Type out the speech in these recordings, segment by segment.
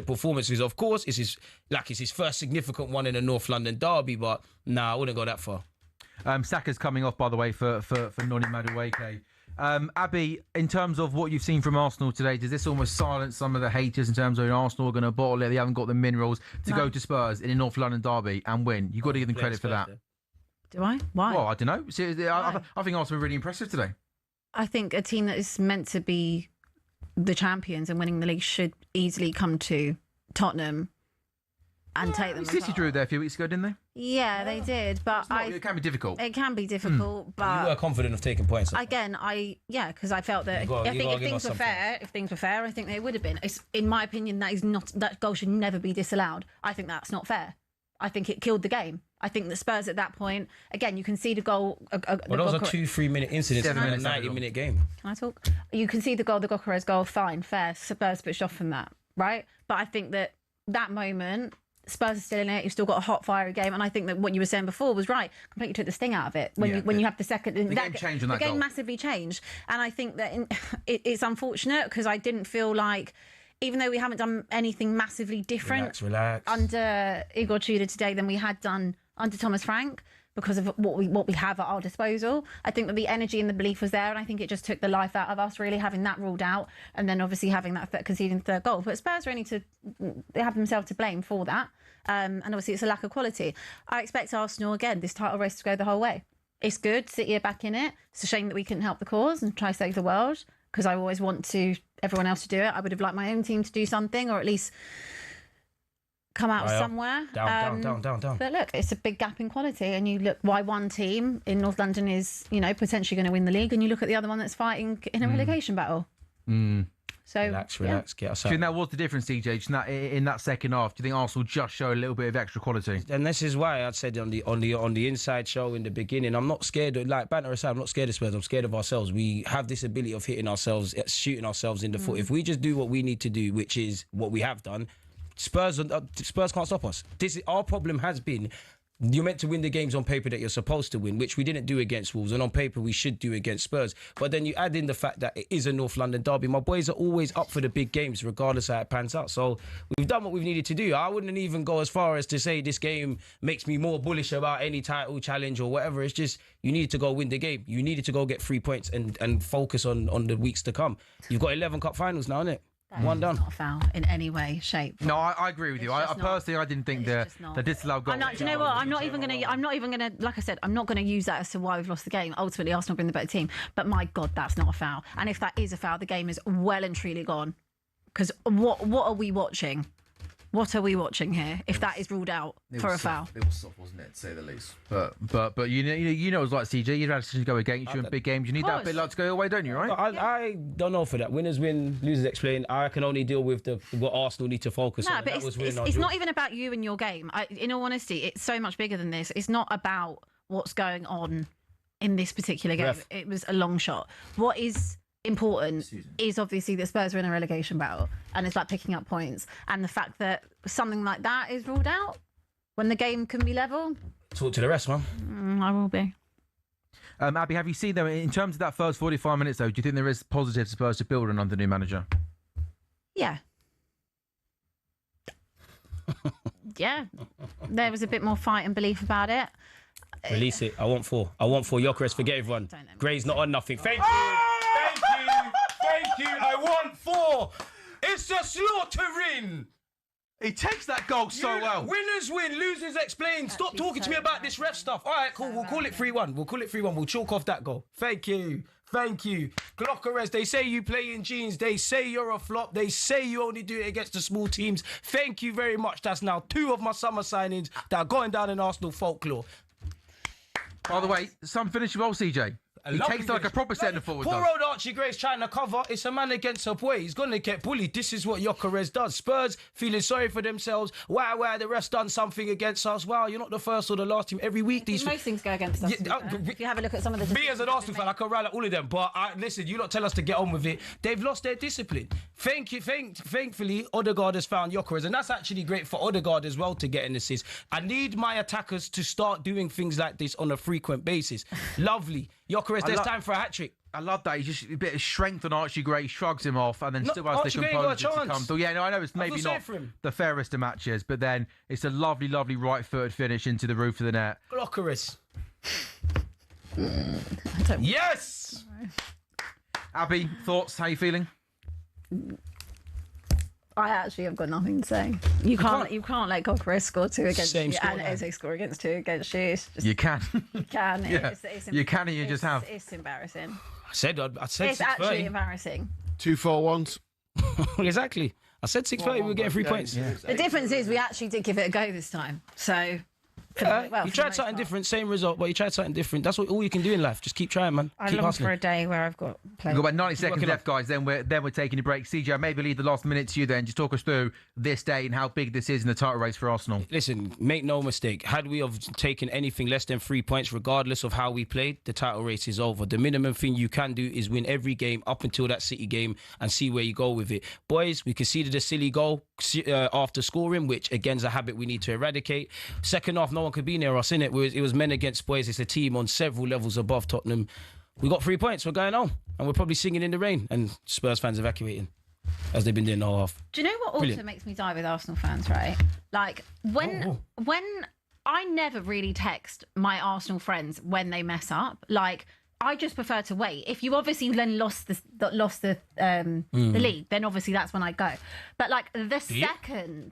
performances. Of course, it's his first significant one in a North London derby, but I wouldn't go that far. Saka's coming off, by the way, for Noni Madueke. Abby, in terms of what you've seen from Arsenal today, does this almost silence some of the haters in terms of Arsenal are going to bottle it? They haven't got the minerals to go to Spurs in a North London derby and win. You've got to give them credit for that. Do I? Why? Well, I don't know. See, I think Arsenal were really impressive today. I think a team that is meant to be the champions and winning the league should easily come to Tottenham and take them. City drew there a few weeks ago, didn't they? Yeah, they did, but it can be difficult. It can be difficult, but you were confident of taking points. Again, because I felt that if things were fair, I think they would have been. In my opinion, that goal should never be disallowed. I think that's not fair. I think it killed the game. I think the Spurs at that point, again, you can see the goal. Those are 2-3 minute incidents in a 90-minute game. Can I talk? You can see the Gyökeres goal, fine, fair. Spurs switched off from that, right? But I think that moment, Spurs are still in it. You've still got a hot, fiery game, and I think that what you were saying before was right. Completely took the sting out of it when you have the second. The game changed on that goal. The game massively changed, and I think that it's unfortunate because I didn't feel like, even though we haven't done anything massively different relax. under Igor Tudor today than we had done under Thomas Frank, because of what we have at our disposal. I think that the energy and the belief was there, and I think it just took the life out of us, really having that ruled out, and then obviously having that conceding the third goal. But Spurs they have themselves to blame for that, and obviously it's a lack of quality. I expect Arsenal, again, this title race to go the whole way. It's good, City are back in it. It's a shame that we couldn't help the cause and try to save the world, because I always want everyone else to do it. I would have liked my own team to do something, or at least come out of somewhere. Down. But look, it's a big gap in quality, and you look why one team in North London is, potentially going to win the league, and you look at the other one that's fighting in a relegation battle. So relax, get us out. Do you think that was the difference, DJ? In that second half, do you think Arsenal just show a little bit of extra quality? And this is why I said on the inside show in the beginning, I'm not scared of, like banter aside, I'm not scared of Spurs. I'm scared of ourselves. We have this ability of hitting ourselves, shooting ourselves in the foot. If we just do what we need to do, which is what we have done, Spurs can't stop us. Our problem has been, you're meant to win the games on paper that you're supposed to win, which we didn't do against Wolves, and on paper we should do against Spurs. But then you add in the fact that it is a North London derby. My boys are always up for the big games, regardless of how it pans out. So we've done what we've needed to do. I wouldn't even go as far as to say this game makes me more bullish about any title challenge or whatever. It's just, you need to go win the game. You needed to go get 3 points and focus on the weeks to come. You've got 11 cup finals now, innit? One done. Not a foul in any way, shape. No, I agree with you. I personally, I didn't think the disallowed goal. Do you know what? I'm not even gonna. Like I said, I'm not gonna use that as to why we've lost the game. Ultimately, Arsenal have been the better team. But my God, that's not a foul. And if that is a foul, the game is well and truly gone. Because what are we watching? What are we watching here? If that is ruled out for a foul, it was soft, wasn't it, to say the least? But you know, it's like CJ. You'd have to go against you in big games. You need that bit like to go away, don't you? Right? I don't know for that. Winners win, losers explain. I can only deal with what Arsenal need to focus on. No, but it's not even about you and your game. In all honesty, it's so much bigger than this. It's not about what's going on in this particular game. It was a long shot. What is important is obviously that Spurs are in a relegation battle, and it's like picking up points, and the fact that something like that is ruled out when the game can be level. Talk to the rest, man. I will be. Abby, have you seen though, in terms of that first 45 minutes though, do you think there is positive Spurs to build on under the new manager? Yeah. Yeah, there was a bit more fight and belief about it. Release it. I want 4. Gyökeres, forget everyone. Gray's not on nothing. Thank you. Thank you. I want 4. It's a slaughtering. He takes that goal so well. Winners win, losers explain. Stop talking to me about this ref stuff. All right, cool. We'll call it 3-1. We'll chalk off that goal. Thank you. Gyökeres, they say you play in jeans. They say you're a flop. They say you only do it against the small teams. Thank you very much. That's now 2 of my summer signings that are going down in Arsenal folklore. By the way, some finishing well, CJ. He takes like a proper centre forward. Poor old Archie Gray's trying to cover. It's a man against a boy. He's going to get bullied. This is what Gyökeres does. Spurs feeling sorry for themselves. Wow, the ref's done something against us. Wow, you're not the first or the last team. Every week these... Most things go against us. If you have a look at some of the... Me as an Arsenal fan, I can rally all of them. But listen, you lot tell us to get on with it. They've lost their discipline. Thankfully, Odegaard has found Gyökeres. And that's actually great for Odegaard as well to get an assist. I need my attackers to start doing things like this on a frequent basis. Lovely. Gyökeres, there's time for a hat-trick. I love that. He's just a bit of strength on Archie Gray, shrugs him off, and then still has Archie the Gray ain't got a composure to chance. come through. Yeah, no, I know it's maybe not the fairest of matches, but then it's a lovely, lovely right-footed finish into the roof of the net. Glockerus. Yes! Abby, thoughts? How you feeling? I actually have got nothing to say. You can't let Cockerill score 2 against Same you and Eze score against 2 against you. It's just, You can. you can. Yeah. You can and you just have. It's embarrassing. I said It's actually embarrassing. 2-4-1s. Exactly. I said 6:30 we're getting 3 points. Yeah. The difference is we actually did give it a go this time. So, You tried something different, same result, but you tried something different. That's all you can do in life. Just keep trying, man. I Keep long hustling. for a day where I've got We've played. got about 90 seconds left, guys. Then we're taking a break. CJ, I maybe leave the last minute to you. Then just talk us through this day and how big this is in the title race for Arsenal. Listen, make no mistake. Had we have taken anything less than 3 points, regardless of how we played, the title race is over. The minimum thing you can do is win every game up until that City game and see where you go with it. Boys, we conceded a silly goal after scoring, which again is a habit we need to eradicate. Second half, no one could be near us, innit? It was men against boys. It's a team on several levels above Tottenham. We got 3 points. We're going home. And we're probably singing in the rain. And Spurs fans evacuating, as they've been doing the whole half. Do you know what also makes me die with Arsenal fans, right? Like, when I never really text my Arsenal friends when they mess up. Like, I just prefer to wait. If you obviously then lost the league, then obviously that's when I go. But like I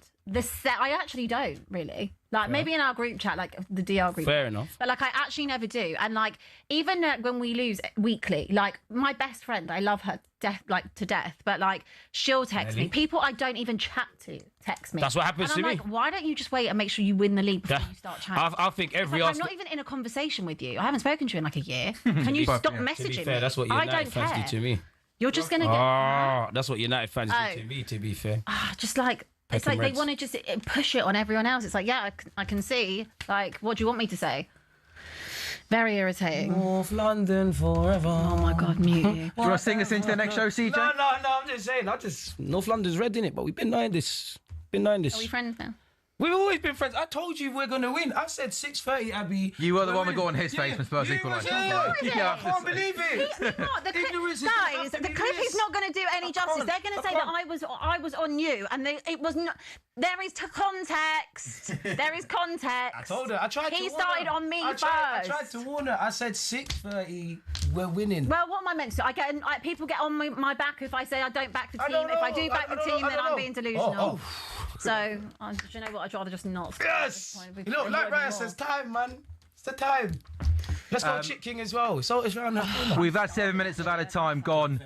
actually don't really. Like maybe in our group chat, like the DR group. Fair enough. But like I actually never do. And like even when we lose weekly, like my best friend, I love her to death. But like she'll text me. People I don't even chat to text me. That's what happens and to I'm me. like, why don't you just wait and make sure you win the league before you start chatting? I think every I'm Arsenal... not even in a conversation with you. I haven't spoken to you in like a year. Can you stop messaging To be fair, me? that's what I United don't fans care. do to me. You're just gonna get That's what United fans do to me, to be fair. just like it's like they want to just push it on everyone else. It's like, yeah, I can see. Like, what do you want me to say? Very irritating. North London forever. Oh my God, mute you. Do you want to sing us into the next show, CJ? No, I'm just saying. North London's red, innit? But we've been knowing this. Are we friends now? We've always been friends. I told you we're going to win. I said 6:30, Abby. You were the one that got on his face when Spurs equalised. I can't believe it. The clip is not going to do any justice. They're going to say that I was on you, and it was not. There is context. There is context. I told her. I tried to warn her. He started on me first. I tried to warn her. I said 6:30, we're winning. Well, what am I meant to do? People get on my back if I say I don't back the team. If I do back the team, then I'm being delusional. So, do you know what? I'd rather just not. Yes! You look, like Ryan says, time, man. It's the time. Let's go Chit King as well. So it's round the We've had 7 minutes of added time gone.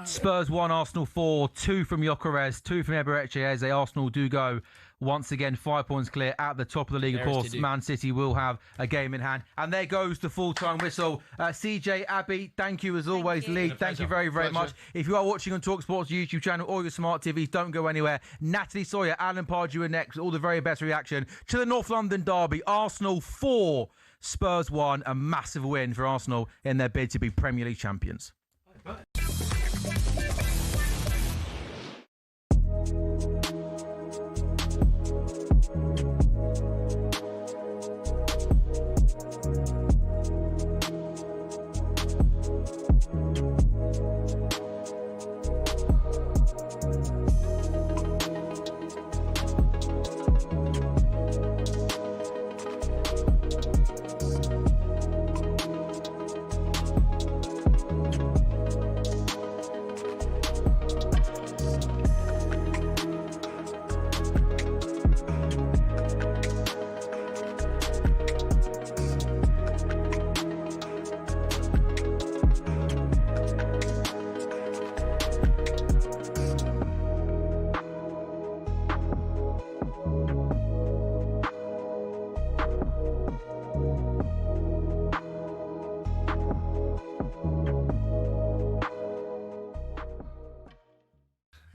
Spurs 1, Arsenal 4, 2 from Gyökeres, 2 from Eberechi Eze. Arsenal do go once again 5 points clear at the top of the league. Of course, Man City will have a game in hand. And there goes the full-time whistle. CJ, Abby, thank you as always. Lee, thank you very, very much. If you are watching on talkSPORT's YouTube channel or your smart TVs, don't go anywhere. Natalie, Sawyer, Alan Pardew are next. All the very best reaction to the North London derby. Arsenal 4, Spurs 1. A massive win for Arsenal in their bid to be Premier League champions.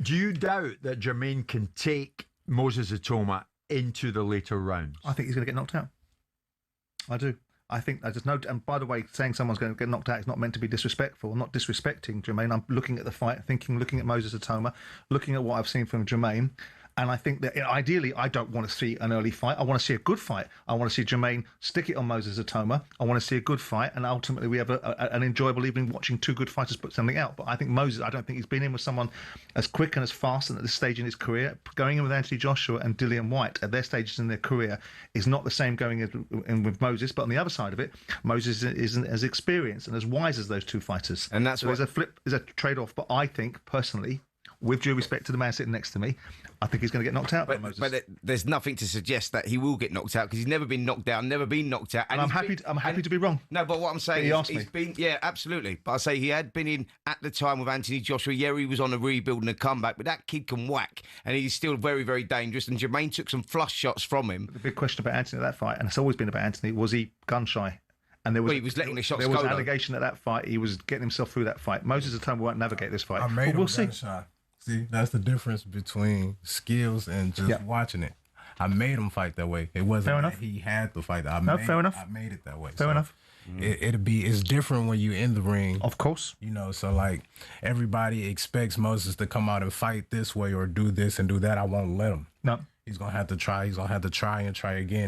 Do you doubt that Jermaine can take Moses Atoma into the later rounds? I think he's going to get knocked out. I do. I think I just know. And by the way, saying someone's going to get knocked out is not meant to be disrespectful. I'm not disrespecting Jermaine. I'm looking at the fight, looking at Moses Atoma, looking at what I've seen from Jermaine. And I think that ideally, I don't want to see an early fight. I want to see a good fight. I want to see Jermaine stick it on Moses Atoma. I want to see a good fight. And ultimately, we have an enjoyable evening watching two good fighters put something out. But I think Moses, I don't think he's been in with someone as quick and as fast and at this stage in his career. Going in with Anthony Joshua and Dillian White at their stages in their career is not the same going in with Moses. But on the other side of it, Moses isn't as experienced and as wise as those two fighters. And that's there's a trade-off. But I think, personally, with due respect to the man sitting next to me, I think he's going to get knocked out by Moses. But there's nothing to suggest that he will get knocked out because he's never been knocked down, never been knocked out. And I'm happy to be wrong. No, but what I'm saying is he's been, yeah, absolutely. But I say he had been in at the time with Anthony Joshua. Yeah, he was on a rebuild and a comeback, but that kid can whack, and he's still very, very dangerous. And Jermaine took some flush shots from him. The big question about Anthony at that fight, and it's always been about Anthony, was he gun shy? And there was, he was letting the shots go. There was an allegation at that fight. He was getting himself through that fight. Moses Atoma won't navigate this fight. We'll see. See, that's the difference between skills and just watching it. I made him fight that way. It wasn't that he had to fight. Fair enough. I made it that way. Fair enough. It's different when you're in the ring. Of course. You know, so like everybody expects Moses to come out and fight this way or do this and do that. I won't let him. No. He's going to have to try. He's going to have to try and try again.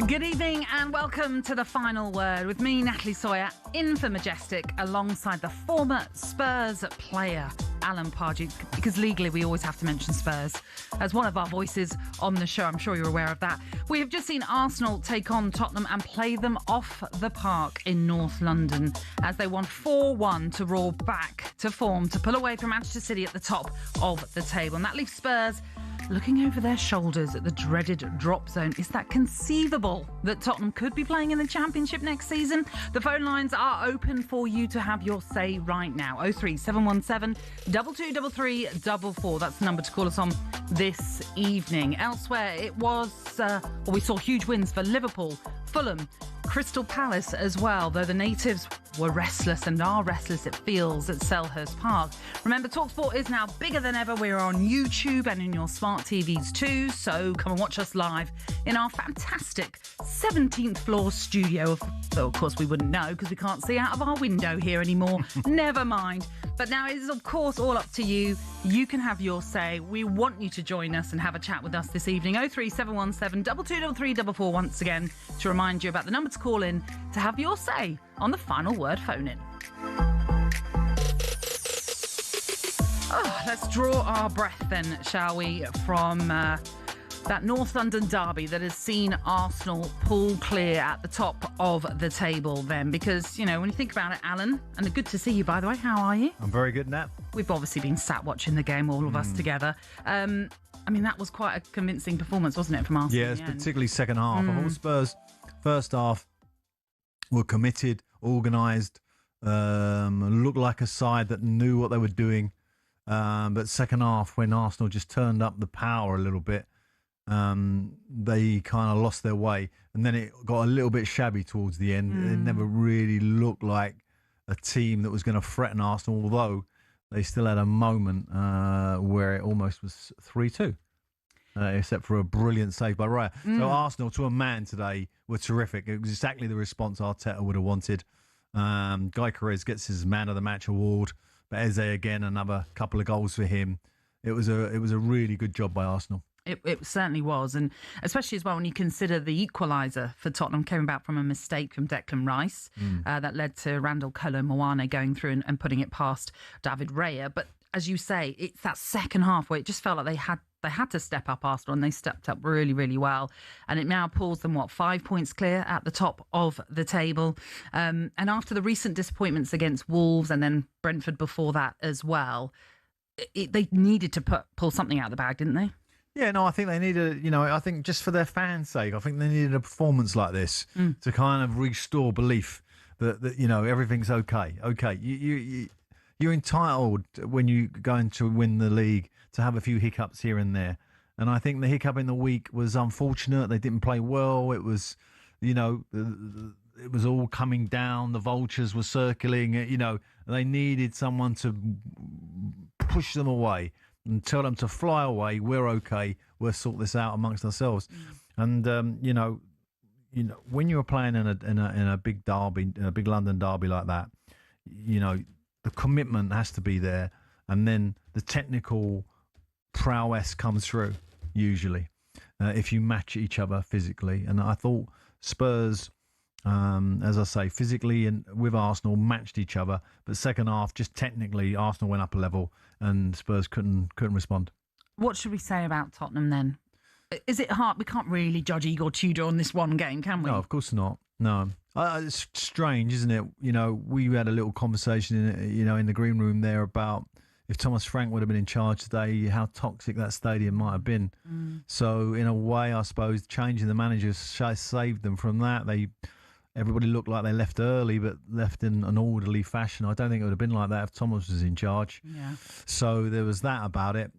Good evening and welcome to The Final Word with me, Natalie Sawyer, in for Majestic, alongside the former Spurs player, Alan Pardew, because legally we always have to mention Spurs as one of our voices on the show. I'm sure you're aware of that. We have just seen Arsenal take on Tottenham and play them off the park in North London as they won 4-1 to roar back to form to pull away from Manchester City at the top of the table. And that leaves Spurs looking over their shoulders at the dreaded drop zone. Is that conceivable that Tottenham could be playing in the Championship next season? The phone lines are open for you to have your say right now. 03717 223344. That's the number to call us on this evening. Elsewhere, it was, we saw huge wins for Liverpool, Fulham, Crystal Palace as well, though the natives were restless and are restless, it feels, at Selhurst Park. Remember, talkSPORT is now bigger than ever. We're on YouTube and in your smart TVs too, so come and watch us live in our fantastic 17th floor studio. Though, of course, we wouldn't know because we can't see out of our window here anymore. Never mind. But now it is, of course, all up to you. You can have your say. We want you to join us and have a chat with us this evening. 03717 223344 once again to remind you about the number to call in to have your say on the Final Word phone-in. Oh, let's draw our breath then, shall we, from That North London derby that has seen Arsenal pull clear at the top of the table then, because, you know, when you think about it, Alan, and good to see you, by the way, how are you? I'm very good, Nat. We've obviously been sat watching the game, all of us together. I mean, that was quite a convincing performance, wasn't it, from Arsenal? Yes, particularly second half. I thought Spurs, first half, were committed, organised, looked like a side that knew what they were doing. But second half, when Arsenal just turned up the power a little bit, they kind of lost their way, and then it got a little bit shabby towards the end. It never really looked like a team that was going to threaten Arsenal, although they still had a moment where it almost was 3-2, except for a brilliant save by Raya. So Arsenal, to a man today, were terrific. It was exactly the response Arteta would have wanted. Guy Carrez gets his Man of the Match award, but Eze again, another couple of goals for him. It was a really good job by Arsenal. It certainly was, and especially as well when you consider the equaliser for Tottenham came about from a mistake from Declan Rice that led to Randall Kolo-Muani going through and putting it past David Raya. But as you say, it's that second half where it just felt like they had to step up, Arsenal, and they stepped up really, really well. And it now pulls them, 5 points clear at the top of the table. And after the recent disappointments against Wolves and then Brentford before that as well, they needed to pull something out of the bag, didn't they? Yeah, no, I think they needed, I think just for their fans' sake, I think they needed a performance like this to kind of restore belief that everything's okay. Okay, you're entitled when you going to win the league to have a few hiccups here and there. And I think the hiccup in the week was unfortunate. They didn't play well. It was, it was all coming down. The vultures were circling. They needed someone to push them away and tell them to fly away. We're okay. We'll sort this out amongst ourselves. And when you're playing in a big derby, in a big London derby like that, the commitment has to be there, and then the technical prowess comes through usually if you match each other physically. And I thought Spurs, as I say, physically and with Arsenal matched each other, but second half, just technically, Arsenal went up a level and Spurs couldn't respond. What should we say about Tottenham then? Is it hard? We can't really judge Igor Tudor on this one game, can we? No, of course not. No. It's strange, isn't it? We had a little conversation in the green room there about if Thomas Frank would have been in charge today, how toxic that stadium might have been. So in a way, I suppose changing the manager saved them from that. Everybody looked like they left early, but left in an orderly fashion. I don't think it would have been like that if Thomas was in charge. Yeah. So there was that about it.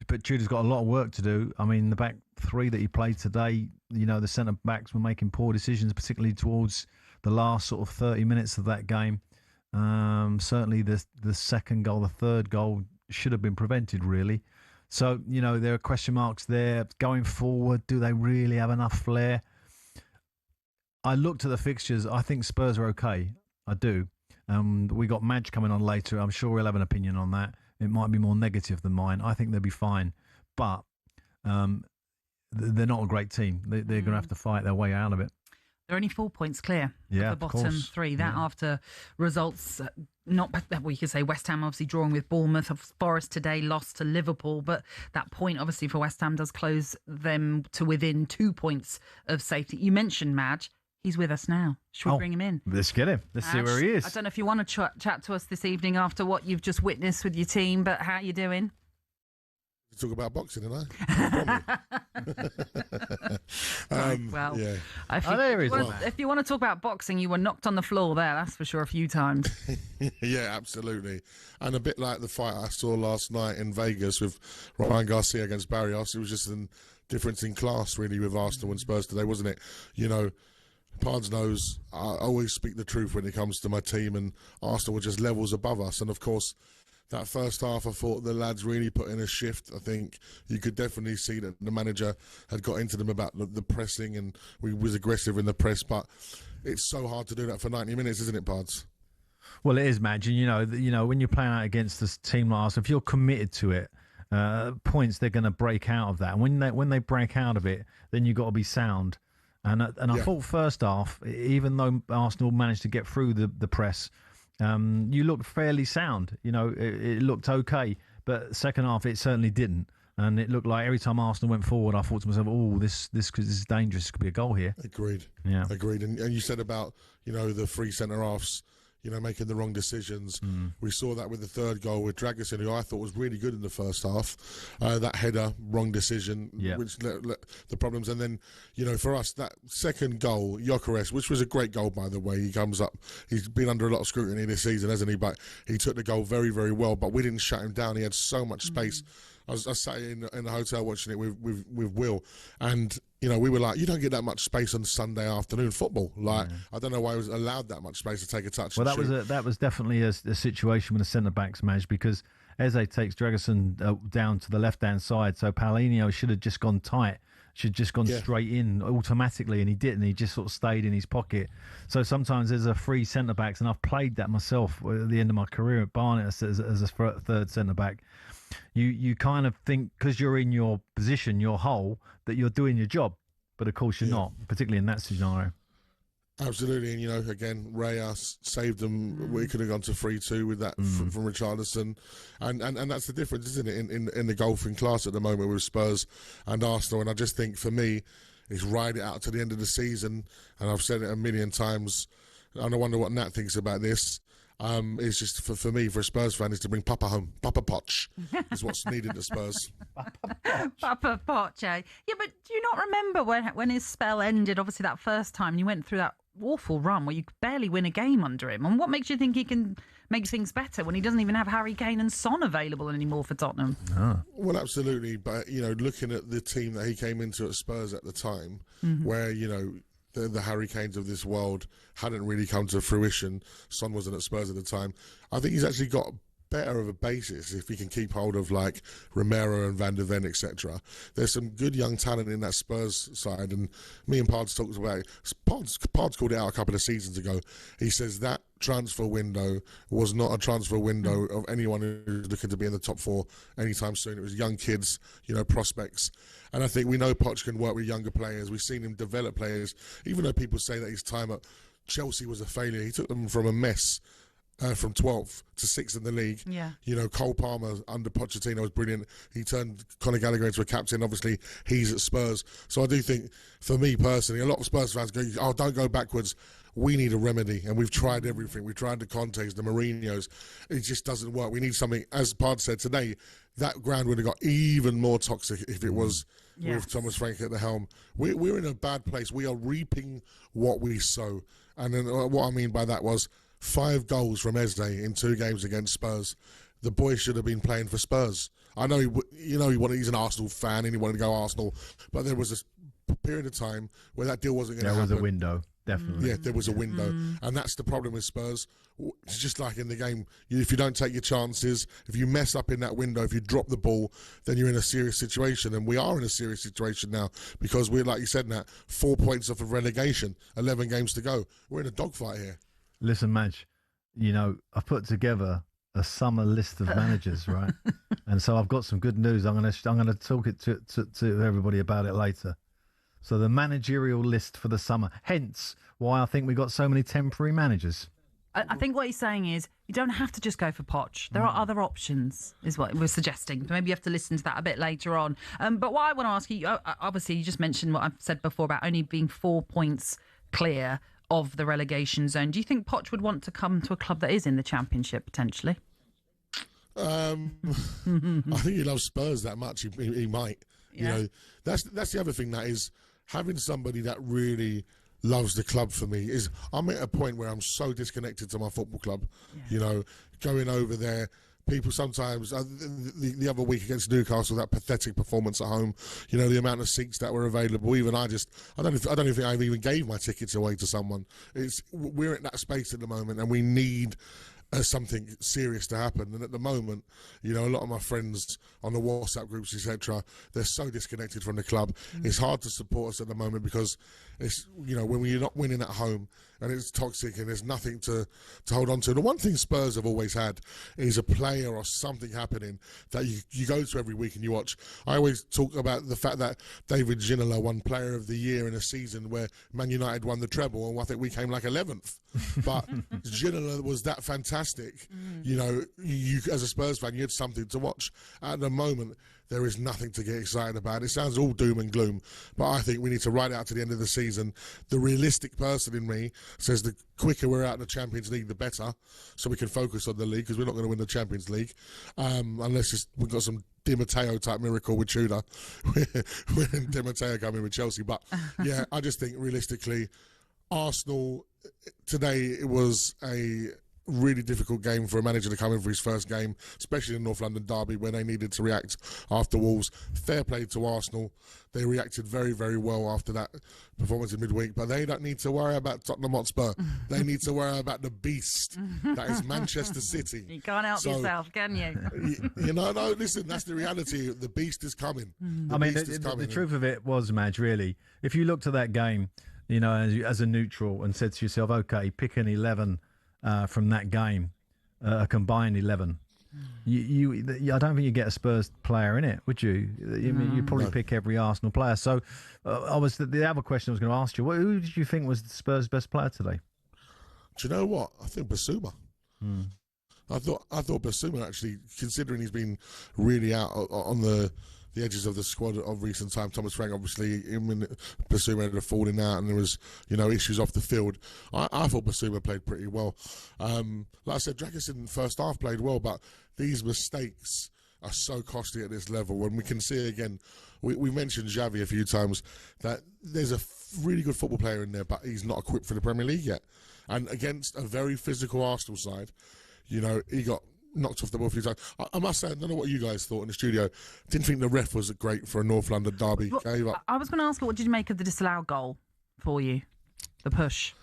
But Tudor's got a lot of work to do. I mean, the back three that he played today, the centre-backs were making poor decisions, particularly towards the last sort of 30 minutes of that game. Certainly the second goal, the third goal should have been prevented, really. So, there are question marks there. Going forward, do they really have enough flair? I looked at the fixtures. I think Spurs are okay. I do. We got Madge coming on later. I'm sure he'll have an opinion on that. It might be more negative than mine. I think they'll be fine. But they're not a great team. They're going to have to fight their way out of it. They're only 4 points clear of the bottom three. That after results, we could say West Ham obviously drawing with Bournemouth. Forest today lost to Liverpool. But that point obviously for West Ham does close them to within 2 points of safety. You mentioned Madge. He's with us now. Should we bring him in? Let's get him. Let's see where he is. I don't know if you want to chat to us this evening after what you've just witnessed with your team, but how are you doing? Talk about boxing, didn't Well, yeah. If you want to talk about boxing, you were knocked on the floor there, that's for sure, a few times. Yeah, absolutely. And a bit like the fight I saw last night in Vegas with Ryan Garcia against Barrios, it was just a difference in class, really, with Arsenal and Spurs today, wasn't it? Pards knows I always speak the truth when it comes to my team, and Arsenal were just levels above us. And, of course, that first half, I thought the lads really put in a shift. I think you could definitely see that the manager had got into them about the pressing, and we was aggressive in the press. But it's so hard to do that for 90 minutes, isn't it, Pards? Well, it is, Madge. And, when you're playing out against this team like Arsenal, if you're committed to it, points, they're going to break out of that. And when they break out of it, then you've got to be sound. And I thought first half, even though Arsenal managed to get through the press, you looked fairly sound. It looked okay. But second half, it certainly didn't. And it looked like every time Arsenal went forward, I thought to myself, "Oh, this is dangerous. This could be a goal here." Agreed. Yeah. Agreed. And you said about, the three centre-halves, making the wrong decisions. We saw that with the third goal with Dragusin, who I thought was really good in the first half. That header, wrong decision, which let the problems. And then, for us, that second goal, Gyökeres, which was a great goal, by the way. He comes up. He's been under a lot of scrutiny this season, hasn't he? But he took the goal very, very well. But we didn't shut him down. He had so much space. I sat in the hotel watching it with Will, and we were like, you don't get that much space on Sunday afternoon football. Like, I don't know why he was allowed that much space to take a touch. Well, that was definitely a situation with the centre backs, Maj, because Eze takes Dragusin down to the left hand side, so Paulinho should have just gone tight. Should just gone straight in automatically, and he didn't. He just sort of stayed in his pocket. So sometimes there's a free centre backs, and I've played that myself at the end of my career at Barnet as a third centre back. You kind of think, because you're in your position, your hole, that you're doing your job, but of course you're not, particularly in that scenario. Absolutely, and again, Reyes saved them. We could have gone to 3-2 with that from Richarlison, and that's the difference, isn't it, in the golfing class at the moment with Spurs and Arsenal. And I just think, for me, it's ride it out to the end of the season. And I've said it a million times. And I wonder what Nat thinks about this. It's just for me, for a Spurs fan, is to bring Papa home. Papa Poch is what's needed at Spurs. Papa Poch, eh? Yeah, but do you not remember when his spell ended? Obviously, that first time, and you went through that awful run where you could barely win a game under him. And what makes you think he can make things better when he doesn't even have Harry Kane and Son available anymore for Tottenham? Well, absolutely. But, looking at the team that he came into at Spurs at the time, where, the Harry Kanes of this world hadn't really come to fruition. Son wasn't at Spurs at the time. I think he's actually got better of a basis if he can keep hold of like Romero and Van der Ven, etc. There's some good young talent in that Spurs side, and me and Pards talked about it. Pards called it out a couple of seasons ago. He says that transfer window was not a transfer window of anyone who's looking to be in the top four anytime soon. It was young kids, prospects. And I think we know Poch can work with younger players. We've seen him develop players. Even though people say that his time at Chelsea was a failure, he took them from a mess from 12th to 6th in the league. Yeah. Cole Palmer under Pochettino was brilliant. He turned Conor Gallagher into a captain. Obviously, he's at Spurs. So I do think, for me personally, a lot of Spurs fans go, "Oh, don't go backwards." We need a remedy, and we've tried everything. We've tried the Contes, the Mourinhos. It just doesn't work. We need something, as Pard said today, that ground would have got even more toxic if it was with Thomas Frank at the helm. We're in a bad place. We are reaping what we sow. And then what I mean by that was 5 goals from Eze in 2 games against Spurs. The boy should have been playing for Spurs. I know he's an Arsenal fan and he wanted to go Arsenal, but there was a period of time where that deal wasn't going to happen. There was a window. Definitely. Yeah, there was a window. And that's the problem with Spurs. It's just like in the game. If you don't take your chances, if you mess up in that window, if you drop the ball, then you're in a serious situation. And we are in a serious situation now because we're, like you said, Nat, 4 points off of relegation, 11 games to go. We're in a dogfight here. Listen, Madge, I've put together a summer list of managers, right? And so I've got some good news. I'm gonna talk it to everybody about it later. So the managerial list for the summer, hence why I think we got so many temporary managers. I think what he's saying is you don't have to just go for Poch. There are other options, is what we're suggesting. Maybe you have to listen to that a bit later on. But what I want to ask you, obviously you just mentioned what I've said before about only being 4 points clear of the relegation zone. Do you think Poch would want to come to a club that is in the Championship potentially? I think he loves Spurs that much. He might. Yeah. That's the other thing, that is having somebody that really loves the club. For me, is I'm at a point where I'm so disconnected to my football club. Going over there, people sometimes the other week against Newcastle, that pathetic performance at home, the amount of seats that were available, even I don't even think I even gave my tickets away to someone. We're at that space at the moment, and we need something serious to happen. And at the moment, a lot of my friends on the WhatsApp groups, etc., they're so disconnected from the club. It's hard to support us at the moment because it's, when you're not winning at home and it's toxic and there's nothing to hold on to. The one thing Spurs have always had is a player or something happening that you go to every week and you watch. I always talk about the fact that David Ginola won Player of the Year in a season where Man United won the treble, and I think we came like 11th. But Ginola was that fantastic. You as a Spurs fan, you had something to watch. At the moment, there is nothing to get excited about. It sounds all doom and gloom, but I think we need to ride out to the end of the season. The realistic person in me says the quicker we're out in the Champions League, the better, so we can focus on the league, because we're not going to win the Champions League unless we've got some Di Matteo type miracle with Tudor when Di Matteo come in with Chelsea. But yeah, I just think realistically, Arsenal today, it was a really difficult game for a manager to come in for his first game, especially in North London derby when they needed to react after Wolves. Fair play to Arsenal. They reacted very, very well after that performance in midweek, but they don't need to worry about Tottenham Hotspur. They need to worry about the beast that is Manchester City. You can't help yourself, can you? No, listen, that's the reality. The beast is coming. The truth of it was, Madge, really, if you looked at that game, as a neutral and said to yourself, okay, pick an 11 from that game, a combined 11. I don't think you get a Spurs player in it, would you? You'd probably pick every Arsenal player. So, the other question I was going to ask you: who did you think was the Spurs' best player today? Do you know what? I think Basuma. I thought Basuma, actually, considering he's been really out on the edges of the squad of recent time. Thomas Frank, obviously, when Basuma ended up falling out and there was, issues off the field. I thought Basuma played pretty well. Like I said, Dragic in the first half played well, but these mistakes are so costly at this level. When we can see again, we mentioned Xavi a few times, that there's a really good football player in there, but he's not equipped for the Premier League yet. And against a very physical Arsenal side, he got knocked off the ball a few times. I must say, I don't know what you guys thought in the studio. Didn't think the ref was great for a North London derby. Well, I was going to ask you, what did you make of the disallowed goal for you? The push.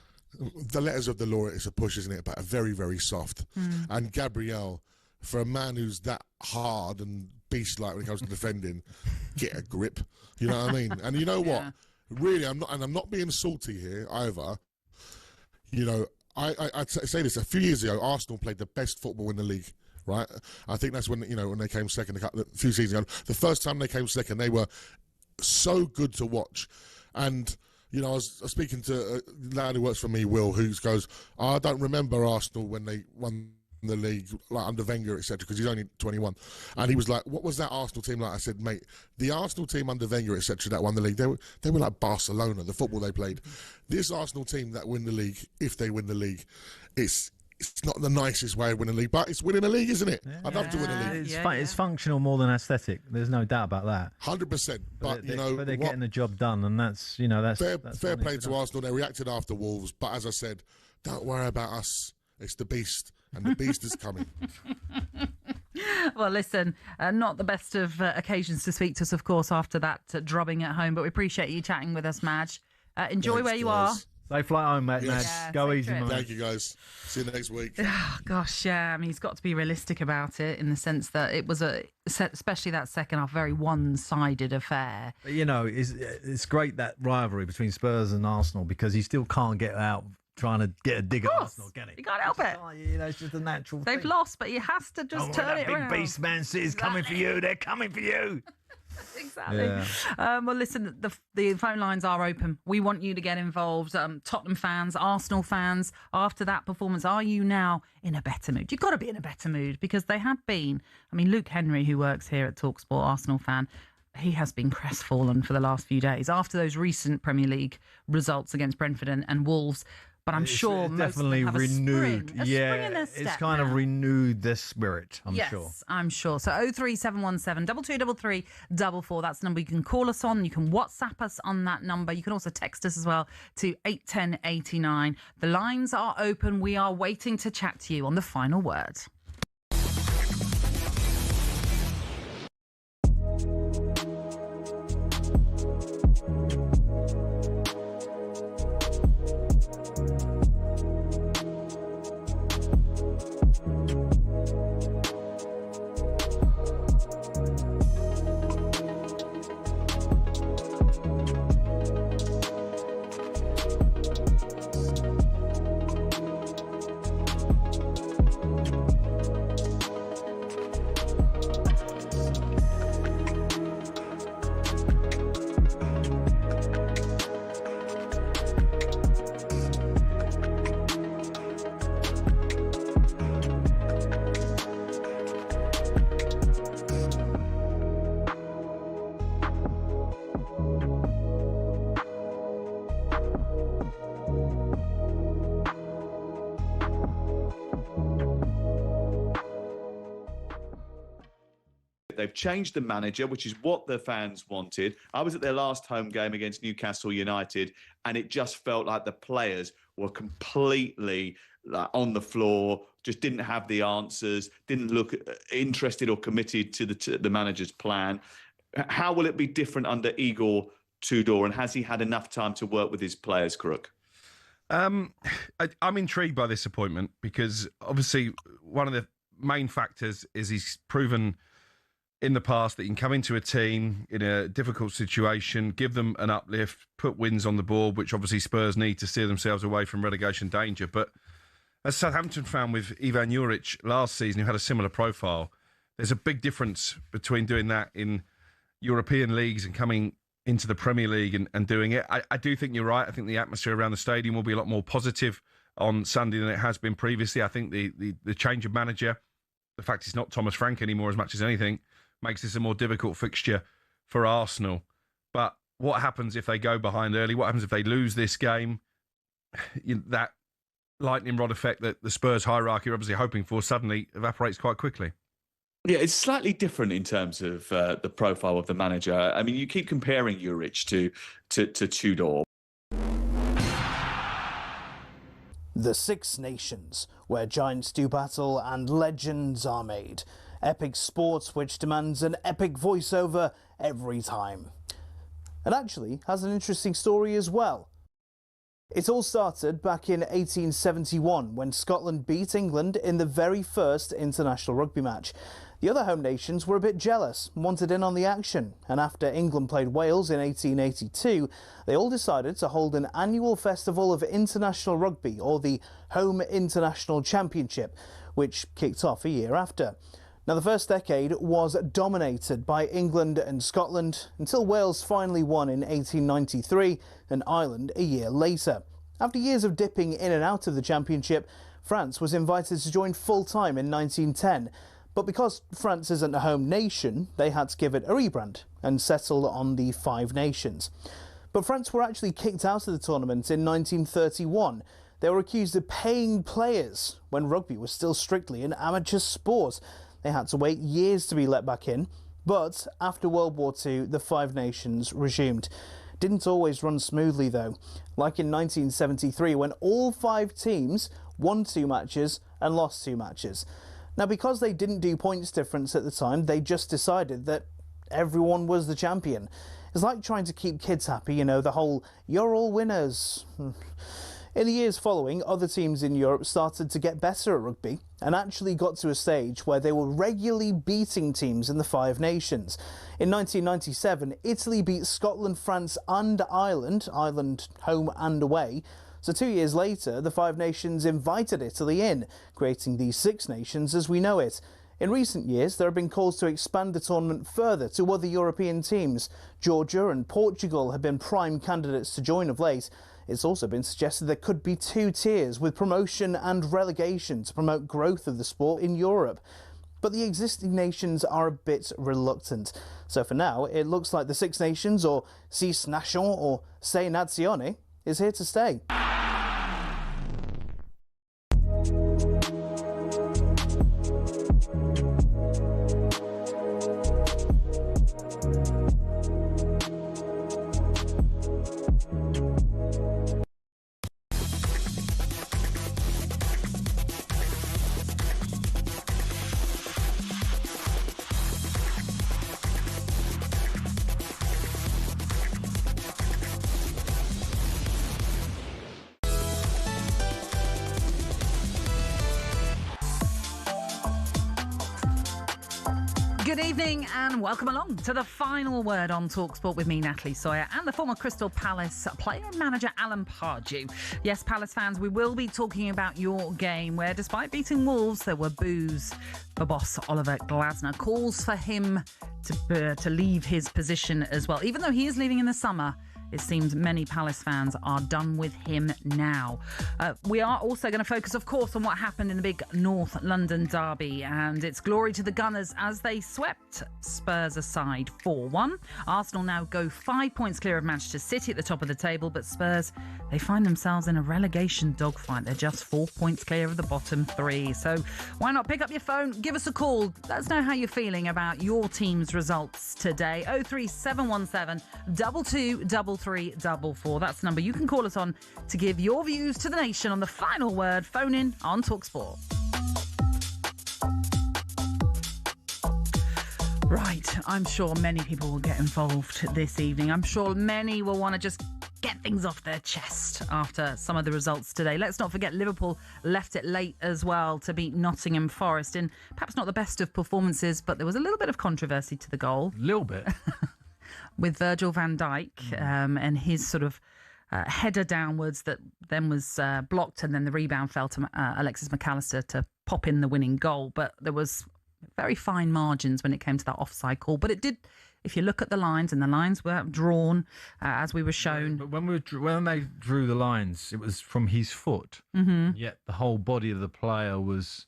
The letters of the law, it's a push, isn't it? But very, very soft. And Gabriel, for a man who's that hard and beast-like when it comes to defending, get a grip. You know what I mean? And you know what? Really, I'm not being salty here either. I'd say this, a few years ago, Arsenal played the best football in the league, right? I think that's when they came second a few seasons ago. The first time they came second, they were so good to watch. And, I was speaking to a lad who works for me, Will, who goes, I don't remember Arsenal when they won the league, like under Wenger, etc., because he's only 21. And he was like, what was that Arsenal team like? I said, mate, the Arsenal team under Wenger, etc., that won the league, they were like Barcelona, the football they played. This Arsenal team that win the league, if they win the league, it's not the nicest way of winning a league, but it's winning a league, isn't it? I'd love to win a league. It's functional more than aesthetic. There's no doubt about that. 100%. But they're getting the job done, and that's fair play to Arsenal. They reacted after Wolves, but as I said, don't worry about us. It's the beast, and the beast is coming. Well, listen, not the best of occasions to speak to us, of course, after that drubbing at home, but we appreciate you chatting with us, Madge. Enjoy where you are. Safe flight home, mate. Yes. Yeah, go easy, mate. Thank you, guys. See you next week. Oh, gosh, yeah. I mean, he's got to be realistic about it in the sense that it was especially that second half, very one-sided affair. But, it's great, that rivalry between Spurs and Arsenal, because he still can't get out trying to get a dig at Arsenal, can he? You can't help it. It's just a natural They've thing. lost, but he has to just turn it around. Big beast Man City's coming for you. They're coming for you. Exactly. Yeah. Well, listen, the phone lines are open. We want you to get involved. Tottenham fans, Arsenal fans, after that performance, are you now in a better mood? You've got to be in a better mood, because they had been. I mean, Luke Henry, who works here at talkSPORT, Arsenal fan, he has been crestfallen for the last few days after those recent Premier League results against Brentford and Wolves. But I'm sure most definitely of them have renewed. a spring in their step it's kind of renewed their spirit. I'm sure. Yes, I'm sure. So 03717 2233 44. That's the number you can call us on. You can WhatsApp us on that number. You can also text us as well to 81089. The lines are open. We are waiting to chat to you on The Final Word. They've changed the manager, which is what the fans wanted. I was at their last home game against Newcastle United, and it just felt like the players were completely on the floor, just didn't have the answers, didn't look interested or committed to the manager's plan. How will it be different under Igor Tudor, and has he had enough time to work with his players, Crook? I'm intrigued by this appointment because obviously one of the main factors is he's proven in the past that he can come into a team in a difficult situation, give them an uplift, put wins on the board, which obviously Spurs need to steer themselves away from relegation danger. But as Southampton found with Ivan Juric last season, who had a similar profile, there's a big difference between doing that in European leagues and coming into the Premier League and doing it. I do think you're right. I think the atmosphere around the stadium will be a lot more positive on Sunday than it has been previously. I think the change of manager, the fact it's not Thomas Frank anymore as much as anything, makes this a more difficult fixture for Arsenal. But what happens if they go behind early? What happens if they lose this game? That lightning rod effect that the Spurs hierarchy are obviously hoping for suddenly evaporates quite quickly. Yeah, it's slightly different in terms of the profile of the manager. I mean, you keep comparing Juric to Tudor. The Six Nations, where giants do battle and legends are made. Epic sports which demands an epic voiceover every time. And actually has an interesting story as well. It all started back in 1871 when Scotland beat England in the very first international rugby match. The other home nations were a bit jealous, wanted in on the action, and after England played Wales in 1882, they all decided to hold an annual festival of international rugby, or the Home International Championship, which kicked off a year after. Now, the first decade was dominated by England and Scotland until Wales finally won in 1893 and Ireland a year later. After years of dipping in and out of the championship, France was invited to join full-time in 1910. But because France isn't a home nation, they had to give it a rebrand and settle on the Five Nations. But France were actually kicked out of the tournament in 1931. They were accused of paying players when rugby was still strictly an amateur sport. They had to wait years to be let back in. But after World War II, the Five Nations resumed. Didn't always run smoothly though, like in 1973 when all 5 teams won 2 matches and lost 2 matches. Now, because they didn't do points difference at the time, they just decided that everyone was the champion. It's like trying to keep kids happy, you know, the whole, you're all winners. In the years following, other teams in Europe started to get better at rugby and actually got to a stage where they were regularly beating teams in the Five Nations. In 1997, Italy beat Scotland, France and Ireland home and away. So 2 years later, the Five Nations invited Italy in, creating the Six Nations as we know it. In recent years, there have been calls to expand the tournament further to other European teams. Georgia and Portugal have been prime candidates to join of late. It's also been suggested there could be 2 tiers with promotion and relegation to promote growth of the sport in Europe. But the existing nations are a bit reluctant. So for now, it looks like the Six Nations, or Six Nations, or Sei Nazioni, is here to stay. Good evening and welcome along to the final word on talkSPORT with me, Natalie, Sawyer, and the former Crystal Palace player and manager Alan Pardew. Yes, Palace fans, we will be talking about your game where, despite beating Wolves, there were boos for boss Oliver Glasner. Calls for him to leave his position as well. Even though he is leaving in the summer, it seems many Palace fans are done with him now. We are also going to focus, of course, on what happened in the big North London derby, and it's glory to the Gunners as they swept Spurs aside 4-1. Arsenal now go 5 points clear of Manchester City at the top of the table, but Spurs, they find themselves in a relegation dogfight. They're just 4 points clear of the bottom three. So why not pick up your phone, give us a call, let us know how you're feeling about your team's results today. 03717 223344. That's the number you can call us on to give your views to the nation on the final word. Phone in on talkSPORT. Right, I'm sure many people will get involved this evening. I'm sure many will want to just get things off their chest after some of the results today. Let's not forget Liverpool left it late as well to beat Nottingham Forest in perhaps not the best of performances, but there was a little bit of controversy to the goal. A little bit. With Virgil van Dijk and his sort of header downwards that then was blocked, and then the rebound fell to Alexis McAllister to pop in the winning goal. But there was very fine margins when it came to that offside call. But it did, if you look at the lines, and the lines were drawn as we were shown. But when they drew the lines, it was from his foot. Mm-hmm. Yet the whole body of the player was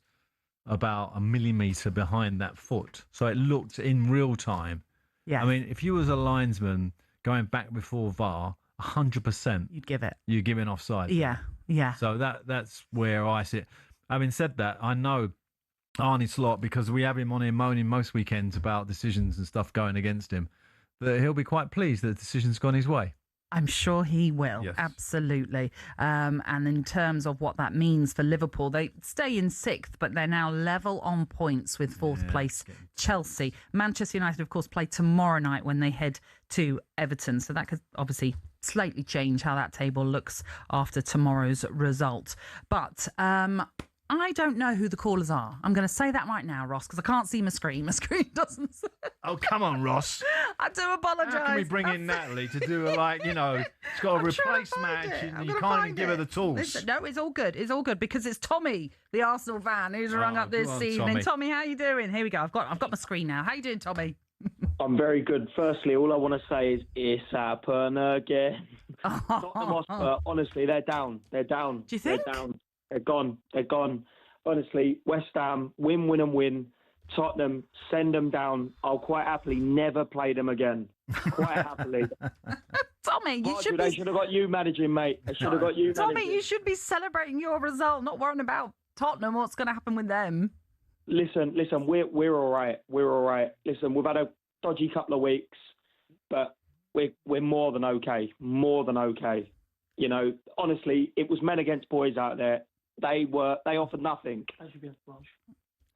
about a millimetre behind that foot. So it looked in real time. Yeah. I mean, if you was a linesman going back before VAR, 100%. You'd give it. You're giving offside. Yeah, yeah. So that's where I sit. Having said that, I know Arne Slot, because we have him on here moaning most weekends about decisions and stuff going against him, that he'll be quite pleased that the decision's gone his way. I'm sure he will. Yes. Absolutely. And in terms of what that means for Liverpool, they stay in sixth, but they're now level on points with fourth place Chelsea. Manchester United, of course, play tomorrow night when they head to Everton. So that could obviously slightly change how that table looks after tomorrow's result. But I don't know who the callers are. I'm going to say that right now, Ross, because I can't see my screen. My screen doesn't. Oh, come on, Ross. I do apologise. How can we bring in Natalie to do it's got a replace match and you can't even give her the tools? Listen, no, it's all good. It's all good because it's Tommy, the Arsenal fan, who's rung up this evening. Tommy, how you doing? Here we go. I've got my screen now. How you doing, Tommy? I'm very good. Firstly, all I want to say is it's happened again. Tottenham Hotspur, honestly, they're down. They're down. Do you think? They're down. They're gone. They're gone. Honestly, West Ham, win. Tottenham, send them down. I'll quite happily never play them again. Quite happily. Tommy, They should have got you managing, mate. They should have got you Tommy, managing. you should be celebrating your result, not worrying about Tottenham, what's going to happen with them. Listen, we're all right. We're all right. Listen, we've had a dodgy couple of weeks, but we're more than okay. More than okay. You know, honestly, it was men against boys out there. They offered nothing.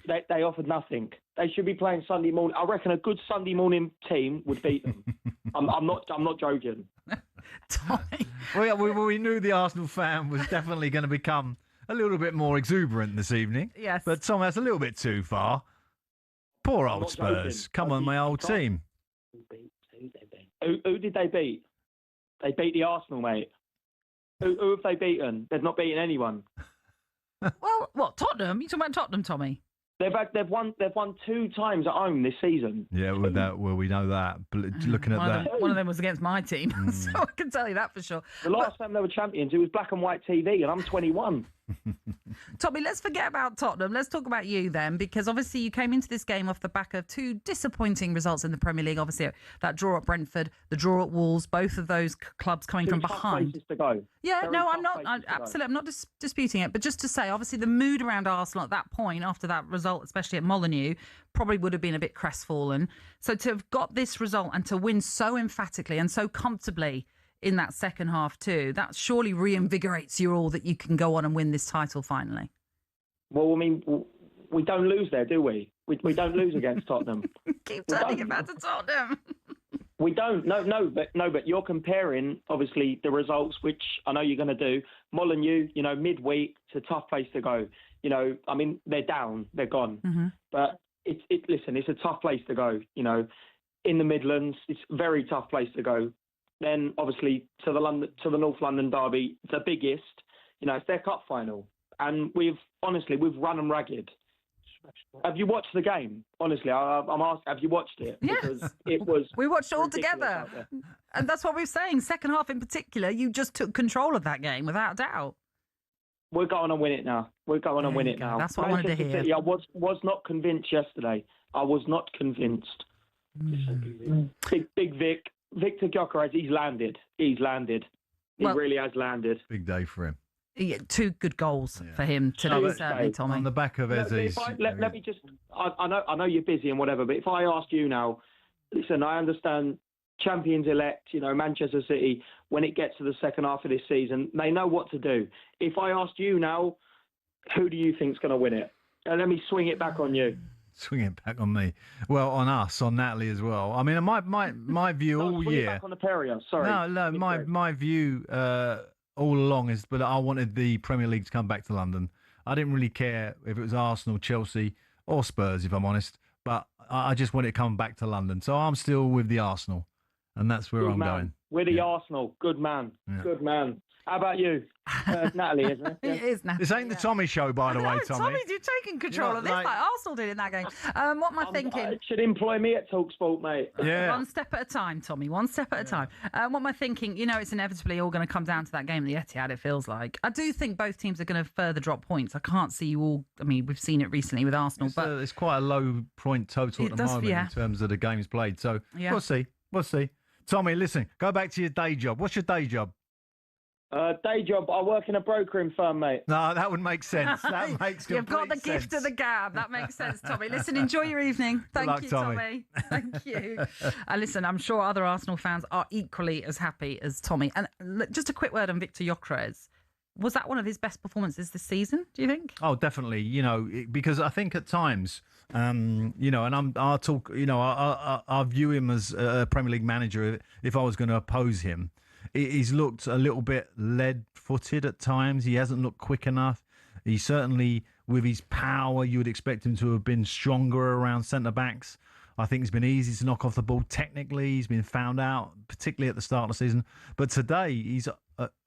They offered nothing. They should be playing Sunday morning. I reckon a good Sunday morning team would beat them. I'm not joking. We knew the Arsenal fan was definitely going to become a little bit more exuberant this evening. Yes. But Tom, that's a little bit too far. Poor old Spurs. Come on, my old team. Who did they beat? They beat the Arsenal, mate. Who have they beaten? They've not beaten anyone. Well, what, Tottenham? You talking about Tottenham, Tommy? They've won 2 times at home this season. Yeah, we know that. But looking at that, one of them was against my team, so I can tell you that for sure. The last time they were champions, it was black and white TV, and I'm 21. Tommy, let's forget about Tottenham. Let's talk about you then, because obviously you came into this game off the back of 2 disappointing results in the Premier League. Obviously, that draw at Brentford, the draw at Wolves, both of those clubs coming from behind. To go. Yeah, Very no, tough I'm not. Absolutely, I'm not disputing it. But just to say, obviously, the mood around Arsenal at that point, after that result, especially at Molineux, probably would have been a bit crestfallen. So to have got this result and to win so emphatically and so comfortably in that second half too, that surely reinvigorates you all that you can go on and win this title finally. Well, I mean, we don't lose there, do we? We don't lose against Tottenham. Keep turning it back to Tottenham. We don't. No, but you're comparing, obviously, the results, which I know you're going to do. Molineux, midweek, it's a tough place to go. I mean, they're down, they're gone. Mm-hmm. But listen, it's a tough place to go. In the Midlands, it's a very tough place to go. Then, obviously, to the North London derby, the biggest. It's their cup final, and we've run them ragged. Have you watched the game? Honestly, I'm asking, have you watched it? Yeah. Because it was. We watched it all ridiculous together. out there. And that's what we're saying. Second half in particular, you just took control of that game without doubt. We're going to win it now. We're going to win it now. That's what I wanted to Manchester hear. City, I was not convinced yesterday. I was not convinced. Big Vic. Victor Gyökeres, he's landed. He really has landed. Big day for him. Yeah, 2 good goals for him today, certainly, Tommy. On the back of Eze's. Let me just. I know you're busy and whatever, but if I ask you now, listen, I understand champions elect, Manchester City, when it gets to the second half of this season, they know what to do. If I asked you now, who do you think's going to win it? And let me swing it back on you. Swing it back on me. Well, on us, on Natalie as well. I mean, my view all swing year. It back on the Perrier. Sorry. No. My view all along is, but I wanted the Premier League to come back to London. I didn't really care if it was Arsenal, Chelsea, or Spurs, if I'm honest. But I just wanted it to come back to London. So I'm still with the Arsenal, and that's where I'm going. We're the Arsenal. Good man. Yeah. Good man. How about you? Natalie, isn't it? It is Natalie. This ain't the Tommy show, by the way, Tommy. Tommy, you're taking control of this like Arsenal did in that game. What am I thinking? It should employ me at talkSPORT, mate. Yeah. One step at a time, Tommy. One step at a time. What am I thinking? It's inevitably all going to come down to that game at the Etihad, it feels like. I do think both teams are going to further drop points. I can't see you all. I mean, we've seen it recently with Arsenal. It's quite a low point total at the moment in terms of the games played. So we'll see. Tommy, listen, go back to your day job. What's your day job? Day job, I work in a brokering firm, mate. No, that would make sense. That makes complete You've got the sense. gift of the gab. That makes sense, Tommy. Listen, enjoy your evening. Thank you, Tommy. Thank you. Listen, I'm sure other Arsenal fans are equally as happy as Tommy. And just a quick word on Victor Gyökeres. Was that one of his best performances this season, do you think? Oh, definitely. Because I think at times, and I'll talk, I'll view him as a Premier League manager if I was going to oppose him. He's looked a little bit lead-footed at times. He hasn't looked quick enough. He certainly, with his power, you would expect him to have been stronger around centre-backs. I think it's been easy to knock off the ball technically. He's been found out, particularly at the start of the season. But today, his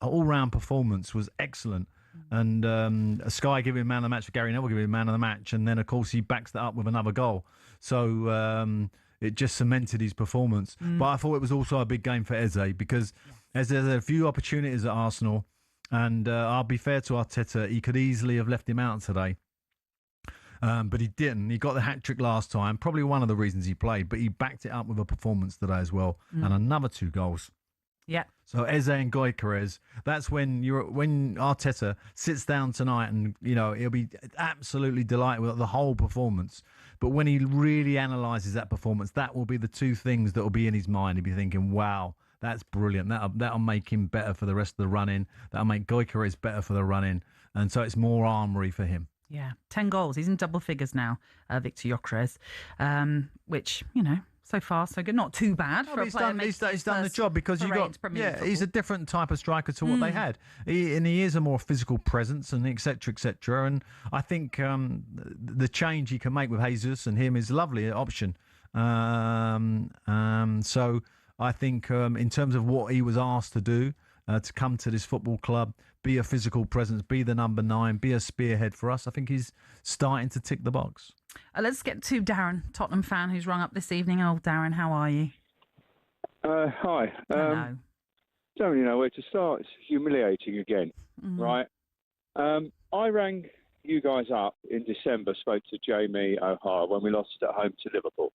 all-round performance was excellent. And Sky giving him man of the match for Gary Neville, giving him man of the match. And then, of course, he backs that up with another goal. So it just cemented his performance. But I thought it was also a big game for Eze because as there's a few opportunities at Arsenal, and I'll be fair to Arteta, he could easily have left him out today. But he didn't. He got the hat-trick last time, probably one of the reasons he played, but he backed it up with a performance today as well, and another 2 goals. Yeah. So Eze and Gyökeres, that's when Arteta sits down tonight and, he'll be absolutely delighted with the whole performance. But when he really analyses that performance, that will be the 2 things that will be in his mind. He'll be thinking, wow, that's brilliant. That'll make him better for the rest of the run-in. That'll make Gyökeres better for the run-in. And so it's more armoury for him. Yeah, 10 goals. He's in double figures now, Victor Gyökeres, which, so far so good. Not too bad for a player. He's done the job because he's a different type of striker to what they had. He is a more physical presence and et cetera, and I think the change he can make with Jesus and him is a lovely option. So I think in terms of what he was asked to do, to come to this football club, be a physical presence, be the number 9, be a spearhead for us, I think he's starting to tick the box. Let's get to Darren, Tottenham fan, who's rung up this evening. Oh, Darren, how are you? Hi. Hello. Don't really know where to start. It's humiliating again, right? I rang you guys up in December, spoke to Jamie O'Hara when we lost at home to Liverpool.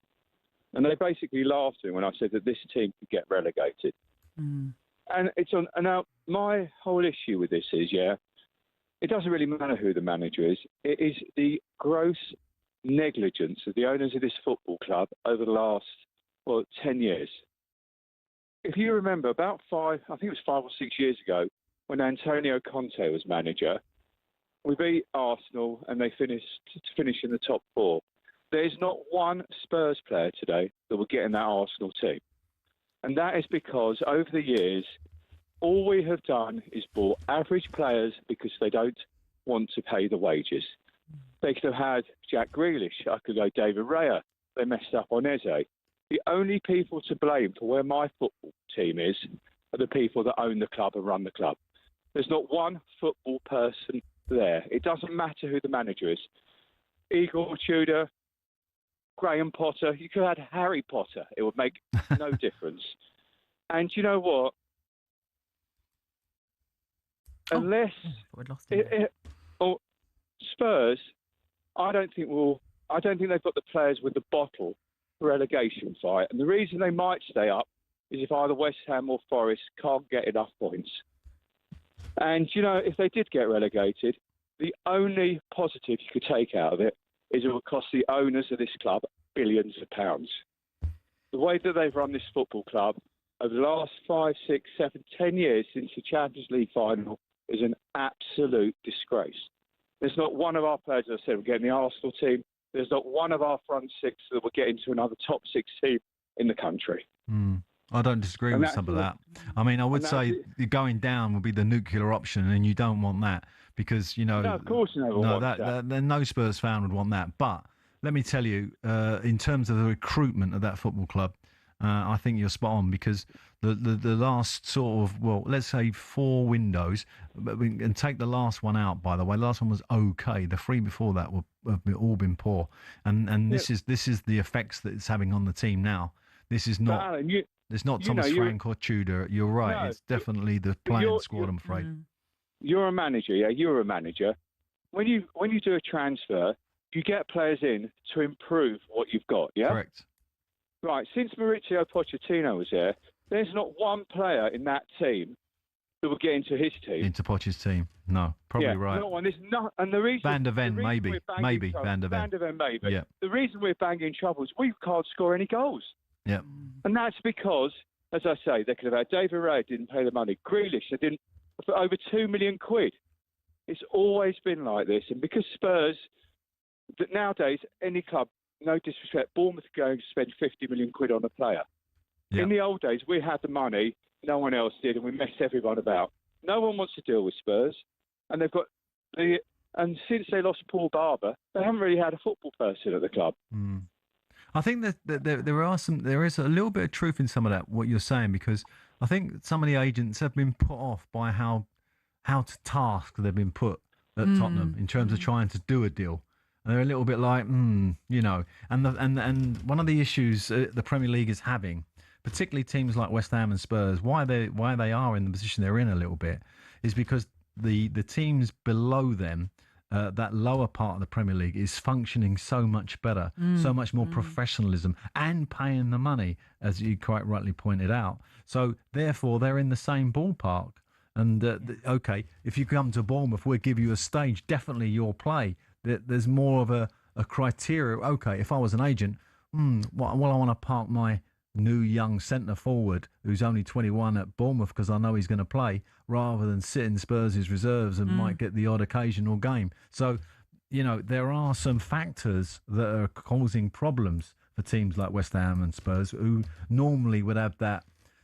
And they basically laughed at me when I said that this team could get relegated. And it's on. And now my whole issue with this is, it doesn't really matter who the manager is. It is the gross negligence of the owners of this football club over the last 10 years. If you remember, about 5 or 6 years ago, when Antonio Conte was manager, we beat Arsenal and they finished in the top 4. There's not one Spurs player today that will get in that Arsenal team. And that is because over the years, all we have done is bought average players because they don't want to pay the wages. They could have had Jack Grealish. I could go David Raya. They messed up on Eze. The only people to blame for where my football team is are the people that own the club and run the club. There's not one football person there. It doesn't matter who the manager is. Igor Tudor, Graham Potter. You could have had Harry Potter. It would make no difference. And you know what? Unless Spurs, I don't think they've got the players with the bottle for relegation fight. And the reason they might stay up is if either West Ham or Forest can't get enough points. And you know, if they did get relegated, the only positive you could take out of it is it would cost the owners of this club billions of pounds. The way that they've run this football club over the last 5, 6, 7, 10 years since the Champions League final is an absolute disgrace. There's not one of our players, as I said, we're getting the Arsenal team. There's not one of our front six that will get into another top 6 team in the country. I don't disagree with some of that. I mean, I would say going down would be the nuclear option, and you don't want that because, you know... No, of course you never want that. No Spurs fan would want that. But let me tell you, in terms of the recruitment of that football club, I think you're spot on because the last sort of, well, let's say 4 windows, but we can take the last one out, by the way. The last one was okay. The 3 before that have all been poor. And this is the effects that it's having on the team now. This is not... Alan, it's not Thomas Frank or Tudor. You're right. No, it's definitely the playing squad, I'm afraid. You're a manager, yeah? You're a manager. When you do a transfer, you get players in to improve what you've got, yeah? Correct. Right, since Mauricio Pochettino was there, there's not one player in that team that will get into his team. Into Poch's team. No, probably right. No one. And the reason... Van der Ven, maybe. Maybe Van der Ven. Van der Ven, maybe. Yeah. The reason we're banging trouble is we can't score any goals. Yeah. And that's because, as I say, they could have had David Ray didn't pay the money. Grealish, they didn't, for over £2 million. It's always been like this. And because Spurs, that nowadays, any club, no disrespect, Bournemouth are going to spend £50 million on a player. Yeah. In the old days, we had the money, no one else did, and we messed everyone about. No one wants to deal with Spurs. And they've got and since they lost Paul Barber, they haven't really had a football person at the club. I think that there is a little bit of truth in some of that, what you're saying, because I think some of the agents have been put off by how to task they've been put at Tottenham in terms of trying to do a deal. And they're a little bit like, you know, and one of the issues the Premier League is having, particularly teams like West Ham and Spurs, why they are in the position they're in a little bit, is because the teams below them, that lower part of the Premier League is functioning so much better, so much more professionalism and paying the money, as you quite rightly pointed out. So therefore, they're in the same ballpark. And okay, if you come to Bournemouth, we'll give you a stage. Definitely you'll play. There's more of a criteria. Okay, if I was an agent, well, I want to park my new young centre forward who's only 21 at Bournemouth because I know he's going to play, rather than sit in Spurs' reserves and might get the odd occasional game. So, you know, there are some factors that are causing problems for teams like West Ham and Spurs who normally would have that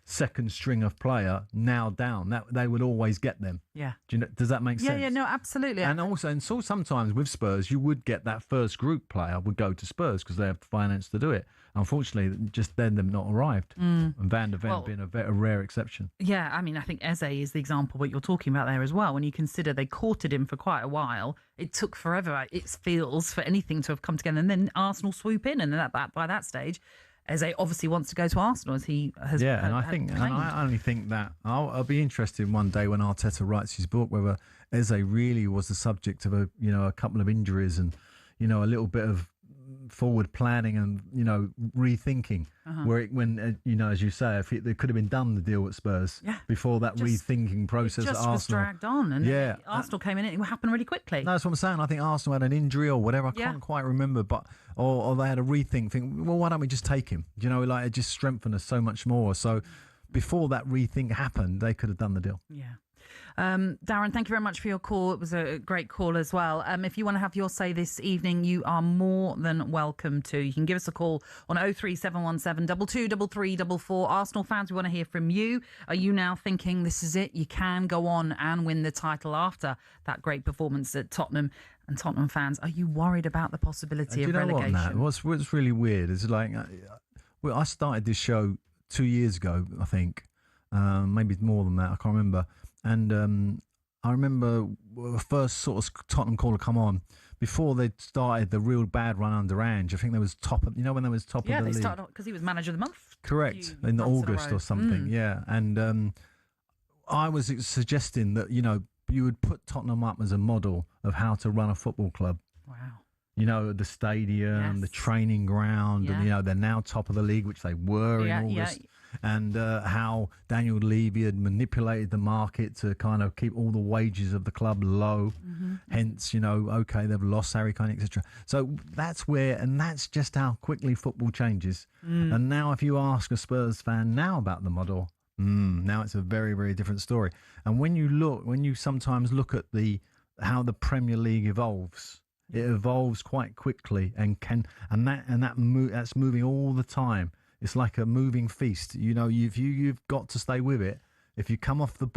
second string of player now down. That they would always get them. Yeah. Does that make sense? Yeah, no, absolutely. And so sometimes with Spurs, you would get that first group player would go to Spurs because they have the finance to do it. Unfortunately, just then they've not arrived. And Van der Ven being a rare exception. Yeah, I mean, I think Eze is the example what you're talking about there as well. When you consider they courted him for quite a while, it took forever, it feels, for anything to have come together. And then Arsenal swoop in, and then by that stage, Eze obviously wants to go to Arsenal, as he has. Yeah, and I only think that I'll be interested one day when Arteta writes his book whether Eze really was the subject of a couple of injuries and a little bit of forward planning and rethinking when as you say, if they could have been done the deal at Spurs before that rethinking process it at Arsenal was dragged on, and Arsenal came in and it happened really quickly. No, that's what I'm saying. I think Arsenal had an injury or whatever, I can't quite remember, but or they had a rethink, well, why don't we just take him? It just strengthened us so much more. So before that rethink happened, they could have done the deal. Yeah. Darren, thank you very much for your call. It was a great call as well. If you want to have your say this evening, you are more than welcome to. You can give us a call on 03717 223344. Arsenal fans, we want to hear from you. Are you now thinking this is it? You can go on and win the title after that great performance at Tottenham? And Tottenham fans, are you worried about the possibility of relegation? What, Nat? What's really weird is I started this show 2 years ago, I think. Maybe more than that, I can't remember. And I remember the first sort of Tottenham caller come on, before they started the real bad run under Ange. I think there was top of, when there was top of the league. Yeah, they started because he was manager of the month. Correct, in August or something. Yeah, and I was suggesting that you would put Tottenham up as a model of how to run a football club. Wow. The stadium, the training ground, and they're now top of the league, which they were in August. And how Daniel Levy had manipulated the market to kind of keep all the wages of the club low. Hence, okay, they've lost Harry Kane, etc. So that's that's just how quickly football changes. And now if you ask a Spurs fan now about the model, now it's a very, very different story. And when you sometimes look at how the Premier League evolves, it evolves quite quickly that's moving all the time. It's like a moving feast. You've got to stay with it. If you come off the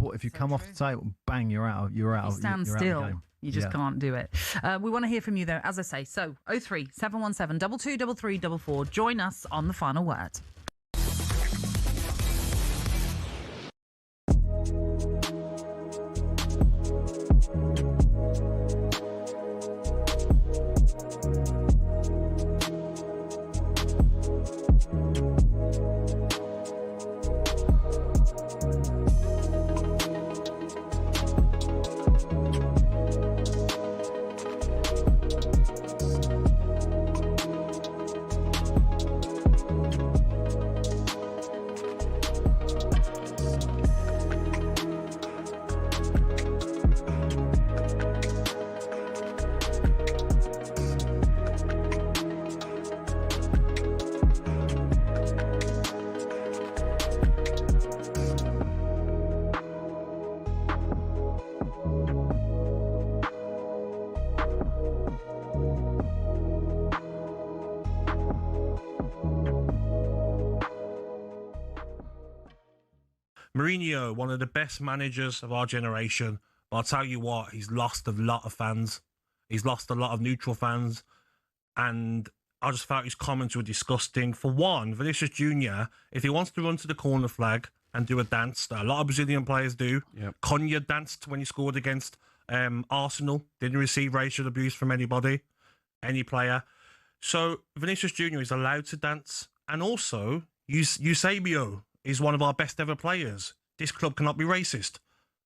table, bang, you're out. You're out. You stand you're still. Out of the game. You just can't do it. We want to hear from you, though, as I say. So, 03 717 223344. Join us on the final word. Mourinho, one of the best managers of our generation. But I'll tell you what, he's lost a lot of fans. He's lost a lot of neutral fans. And I just felt his comments were disgusting. For one, Vinicius Jr., if he wants to run to the corner flag and do a dance that a lot of Brazilian players do, Cunha danced when he scored against Arsenal, didn't receive racial abuse from anybody, any player. So Vinicius Jr. is allowed to dance. And also, Eusebio is one of our best ever players. This club cannot be racist.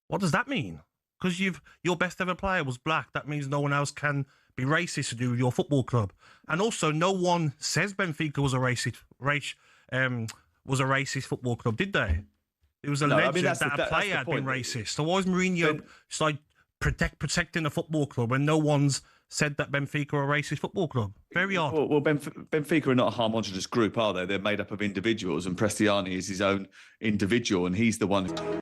What does that mean? Because your best ever player was black. That means no one else can be racist to do with your football club. And also, no one says Benfica was a racist football club, did they? It was alleged that a player had been racist. So why is Mourinho protecting a football club when no one's said that Benfica are a racist football club? Very odd. Well, Benfica are not a homogenous group, are they? They're made up of individuals, and Prestiani is his own individual, and he's the one who...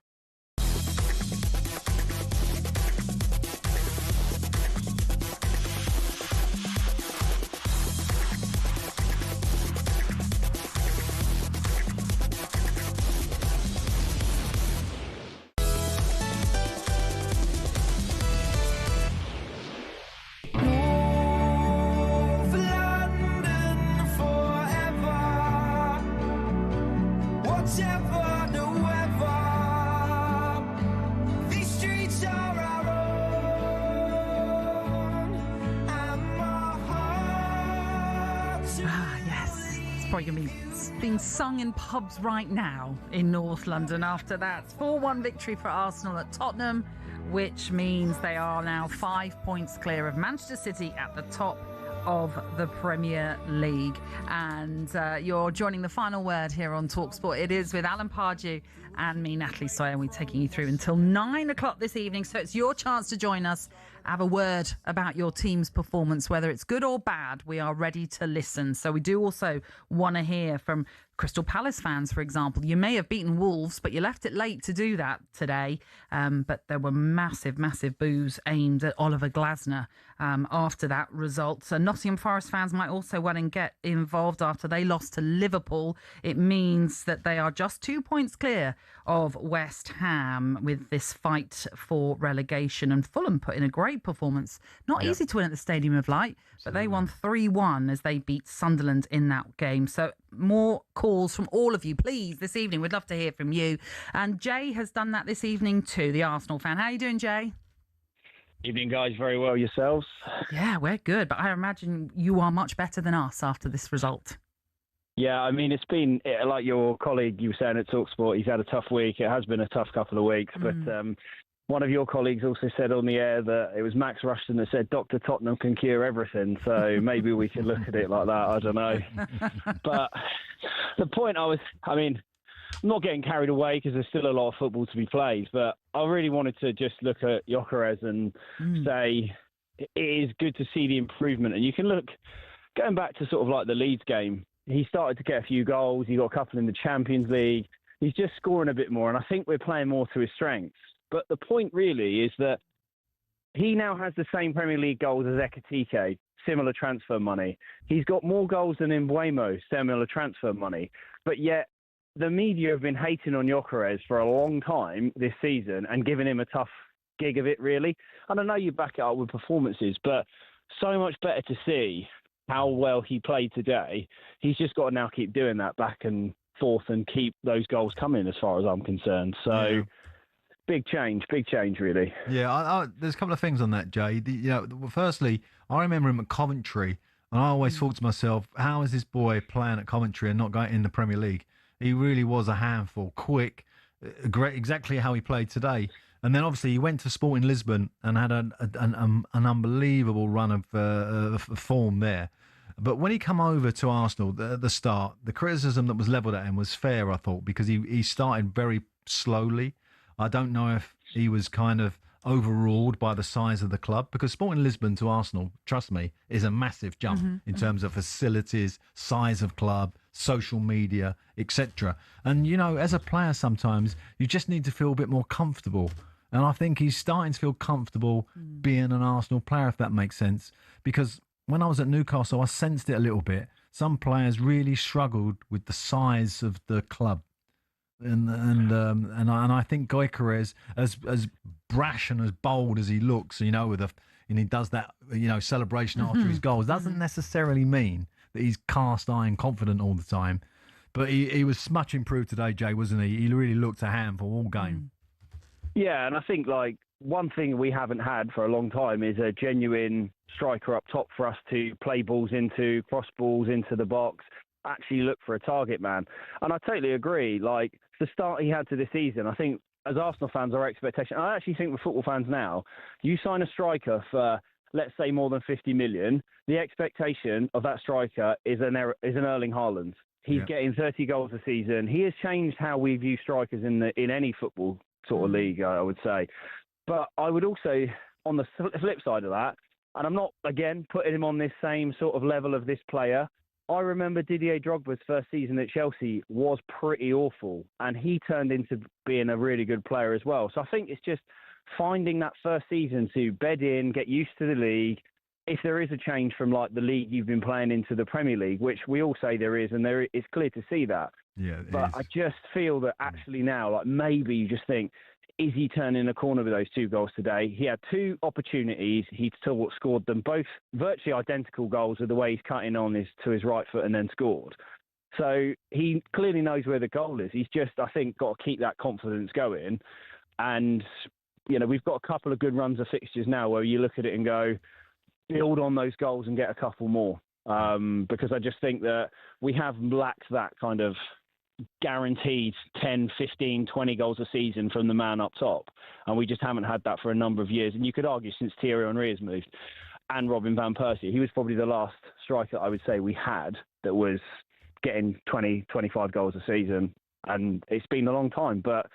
Being sung in pubs right now in North London after that 4-1 victory for Arsenal at Tottenham, which means they are now 5 points clear of Manchester City at the top of the Premier League. And you're joining the final word here on talkSPORT. It is with Alan Pardew and me, Natalie Sawyer. We're taking you through until 9 o'clock this evening, so it's your chance to join us. Have a word about your team's performance, whether it's good or bad. We are ready to listen. So we do also want to hear from Crystal Palace fans, for example. You may have beaten Wolves, but you left it late to do that today. But there were massive, massive boos aimed at Oliver Glasner after that result. So Nottingham Forest fans might also want to get involved after they lost to Liverpool. It means that they are just 2 points clear of West Ham with this fight for relegation. And Fulham put in a great performance. Not easy to win at the Stadium of Light, but they won 3-1 as they beat Sunderland in that game. So more calls from all of you, please, this evening. We'd love to hear from you. And Jay has done that this evening too, the Arsenal fan. How are you doing, Jay? Evening, guys. Very well yourselves? Yeah, we're good, but I imagine you are much better than us after this result. Yeah, I mean, it's been, like your colleague, you were saying at talkSPORT, he's had a tough week. It has been a tough couple of weeks, but one of your colleagues also said on the air that it was Max Rushton that said Dr. Tottenham can cure everything, so maybe we could look at it like that. I don't know. But the point I'm not getting carried away because there's still a lot of football to be played, but I really wanted to just look at Gyökeres and say it is good to see the improvement. And you can look, going back to sort of like the Leeds game, he started to get a few goals. He got a couple in the Champions League. He's just scoring a bit more, and I think we're playing more to his strengths. But the point really is that he now has the same Premier League goals as Ekitike, similar transfer money. He's got more goals than Mbeumo, similar transfer money. But yet the media have been hating on Gyökeres for a long time this season and giving him a tough gig of it, really. And I know you back it up with performances, but so much better to see how well he played today. He's just got to now keep doing that back and forth and keep those goals coming as far as I'm concerned. So big change, really. Yeah, there's a couple of things on that, Jay. Firstly, I remember him at Coventry, and I always thought to myself, how is this boy playing at Coventry and not going in the Premier League? He really was a handful, quick, great, exactly how he played today. And then obviously he went to Sporting Lisbon and had an unbelievable run of form there. But when he come over to Arsenal at the start, the criticism that was levelled at him was fair, I thought, because he started very slowly. I don't know if he was kind of overruled by the size of the club, because Sporting Lisbon to Arsenal, trust me, is a massive jump in terms of facilities, size of club, social media, etc. And, as a player sometimes, you just need to feel a bit more comfortable. And I think he's starting to feel comfortable being an Arsenal player, if that makes sense. Because when I was at Newcastle, I sensed it a little bit. Some players really struggled with the size of the club. And I think Gyökeres, as brash and as bold as he looks, and he does that, celebration after his goals, doesn't necessarily mean that he's cast iron confident all the time. But he was much improved today, Jay, wasn't he? He really looked a handful all game. Yeah, and I think one thing we haven't had for a long time is a genuine striker up top for us to play balls into, cross balls into the box, actually look for a target man. And I totally agree. The start he had to this season, I think as Arsenal fans, our expectation, I actually think with football fans now, you sign a striker for, let's say, more than 50 million, the expectation of that striker is an Erling Haaland. He's getting 30 goals a season. He has changed how we view strikers in any football sort of league, I would say. But I would also, on the flip side of that, and I'm not, again, putting him on this same sort of level of this player, I remember Didier Drogba's first season at Chelsea was pretty awful, and he turned into being a really good player as well. So I think it's just finding that first season to bed in, get used to the league. If there is a change from the league you've been playing into the Premier League, which we all say there is, and it's clear to see that. Yeah, but I just feel that actually now, maybe you just think, is he turning a corner with those 2 goals today? He had 2 opportunities. He still scored them, both virtually identical goals with the way he's cutting on to his right foot and then scored. So he clearly knows where the goal is. He's just, I think, got to keep that confidence going. And, we've got a couple of good runs of fixtures now where you look at it and go, build on those goals and get a couple more. Because I just think that we have lacked that kind of guaranteed 10, 15, 20 goals a season from the man up top. And we just haven't had that for a number of years. And you could argue since Thierry Henry has moved and Robin van Persie, he was probably the last striker I would say we had that was getting 20, 25 goals a season. And it's been a long time. But,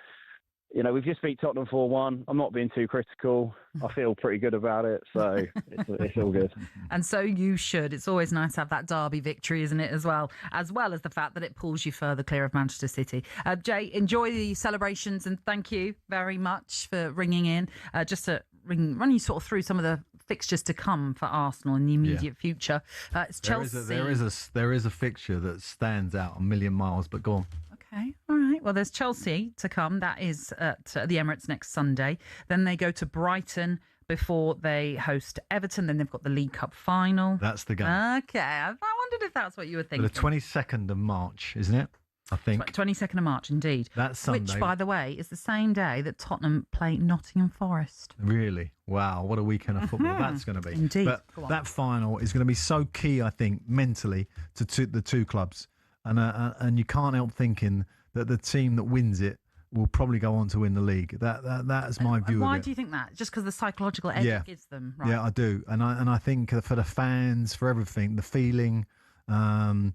we've just beat Tottenham 4-1. I'm not being too critical. I feel pretty good about it. So it's all good. And so you should. It's always nice to have that derby victory, isn't it, as well as the fact that it pulls you further clear of Manchester City. Jay, enjoy the celebrations and thank you very much for ringing in. Just to run you sort of through some of the fixtures to come for Arsenal in the immediate future. It's Chelsea. There is a fixture that stands out a million miles, but go on. Okay, all right. Well, there's Chelsea to come. That is at the Emirates next Sunday. Then they go to Brighton before they host Everton. Then they've got the League Cup final. That's the game. Okay, I wondered if that's what you were thinking. The 22nd of March, isn't it? I think. 22nd of March, indeed. That's Sunday. Which, by the way, is the same day that Tottenham play Nottingham Forest. Really? Wow, what a weekend of football that's going to be. Indeed. But that final is going to be so key, I think, mentally to the two clubs. And you can't help thinking that the team that wins it will probably go on to win the league. That's my view of it. Why do you think that? Just because the psychological edge it gives them, right? Yeah, I do. And I think for the fans, for everything, the feeling, having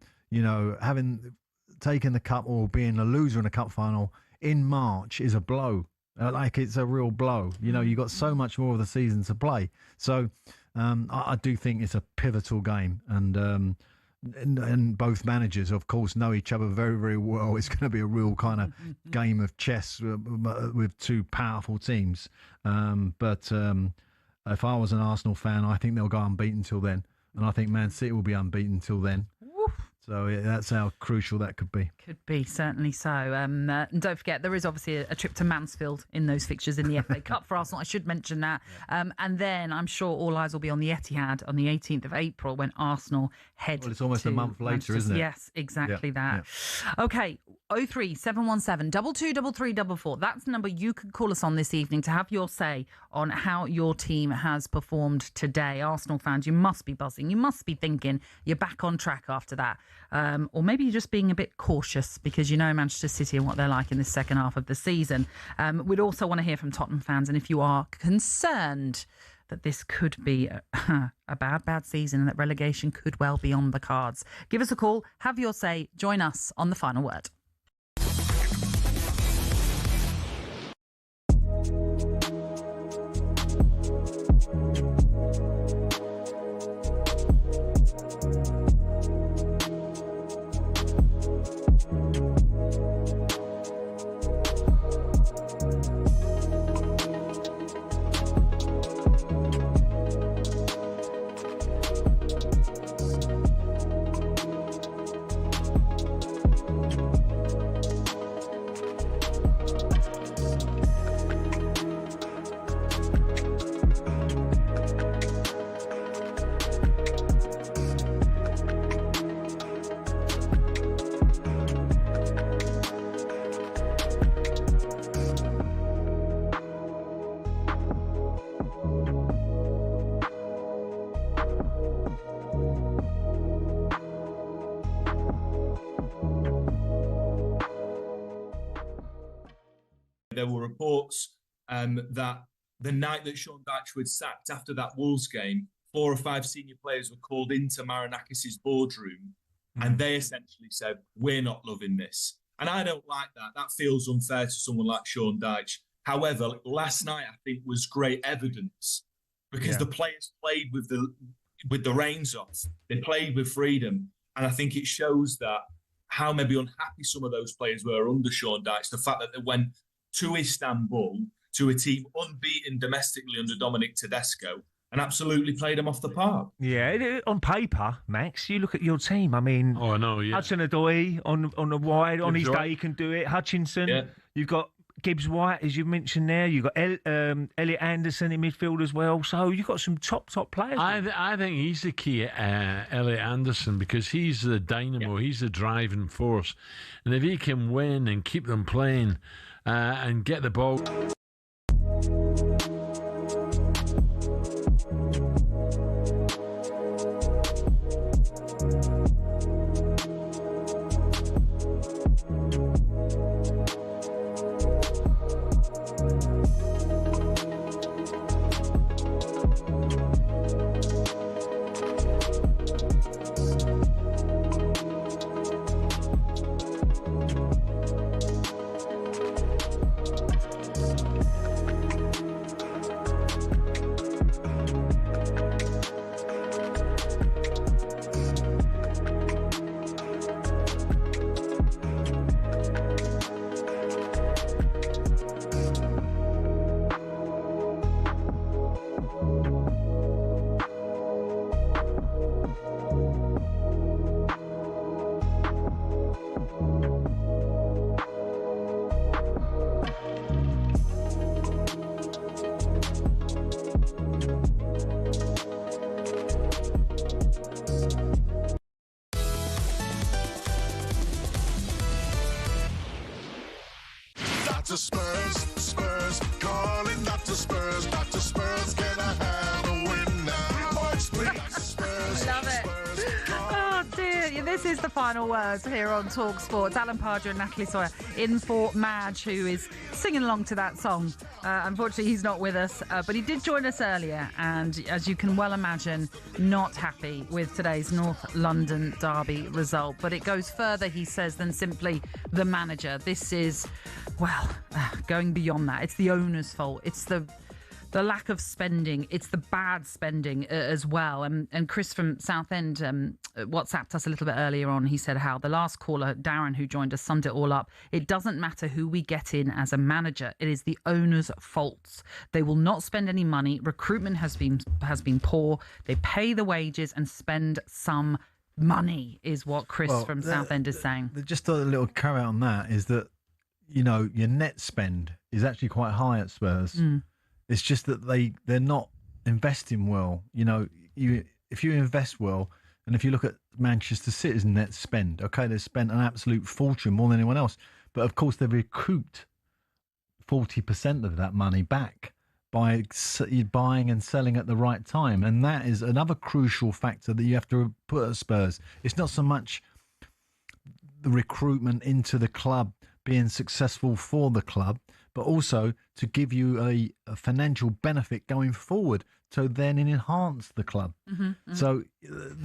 taken the cup or being a loser in a cup final in March is a blow. It's a real blow. You've got so much more of the season to play. So I do think it's a pivotal game. And both managers, of course, know each other very, very well. It's going to be a real kind of game of chess with two powerful teams. But if I was an Arsenal fan, I think they'll go unbeaten till then. And I think Man City will be unbeaten till then. So that's how crucial that could be. Could be, certainly so. And don't forget, there is obviously a trip to Mansfield in those fixtures in the FA Cup for Arsenal. I should mention that. And then I'm sure all eyes will be on the Etihad on the 18th of April when Arsenal head Well, it's almost a month later, isn't it? Yes, exactly that. Yeah. Okay, 03717 223344. That's the number you could call us on this evening to have your say on how your team has performed today. Arsenal fans, you must be buzzing. You must be thinking you're back on track after that. Or maybe you're just being a bit cautious because you know Manchester City and what they're like in the second half of the season. We'd also want to hear from Tottenham fans, and if you are concerned that this could be a bad season and that relegation could well be on the cards, give us a call, have your say, join us on The Final Word. There were reports that the night that Sean Dyche was sacked after that Wolves game, 4 or 5 senior players were called into Marinakis' boardroom and they essentially said, we're not loving this. And I don't like that. That feels unfair to someone like Sean Dyche. However, last night I think was great evidence because the players played with the reins off. They played with freedom. And I think it shows that how maybe unhappy some of those players were under Sean Dyche, the fact that they went to Istanbul, to a team unbeaten domestically under Dominic Tedesco, and absolutely played them off the park. Yeah, on paper, Max, you look at your team. I mean, I know, yeah. Hudson-Odoi on the wide, on his Gibbs day he can do it. Hutchinson, Yeah. you've got Gibbs-White, as you mentioned there. You've got Elliot Anderson in midfield as well. So you've got some top players. I think he's the key, Elliot Anderson, because he's the dynamo, he's the driving force. And if he can win and keep them playing and get the ball... Spurs, Spurs, calling Dr. Spurs, Dr. Spurs, can I have a win now? Boys, please, Spurs. Love it. Oh dear, yeah, this is the final words here on talkSPORT. Alan Pardew and Natalie Sawyer in for Madge, who is singing along to that song. Unfortunately, he's not with us, but he did join us earlier, and as you can well imagine, not happy with today's North London derby result. But it goes further, he says, than simply the manager. This is, well, going beyond that. It's the owner's fault. It's the lack of spending, it's the bad spending as well. And Chris from Southend WhatsApped us a little bit earlier on. He said how the last caller, Darren, who joined us, summed it all up. It doesn't matter who we get in as a manager. It is the owner's faults. They will not spend any money. Recruitment has been poor. They pay the wages and spend some money, is what Chris from Southend is saying. Just a little carrot on that is that, you know, your net spend is actually quite high at Spurs. It's just that they're not investing well. You know, if you invest well, and if you look at Manchester City's net spend, okay, they've spent an absolute fortune, more than anyone else. But of course, they've recouped 40% of that money back by buying and selling at the right time. And that is another crucial factor that you have to put at Spurs. It's not so much the recruitment into the club being successful for the club, but also to give you a financial benefit going forward to then enhance the club. So,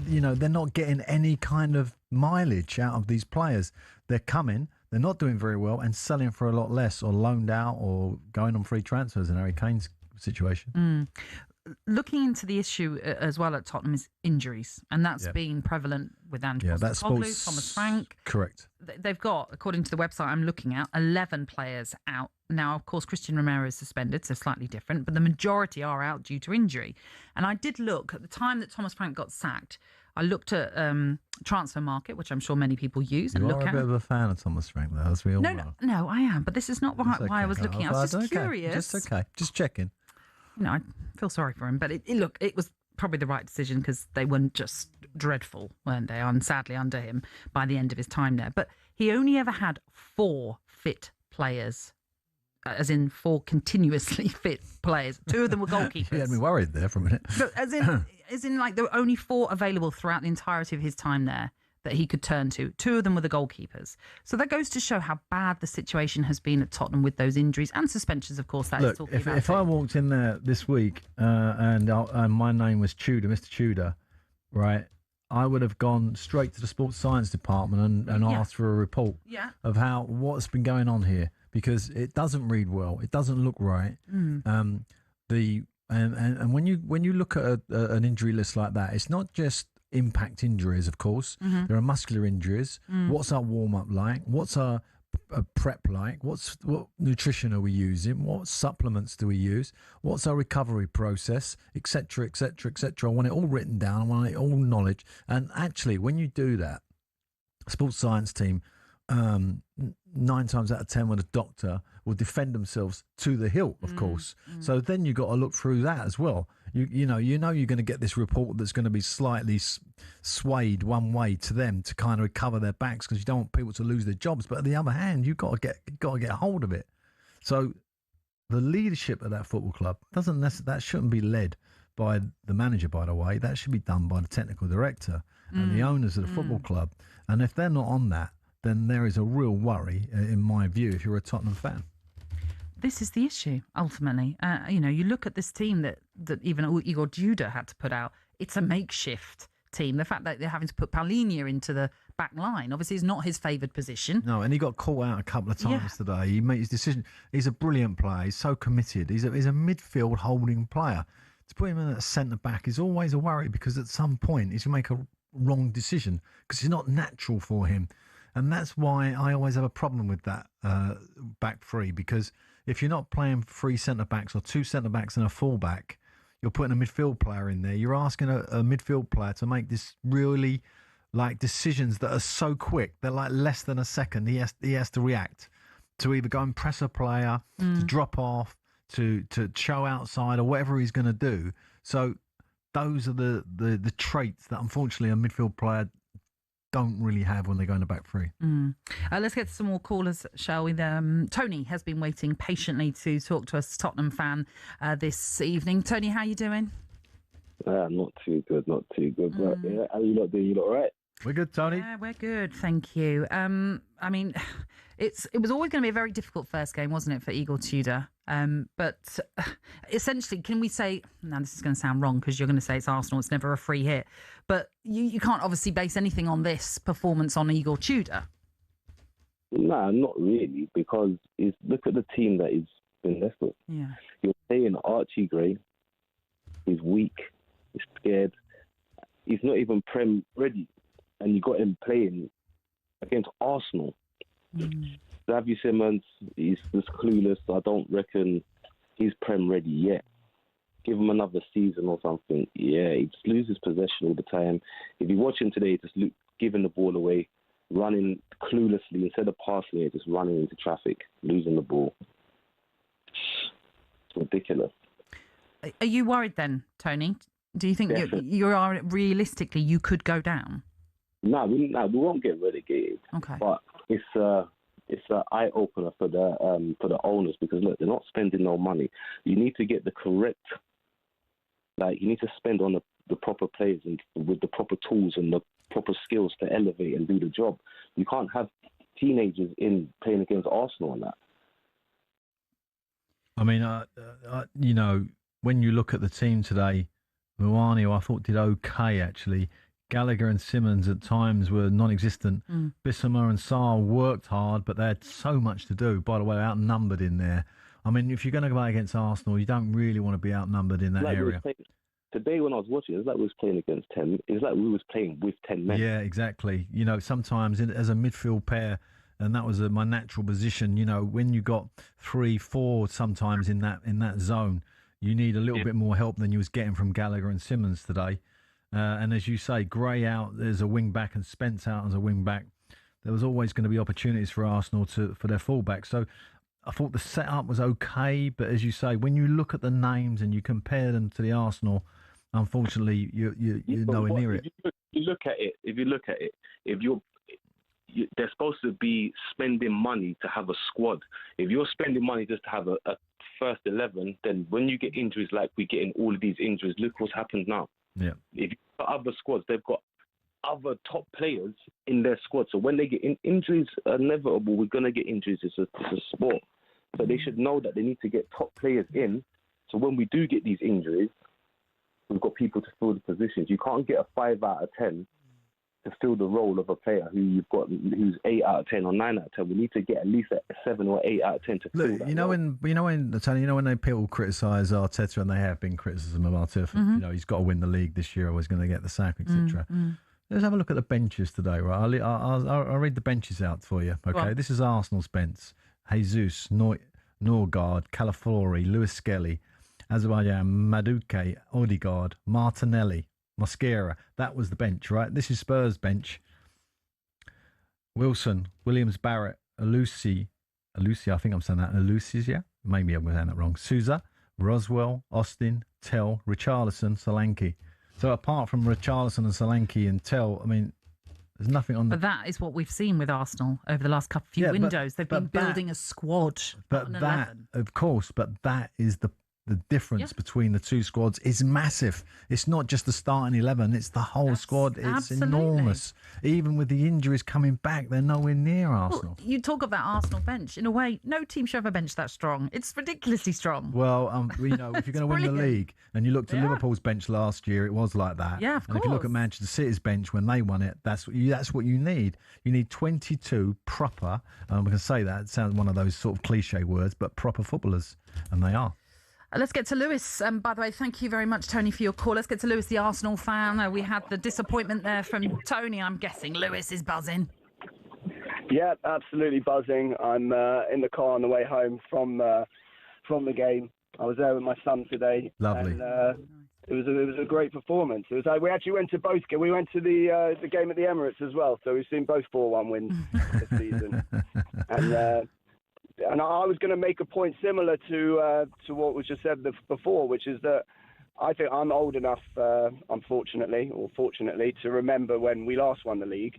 you know, they're not getting any kind of mileage out of these players. They're coming, they're not doing very well and selling for a lot less, or loaned out, or going on free transfers in Harry Kane's situation. Looking into the issue as well at Tottenham is injuries, and that's been prevalent with Andrew Postecoglou, Thomas Frank. Correct. They've got, according to the website I'm looking at, 11 players out. Now, of course, Christian Romero is suspended, so slightly different, but the majority are out due to injury. And I did look, at the time that Thomas Frank got sacked, I looked at Transfer Market, which I'm sure many people use. You are a bit of a fan of Thomas Frank, though, as we all know. No, I am, but this is not why I was looking at. I was just curious. Just okay, just checking. You know, I feel sorry for him, but it was probably the right decision because they weren't just dreadful, weren't they? And sadly, under him by the end of his time there. But he only ever had 4 fit players, as in 4 continuously fit players. 2 of them were goalkeepers. You had me worried there for a minute. No, as in, like, there were only 4 available throughout the entirety of his time there that he could turn to. 2 of them were the goalkeepers. So that goes to show how bad the situation has been at Tottenham with those injuries and suspensions, of course. Look, if I walked in there this week and my name was Tudor, Mr. Tudor, right, I would have gone straight to the sports science department and asked for a report of what's been going on here, because it doesn't read well. It doesn't look right. And when you look at an injury list like that, it's not just impact injuries, of course. There are muscular injuries. What's our warm-up like? What's our prep like? What nutrition are we using? What supplements do we use? What's our recovery process, etc., etc., etc.? I want it all written down. I want it all knowledge. And actually, when you do that, sports science team, 9 times out of 10 with a doctor will defend themselves to the hilt, of course. So then you've got to look through that as well. You know you're going to get this report that's going to be slightly swayed one way to them to kind of recover their backs, because you don't want people to lose their jobs. But on the other hand, you've got to get hold of it. So the leadership of that football club that shouldn't be led by the manager, by the way. That should be done by the technical director and the owners of the football club. And if they're not on that, then there is a real worry, in my view, if you're a Tottenham fan. This is the issue, ultimately. You know, you look at this team that even Igor Tudor had to put out. It's a makeshift team. The fact that they're having to put Paulinho into the back line, obviously, is not his favoured position. No, and he got caught out a couple of times today. He made his decision. He's a brilliant player. He's so committed. He's a midfield holding player. To put him in at centre-back is always a worry, because at some point he's going to make a wrong decision, because it's not natural for him. And that's why I always have a problem with that back three, because if you're not playing 3 centre-backs or 2 centre-backs and a full-back, you're putting a midfield player in there. You're asking a midfield player to make this really, like, decisions that are so quick. They're like less than a second. He has to react to either go and press a player, to drop off, to show outside, or whatever he's going to do. So those are the traits that, unfortunately, a midfield player don't really have when they go in the back three. Let's get to some more callers, shall we? Tony has been waiting patiently to talk to us, Tottenham fan, this evening. Tony, how you doing? Not too good. But yeah, how you lot doing? You lot all right? We're good, Tony. Yeah, we're good, thank you. I mean, it was always going to be a very difficult first game, wasn't it, for Igor Tudor? But essentially, can we say, now this is going to sound wrong because you're going to say it's Arsenal, it's never a free hit, but you can't obviously base anything on this performance on Igor Tudor. Nah, not really, because look at the team that he's been left with. Yeah. You're playing Archie Gray. He's weak. He's scared. He's not even Prem ready. And you got him playing against Arsenal. Xavi Simons, he's just clueless. I don't reckon he's Prem ready yet. Give him another season or something. Yeah, he just loses possession all the time. If you watch him today, just giving the ball away, running cluelessly instead of passing it, just running into traffic, losing the ball. It's ridiculous. Are you worried then, Tony? Do you think you are realistically you could go down? No, we won't get relegated. Okay. But it's an eye opener for the owners, because look, they're not spending no money. You need to get the correct, you need to spend on the proper players and with the proper tools and the proper skills to elevate and do the job. You can't have teenagers in playing against Arsenal and that. I mean, when you look at the team today, Muani, I thought did okay actually. Gallagher and Simmons at times were non-existent. Bissouma and Sarr worked hard, but they had so much to do. By the way, outnumbered in there. I mean, if you're going to go out against Arsenal, you don't really want to be outnumbered in that area. Today when I was watching, it was like we was playing against 10. It was like we was playing with 10 men. Yeah, exactly. Sometimes as a midfield pair, and that was my natural position. When you got 3-4 sometimes in that zone, you need a little bit more help than you was getting from Gallagher and Simmons today. And as you say, Gray out as a wing back and Spence out as a wing back. There was always going to be opportunities for Arsenal for their fullback. So I thought the setup was okay, but as you say, when you look at the names and you compare them to the Arsenal, unfortunately, you're nowhere near it. If you look at it, they're supposed to be spending money to have a squad. If you're spending money just to have a first 11, then when you get injuries like we get in all of these injuries, look what's happened now. Yeah. If you've got other squads, they've got other top players in their squad. So when they get injuries are inevitable. We're going to get injuries. It's a sport. So they should know that they need to get top players in. So when we do get these injuries, we've got people to fill the positions. You can't get a 5 out of 10 to fill the role of a player who's 8 out of 10 or 9 out of 10. We need to get at least a 7 or 8 out of 10 to fill that role. when people criticise Arteta, and they have been criticism of Arteta, he's got to win the league this year or he's going to get the sack, etc. Let's have a look at the benches today, right? I'll read the benches out for you. Okay, this is Arsenal's bench: Jesus, Norgard, Calafiori, Lewis Skelly, Azerbaijan, Madueke, Odegaard, Martinelli, Mosquera. That was the bench, right? This is Spurs bench. Wilson, Williams, Barrett, Alusi, I think I'm saying that. Alusis, yeah? Maybe I'm saying that wrong. Souza, Roswell, Austin, Tell, Richarlison, Solanke. So apart from Richarlison and Solanke and Tell, I mean, there's nothing on the... But that is what we've seen with Arsenal over the last few windows. They've been building a squad. But that, 11. Of course, but that is the difference between the two squads is massive. It's not just the starting 11, it's the whole squad. It's enormous. Even with the injuries coming back, they're nowhere near Arsenal. Well, you talk about Arsenal bench. In a way, no team should have a bench that strong. It's ridiculously strong. Well, if you're going to win the league, and you looked at Liverpool's bench last year, it was like that. Yeah, of course. And if you look at Manchester City's bench when they won it, that's what you need. You need 22 proper, and I'm going to say that, it sounds one of those sort of cliche words, but proper footballers, and they are. Let's get to Lewis. By the way, thank you very much, Tony, for your call. Let's get to Lewis, the Arsenal fan. We had the disappointment there from Tony. I'm guessing Lewis is buzzing. Yeah, absolutely buzzing. I'm in the car on the way home from the game. I was there with my son today. Lovely. And, it was a great performance. It was we actually went to both. We went to the game at the Emirates as well. So we've seen both 4-1 wins this season. And I was going to make a point similar to what was just said before, which is that I think I'm old enough, unfortunately or fortunately, to remember when we last won the league,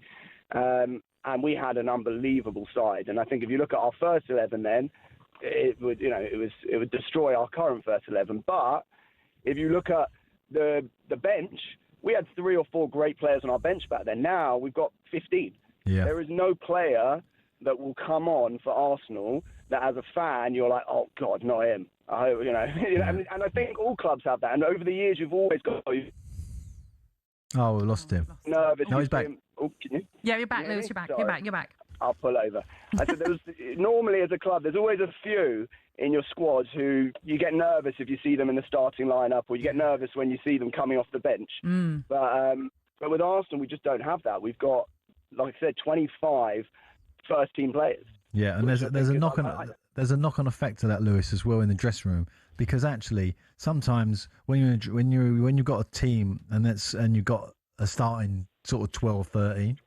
and we had an unbelievable side. And I think if you look at our first 11, then it would destroy our current first 11. But if you look at the bench, we had 3 or 4 great players on our bench back then. Now we've got 15. Yeah. There is no player that will come on for Arsenal that as a fan you're like, oh God, not him. I hope, and I think all clubs have that. And over the years, you've always got. Oh, we lost him. No, he's back. Oh, can you? Yeah, you're back, Can you hear Lewis. me? You're back. Sorry. You're back. You're back. I'll pull over. I said normally as a club, there's always a few in your squad who you get nervous if you see them in the starting lineup, or you get nervous when you see them coming off the bench. But with Arsenal, we just don't have that. We've got, like I said, 25 first team players. Yeah, and there's a knock-on effect to that, Lewis, as well in the dressing room, because actually sometimes when you've got a team and you've got a starting sort of 12, 13,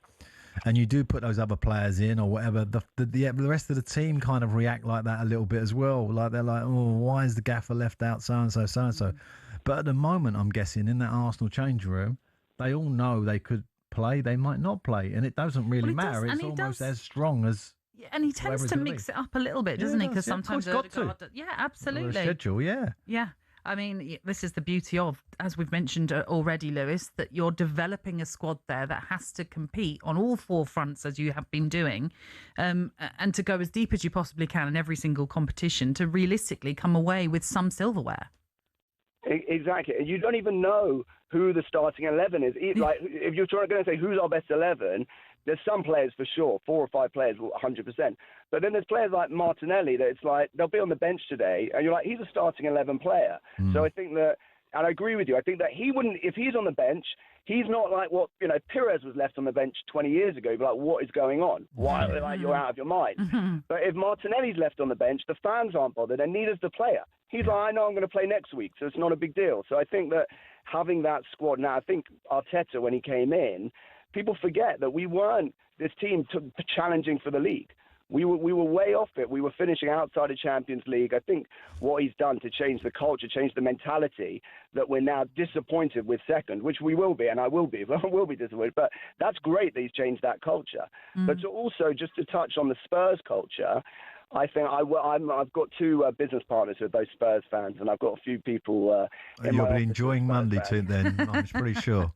and you do put those other players in or whatever, the rest of the team kind of react like that a little bit as well. Like they're like, oh, why is the gaffer left out so and so? But at the moment, I'm guessing in that Arsenal changing room, they all know they could play, they might not play, and it doesn't really matter. It's almost as strong as. And he tends to mix it up a little bit, doesn't he? Because sometimes yeah, absolutely. Schedule, yeah. Yeah. I mean, this is the beauty of, as we've mentioned already, Lewis, that you're developing a squad there that has to compete on all 4 fronts, as you have been doing, and to go as deep as you possibly can in every single competition to realistically come away with some silverware. Exactly. And you don't even know who the starting 11 is. Like, if you're going to say who's our best 11, there's some players for sure, 4 or 5 players, 100%. But then there's players like Martinelli that it's like they'll be on the bench today, and you're like, he's a starting 11 player. So I think that, and I agree with you, I think that he wouldn't, if he's on the bench, he's not like what, Pires was left on the bench 20 years ago. You'd be like, what is going on? Why? Like, you're out of your mind. But if Martinelli's left on the bench, the fans aren't bothered, and neither's the player. He's like, I know I'm going to play next week, so it's not a big deal. So I think that having that squad now, I think Arteta, when he came in, people forget that we weren't this team challenging for the league. We were way off it. We were finishing outside of Champions League. I think what he's done to change the culture, change the mentality, that we're now disappointed with second, which we will be, and I will be. I will be disappointed. But that's great that he's changed that culture. But to also, just to touch on the Spurs culture, I think I've got 2 business partners who are both Spurs fans, and I've got a few people. You'll be enjoying Monday too, then. I'm pretty sure.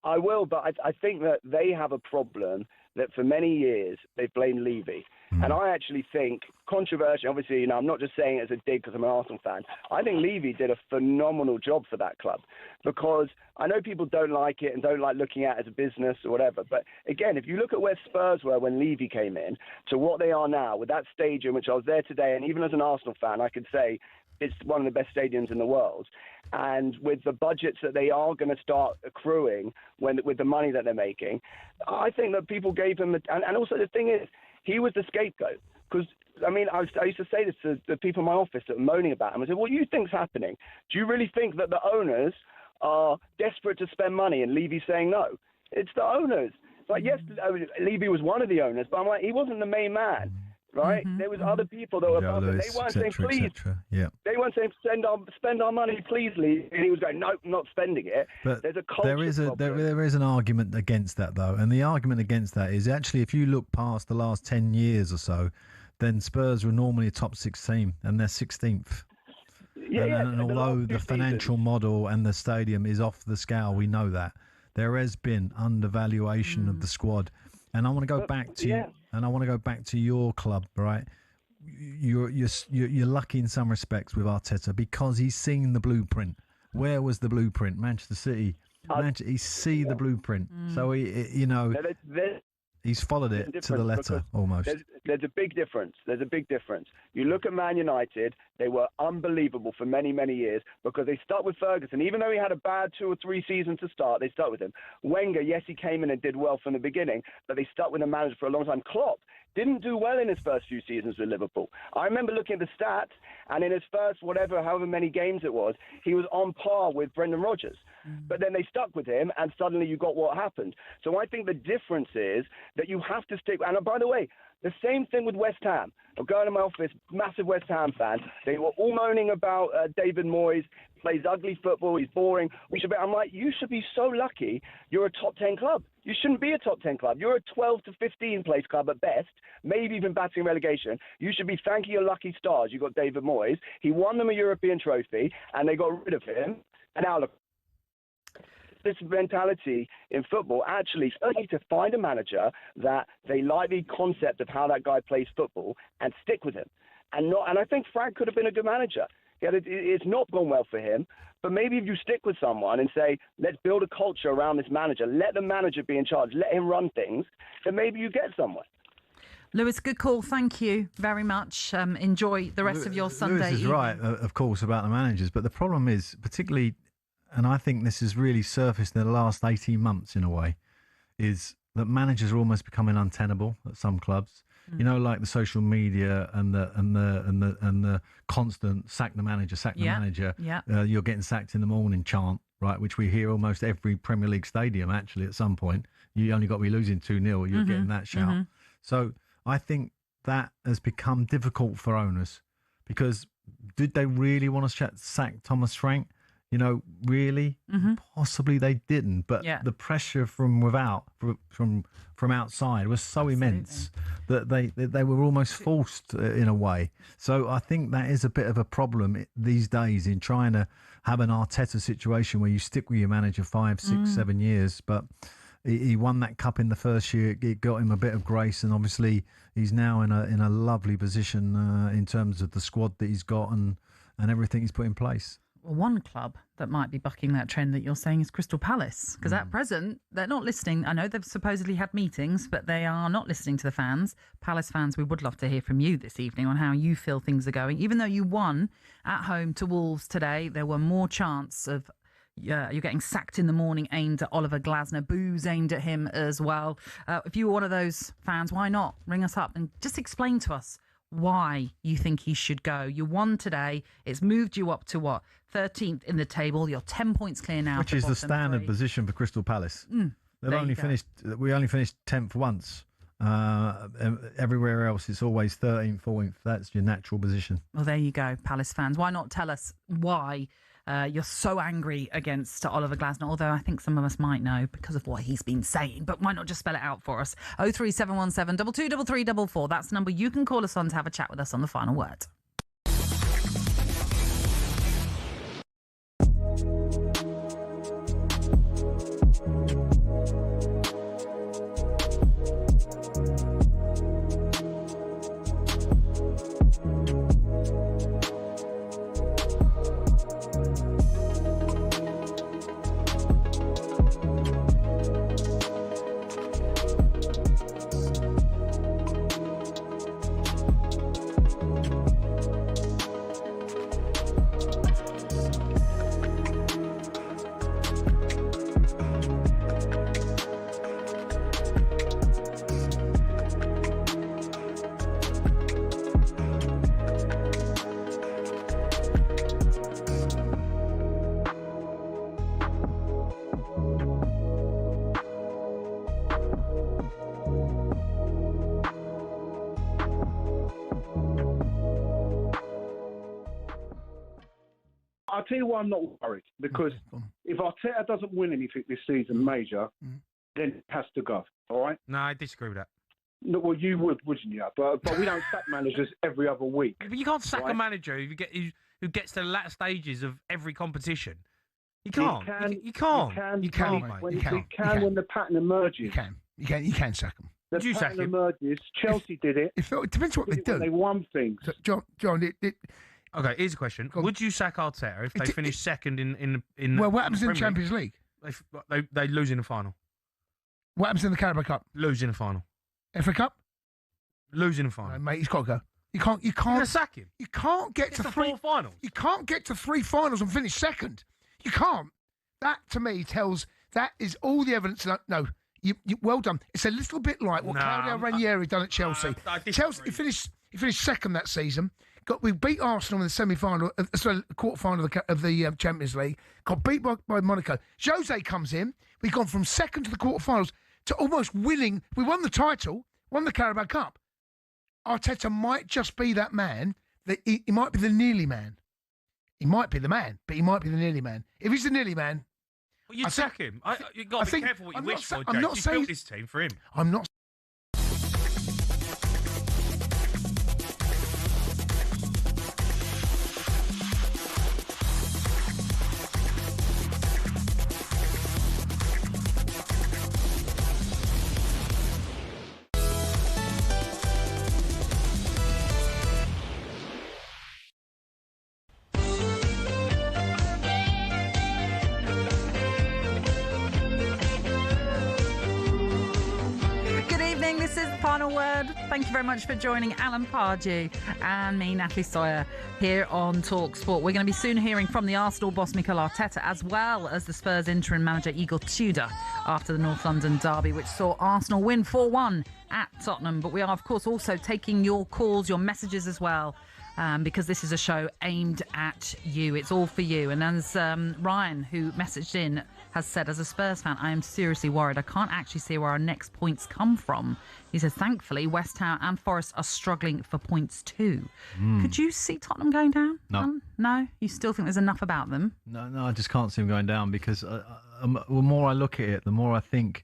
I will, but I think that they have a problem that for many years they've blamed Levy. And I actually think, controversial, obviously, I'm not just saying it as a dig because I'm an Arsenal fan. I think Levy did a phenomenal job for that club, because I know people don't like it and don't like looking at it as a business or whatever. But again, if you look at where Spurs were when Levy came in to what they are now with that stadium, which I was there today, and even as an Arsenal fan, I could say it's one of the best stadiums in the world. And with the budgets that they are going to start accruing with the money that they're making, I think that people gave him, and also the thing is, he was the scapegoat. Because, I used to say this to the people in my office that were moaning about him. I said, what do you think's happening? Do you really think that the owners are desperate to spend money and Levy's saying no? It's the owners. It's like, yes, Levy was one of the owners, but I'm like, he wasn't the main man. Right? There was other people that were above him. They weren't saying, please. They weren't saying, spend our money, please, Lee. And he was going, no, I'm not spending it. But there's a culture there is an argument against that, though. And the argument against that is actually, if you look past the last 10 years or so, then Spurs were normally a top 6 team, and they're 16th. And although the financial model and the stadium is off the scale, we know that. There has been undervaluation of the squad. And I want to go back to your club, right? You're lucky in some respects with Arteta because he's seen the blueprint. Where was the blueprint? Manchester City. He see the blueprint, so he's followed it to the letter almost. There's a big difference. You look at Man United, they were unbelievable for many, many years because they stuck with Ferguson. Even though he had a bad 2 or 3 seasons to start, they stuck with him. Wenger, yes, he came in and did well from the beginning, but they stuck with the manager for a long time. Klopp didn't do well in his first few seasons with Liverpool. I remember looking at the stats, and in his first however many games it was, he was on par with Brendan Rodgers. But then they stuck with him, and suddenly you got what happened. So I think the difference is that you have to stick. And by the way, the same thing with West Ham. I'm going to my office, massive West Ham fan. They were all moaning about David Moyes. plays ugly football, he's boring. I'm like, you should be so lucky you're a top 10 club. You shouldn't be a top 10 club. You're a 12 to 15 place club at best, maybe even battling relegation. You should be thanking your lucky stars. You got David Moyes. He won them a European trophy, and they got rid of him. And now look, this mentality in football, actually, certainly to find a manager that they like the concept of how that guy plays football and stick with him. And I think Frank could have been a good manager. It's not gone well for him, but maybe if you stick with someone and say, let's build a culture around this manager, let the manager be in charge, let him run things, then maybe you get somewhere. Lewis, good call. Thank you very much. Enjoy the rest of your Sunday Lewis is evening. right, of course, about the managers, but the problem is, particularly, and I think this has really surfaced in the last 18 months in a way, is that managers are almost becoming untenable at some clubs. You know, like the social media and the constant sack the manager, you're getting sacked in the morning chant, right? Which we hear almost every Premier League stadium. Actually, at some point, you only got to be losing 2-0, you're getting that shout. So I think that has become difficult for owners, because did they really want to sack Thomas Frank? You know, really? Possibly they didn't, but the pressure from without, from outside, was so immense that they were almost forced in a way. So I think that is a bit of a problem these days in trying to have an Arteta situation where you stick with your manager 5, 6, 7 years. But he won that cup in the first year. It got him a bit of grace, and obviously he's now in a lovely position in terms of the squad that he's got and everything he's put in place. Well, one club that might be bucking that trend that you're saying is Crystal Palace, because at present they're not listening. I know they've supposedly had meetings, but they are not listening to the fans. Palace fans, we would love to hear from you this evening on how you feel things are going. Even though you won at home to Wolves today, there were more chance of you're getting sacked in the morning aimed at Oliver Glasner, boos aimed at him as well. If you were one of those fans, why not ring us up and just explain to us why you think he should go. You won today. It's moved you up to what? 13th in the table. You're 10 points clear now. Which is the standard position for Crystal Palace. We only finished 10th once. Everywhere else, it's always 13th, 14th. That's your natural position. Well, there you go, Palace fans. Why not tell us why you're so angry against Oliver Glasner? Although I think some of us might know because of what he's been saying. But why not just spell it out for us? 03717 223344. That's the number you can call us on to have a chat with us on The Final Word. I'll tell you why I'm not worried. Because if Arteta doesn't win anything this season major, then it has to go. All right? No, I disagree with that. No, well, you would, wouldn't you? But we don't sack managers every other week. But you can't sack right? a manager who gets to the latter stages of every competition. You can't. You can't. You can when the pattern emerges. You can sack them. The Would you sack pattern him? emerges. Chelsea did it. It depends what they do. They won things. So, John, Okay, here's a question. Would you sack Arteta if they finish second in well, what happens in the Premier Champions League? They lose in the final. What happens in the Carabao Cup? Lose in the final. FA Cup? Lose in the final. No, mate, he's got to go. You can't. You're gonna sack him. You can't get to three finals. You can't get to 3 finals and finish second. You can't. That to me tells that is all the evidence. No, you well done. It's a little bit like what Claudio Ranieri done at Chelsea. Chelsea he finished second that season. We beat Arsenal in the semi-final, quarter-final of the Champions League. Got beat by Monaco. Jose comes in. We've gone from second to the quarter-finals to almost winning. We won the title, won the Carabao Cup. Arteta might just be that man. He might be the nearly man. he might be the man, but he might be the nearly man. If he's the nearly man, well, you sack him. You've got to be careful what you wish for, James. You built this team for him. I'm not. Final word. Thank you very much for joining Alan Pardew and me, Natalie Sawyer, here on talkSPORT. We're going to be soon hearing from the Arsenal boss Mikel Arteta, as well as the Spurs interim manager Igor Tudor, after the North London derby, which saw Arsenal win 4-1 at Tottenham. But we are, of course, also taking your calls, your messages as well, because this is a show aimed at you. It's all for you. And as Ryan, who messaged in, has said, as a Spurs fan, I am seriously worried. I can't actually see where our next points come from. He says, thankfully, West Ham and Forest are struggling for points too. Could you see Tottenham going down? No. No? You still think there's enough about them? No, I just can't see them going down because the more I look at it, the more I think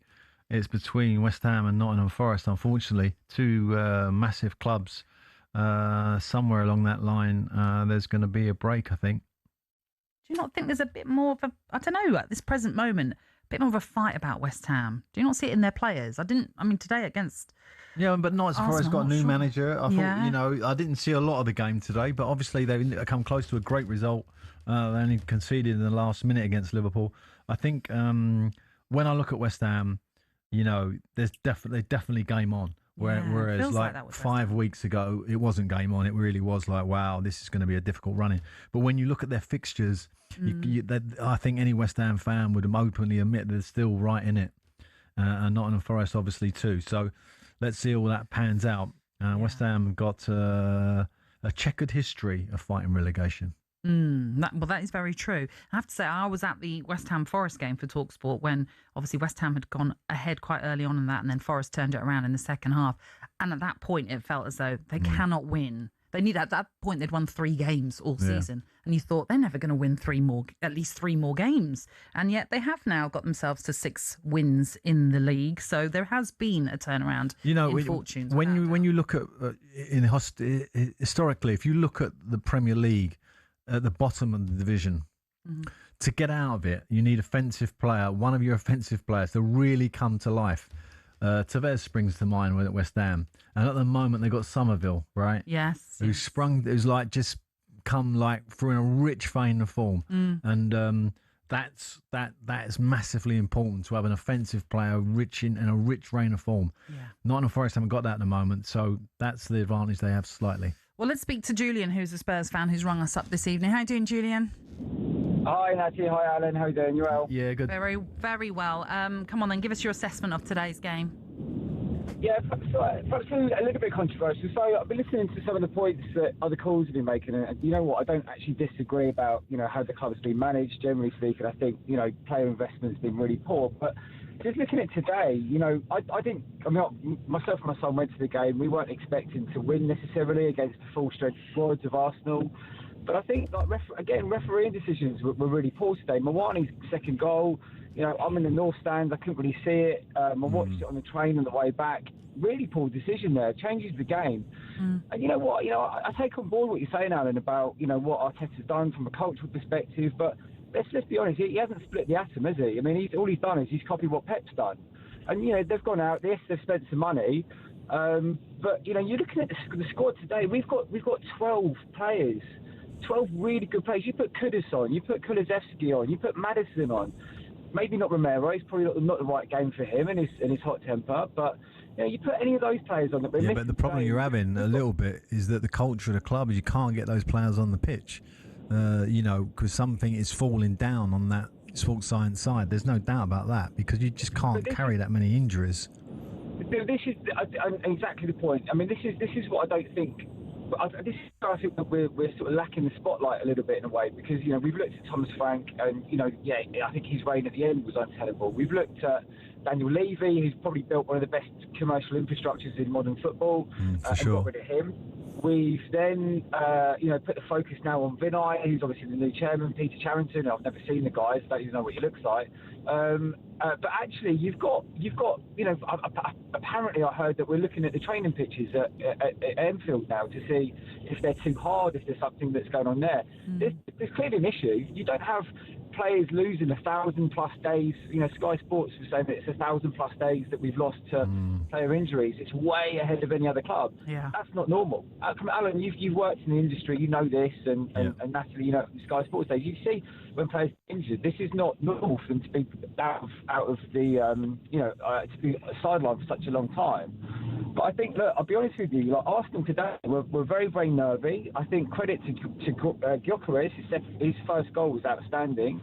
it's between West Ham and Nottingham Forest, unfortunately. Two massive clubs. Somewhere along that line, there's going to be a break, I think. Do you not think there's a bit more of a, I don't know, at this present moment, a bit more of a fight about West Ham? Do you not see it in their players? Today against... Yeah, but Nottingham Forest got a new manager. I Yeah. thought, I didn't see a lot of the game today, but obviously they've come close to a great result. They only conceded in the last minute against Liverpool. I think when I look at West Ham, there's definitely game on. Whereas like 5 weeks ago, it wasn't game on. It really was like, wow, this is going to be a difficult run-in. But when you look at their fixtures, I think any West Ham fan would openly admit they're still right in it. And Nottingham Forest obviously too. So let's see all that pans out. West Ham got a checkered history of fighting relegation. That is very true. I have to say, I was at the West Ham Forest game for talkSPORT when obviously West Ham had gone ahead quite early on in that, and then Forest turned it around in the second half. And at that point, it felt as though they cannot win. They need, at that point, they'd won 3 games all season. And you thought they're never going to win at least 3 more games. And yet they have now got themselves to 6 wins in the league. So there has been a turnaround in fortunes. When you look at, historically, if you look at the Premier League, at the bottom of the division, to get out of it, you need one of your offensive players to really come to life. Tevez springs to mind at West Ham, and at the moment they've got Somerville, right? Yes. Who's just come like through in a rich vein of form, and that's massively important to have an offensive player rich in a rich vein of form. Nottingham Forest haven't got that at the moment, so that's the advantage they have slightly. Well, let's speak to Julian, who's a Spurs fan, who's rung us up this evening. How are you doing, Julian? Hi, Natalie. Hi, Alan. How are you doing? You well? Yeah, good. Very, very well. Come on, then, give us your assessment of today's game. Yeah, perhaps a little bit controversial. So I've been listening to some of the points that other calls have been making, and you know what? I don't actually disagree about how the club's been managed. Generally speaking, I think player investment's been really poor, but just looking at today, I think, myself and my son went to the game. We weren't expecting to win necessarily against the full strength squads of Arsenal. But I think, refereeing decisions were really poor today. Mawani's second goal, I'm in the North Stand. I couldn't really see it. I watched it on the train on the way back. Really poor decision there. Changes the game. And you know what? I take on board what you're saying, Alan, about, what Arteta's done from a cultural perspective. But let's be honest, he hasn't split the atom, has he? I mean, all he's done is he's copied what Pep's done. And, they've gone out, they've spent some money. But, you're looking at the squad today. We've got 12 players, 12 really good players. You put Kudus on, you put Kulusevski on, you put Maddison on. Maybe not Romero, he's probably not the right game for him in his hot temper. But, you put any of those players on. But the problem you're having a little bit is that the culture of the club is you can't get those players on the pitch. Because something is falling down on that sports science side. There's no doubt about that, because you just can't carry that many injuries. This is exactly the point. I mean, this is what I don't think. This is where I think that we're sort of lacking the spotlight a little bit in a way, because we've looked at Thomas Frank, and I think his reign at the end was untenable. We've looked at Daniel Levy, who's probably built one of the best commercial infrastructures in modern football, and got rid of him. We've then, put the focus now on Vinay, who's obviously the new chairman, Peter Charrington. I've never seen the guy, so don't even know what he looks like. But actually, you've got, apparently I heard that we're looking at the training pitches at Anfield now to see if they're too hard, if there's something that's going on there. There's clearly an issue. You don't have players losing 1,000+ days. Sky Sports was saying that it's 1,000+ days that we've lost to player injuries. It's way ahead of any other club. Yeah. That's not normal. Alan, you've worked in the industry, you know this, and Natalie, from Sky Sports days, you see when players are injured, this is not normal for them to be out of the, to be sidelined for such a long time. But I think, look, I'll be honest with you, like Arsenal today, we're very, very nervy. I think credit to Gyökeres, his first goal was outstanding.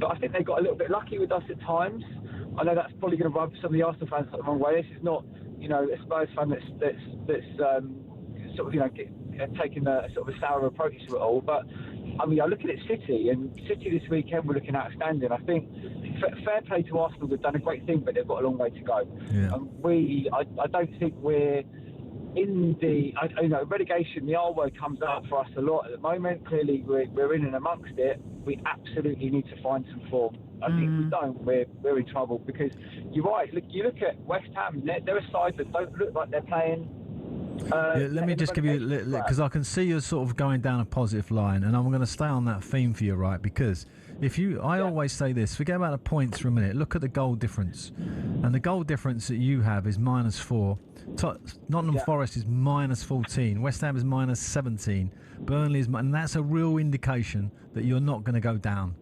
But I think they got a little bit lucky with us at times. I know that's probably going to rub some of the Arsenal fans the wrong way. This is not, a Spurs fan that's sort of, taking a sort of a sour approach to it all. But I mean, I look at it, City this weekend we're looking outstanding. I think fair play to Arsenal. They've done a great thing, but they've got a long way to go. Yeah. I don't think we're in the relegation. The R word comes out for us a lot at the moment. Clearly, we're in and amongst it. We absolutely need to find some form. I think if we don't, we're in trouble, because you're right. You look at West Ham. They're a side that don't look like they're playing. Let me just give you, because I can see you're sort of going down a positive line, and I'm going to stay on that theme for you, right? Because I always say this, forget about the points for a minute, look at the goal difference. And the goal difference that you have is -4. Nottingham Forest is -14. West Ham is -17. Burnley is, and that's a real indication that you're not going to go down.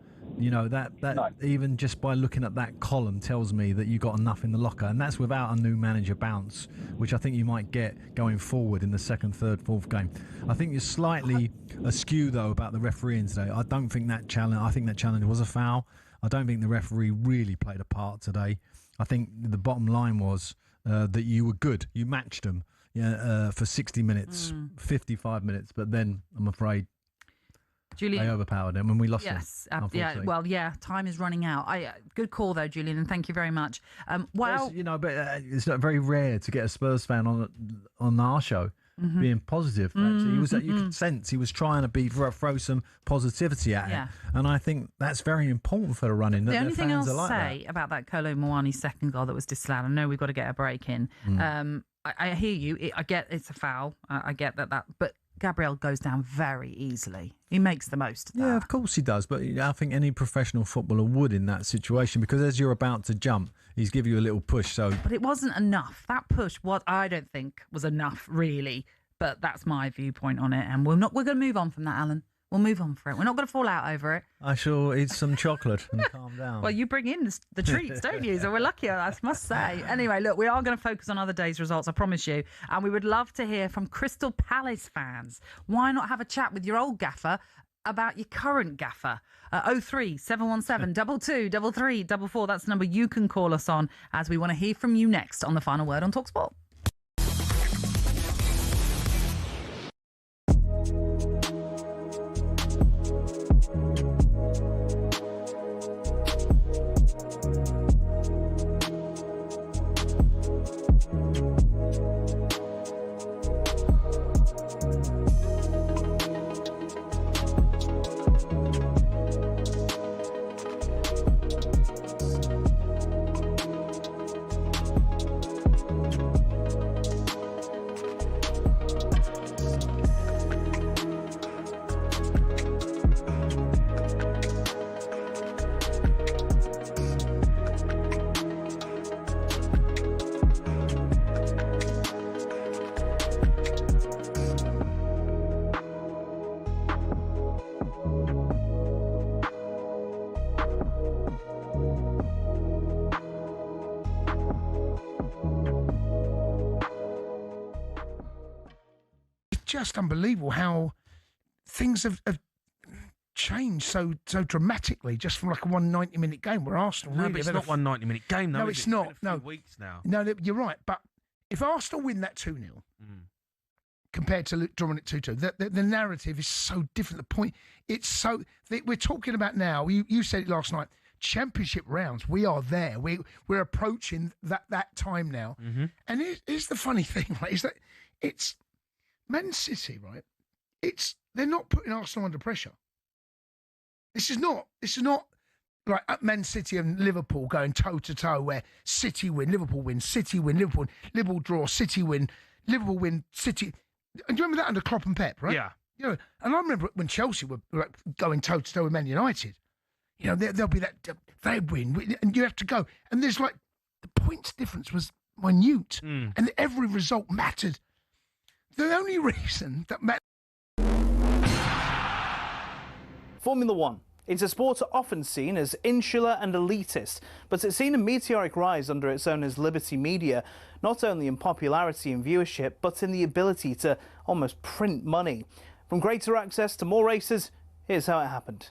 Even just by looking at that column tells me that you got enough in the locker, and that's without a new manager bounce, which I think you might get going forward in the second, third, fourth game. I think you're slightly askew though about the refereeing today. I don't think that challenge. I think that challenge was a foul. I don't think the referee really played a part today. I think the bottom line was that you were good. You matched them for 60 minutes, 55 minutes, but then I'm afraid. Julian, they overpowered them and we lost them. Yes, time is running out. Good call though, Julian, and thank you very much. But it's not very rare to get a Spurs fan on our show being positive. He was, you could sense he was trying to throw some positivity at it, and I think that's very important for the running. The only thing I'll say about that Kolo Muani second goal that was disallowed, I know we've got to get a break in. I hear you. I get it's a foul. I get that, but Gabriel goes down very easily. He makes the most of that. Yeah, of course he does. But I think any professional footballer would in that situation, because as you're about to jump, he's giving you a little push. But it wasn't enough. That push, I don't think was enough, really. But that's my viewpoint on it. And we're going to move on from that, Alan. We'll move on for it. We're not going to fall out over it. I shall eat some chocolate and calm down. Well, you bring in the treats, don't you? So we're lucky, I must say. Anyway, look, we are going to focus on other days' results, I promise you. And we would love to hear from Crystal Palace fans. Why not have a chat with your old gaffer about your current gaffer? 03 717 22 33 44. That's the number you can call us on, as we want to hear from you next on The Final Word on talkSPORT. Just unbelievable how things have changed so dramatically just from like a 190-minute game where Arsenal really... but it's not 190-minute game, though. No, it's not. It's been a few weeks now. No, you're right. But if Arsenal win that 2-0 compared to drawing it 2-2, the narrative is so different. The point, it's so... We're talking about now, you said it last night, championship rounds. We are there. We're approaching that time now. And here's the funny thing, right, is that it's... Man City, right? They're not putting Arsenal under pressure. This is not like Man City and Liverpool going toe to toe, where City win, Liverpool win, City win, Liverpool win, Liverpool draw, City win, Liverpool win, City. And do you remember that under Klopp and Pep, right? Yeah. You know, and I remember when Chelsea were going toe to toe with Man United. You know, there'll be that they win, and you have to go. And there's like the points difference was minute, and every result mattered. The only reason that mattered. Formula One. It's a sport often seen as insular and elitist, but it's seen a meteoric rise under its owners Liberty Media, not only in popularity and viewership, but in the ability to almost print money. From greater access to more races, here's how it happened.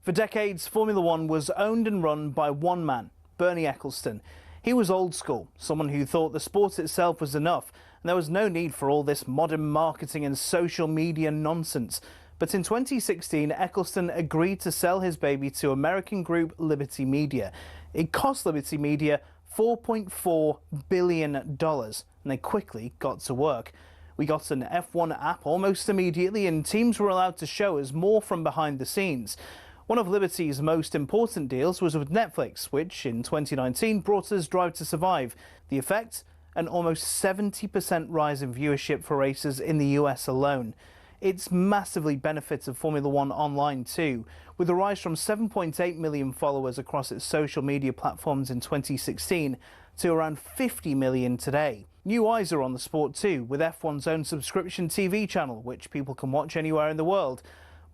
For decades, Formula One was owned and run by one man, Bernie Ecclestone. He was old school, someone who thought the sport itself was enough, and there was no need for all this modern marketing and social media nonsense. But in 2016, Ecclestone agreed to sell his baby to American group Liberty Media. It cost Liberty Media $4.4 billion, and they quickly got to work. We got an F1 app almost immediately, and teams were allowed to show us more from behind the scenes. One of Liberty's most important deals was with Netflix, which in 2019 brought us Drive to Survive. The effect? An almost 70% rise in viewership for races in the US alone. It's massively benefited Formula One online too, with a rise from 7.8 million followers across its social media platforms in 2016 to around 50 million today. New eyes are on the sport too, with F1's own subscription TV channel, which people can watch anywhere in the world.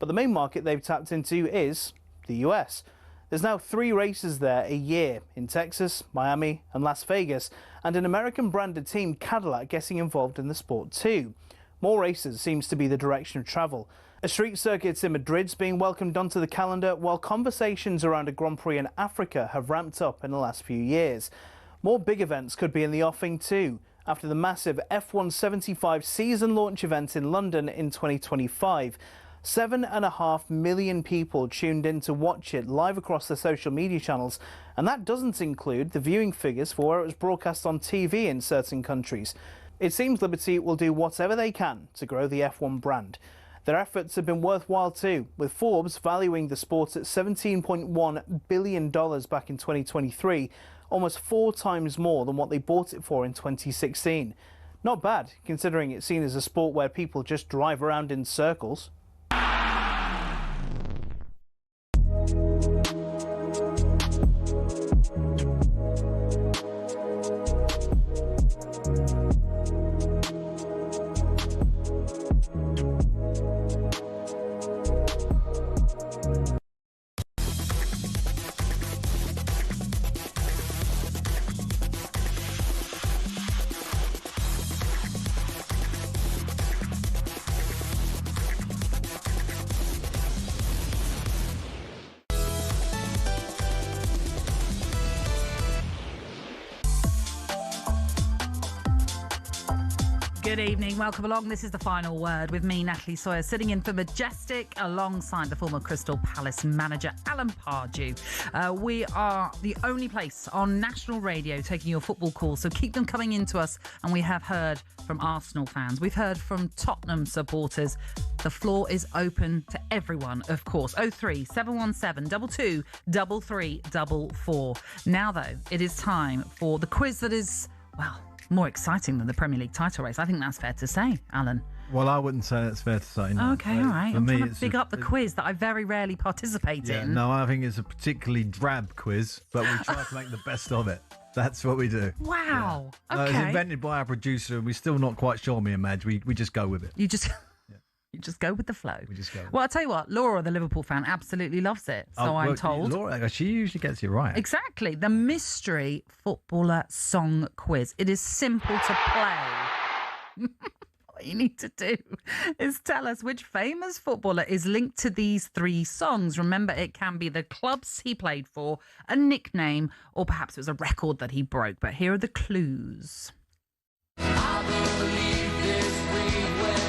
But the main market they've tapped into is the US. There's now 3 races there a year, in Texas, Miami and Las Vegas, and an American-branded team, Cadillac, getting involved in the sport too. More races seems to be the direction of travel. A street circuit in Madrid's being welcomed onto the calendar, while conversations around a Grand Prix in Africa have ramped up in the last few years. More big events could be in the offing too, after the massive F1 75 season launch event in London in 2025. 7.5 million people tuned in to watch it live across their social media channels, and that doesn't include the viewing figures for where it was broadcast on TV in certain countries. It seems Liberty will do whatever they can to grow the F1 brand. Their efforts have been worthwhile too, with Forbes valuing the sport at $17.1 billion back in 2023, almost 4 times more than what they bought it for in 2016. Not bad, considering it's seen as a sport where people just drive around in circles. Good evening, welcome along. This is The Final Word with me, Natalie Sawyer, sitting in for Majestic alongside the former Crystal Palace manager, Alan Pardew. We are the only place on national radio taking your football calls, so keep them coming into us. And we have heard from Arsenal fans. We've heard from Tottenham supporters. The floor is open to everyone, of course. 03 717 22 3344. Now, though, it is time for the quiz that is, well, more exciting than the Premier League title race. I think that's fair to say, Alan. Well, I wouldn't say that's fair to say. No. Okay, all right. I'm trying to big up the quiz that I very rarely participate in. No, I think it's a particularly drab quiz, but we try to make the best of it. That's what we do. Wow. Yeah. Okay. It was invented by our producer, and we're still not quite sure, me and Madge. We just go with it. You just... You just go with the flow. We just go. Well, I'll tell you what, Laura, the Liverpool fan, absolutely loves it. So I'm told. Laura, she usually gets it right. Exactly. The mystery footballer song quiz. It is simple to play. What you need to do is tell us which famous footballer is linked to these 3 songs. Remember, it can be the clubs he played for, a nickname, or perhaps it was a record that he broke. But here are the clues. I believe this we will.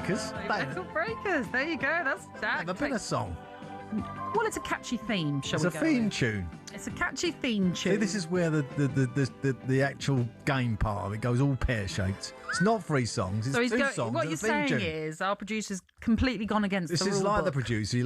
Breakers. Little Breakers. There you go. That's that. Never been a song. Well, it's a catchy theme, shall It's we a go theme with? tune. It's a catchy theme tune. See, this is where the actual game part of it goes all pear-shaped. It's not 3 songs, it's So he's 2 go- songs what and you're a theme saying tune. is our producer's completely gone against This the is rule like the book. producer. He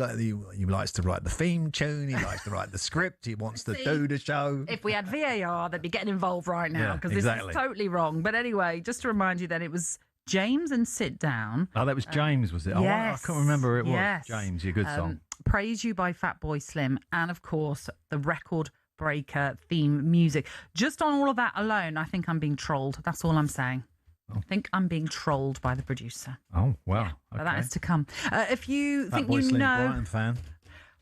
likes to write the theme tune. He likes to write the script. He wants to See? do the show. If we had VAR, they'd be getting involved right now Yeah, because exactly. this is totally wrong. But anyway, just to remind you then, it was James and Sit Down. Oh, that was James, was it? I Yes. can't remember who it was. Yes. James, a good song. Praise You by Fatboy Slim, and of course the record breaker theme music. Just on all of that alone, I think I'm being trolled. That's all I'm saying. I think I'm being trolled by the producer. Oh, wow. But that is to come. If you think Fatboy you Slim, know, Brighton fan.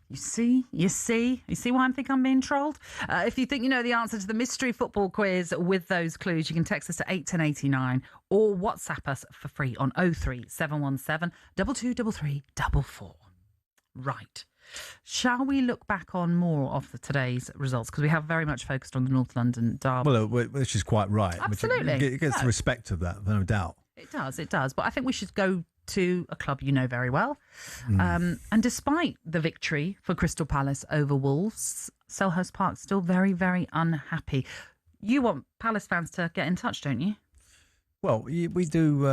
you see why I think I'm being trolled? If you think you know the answer to the mystery football quiz with those clues, you can text us to 81089 or WhatsApp us for free on 03717 223344. Right. Shall we look back on more of today's results? Because we have very much focused on the North London derby. Well, which is quite right. Absolutely. It gets the No. respect of that, no doubt. It does. But I think we should go to a club you know very well. Mm. And despite the victory for Crystal Palace over Wolves, Selhurst Park still very, very unhappy. You want Palace fans to get in touch, don't you? Well, we do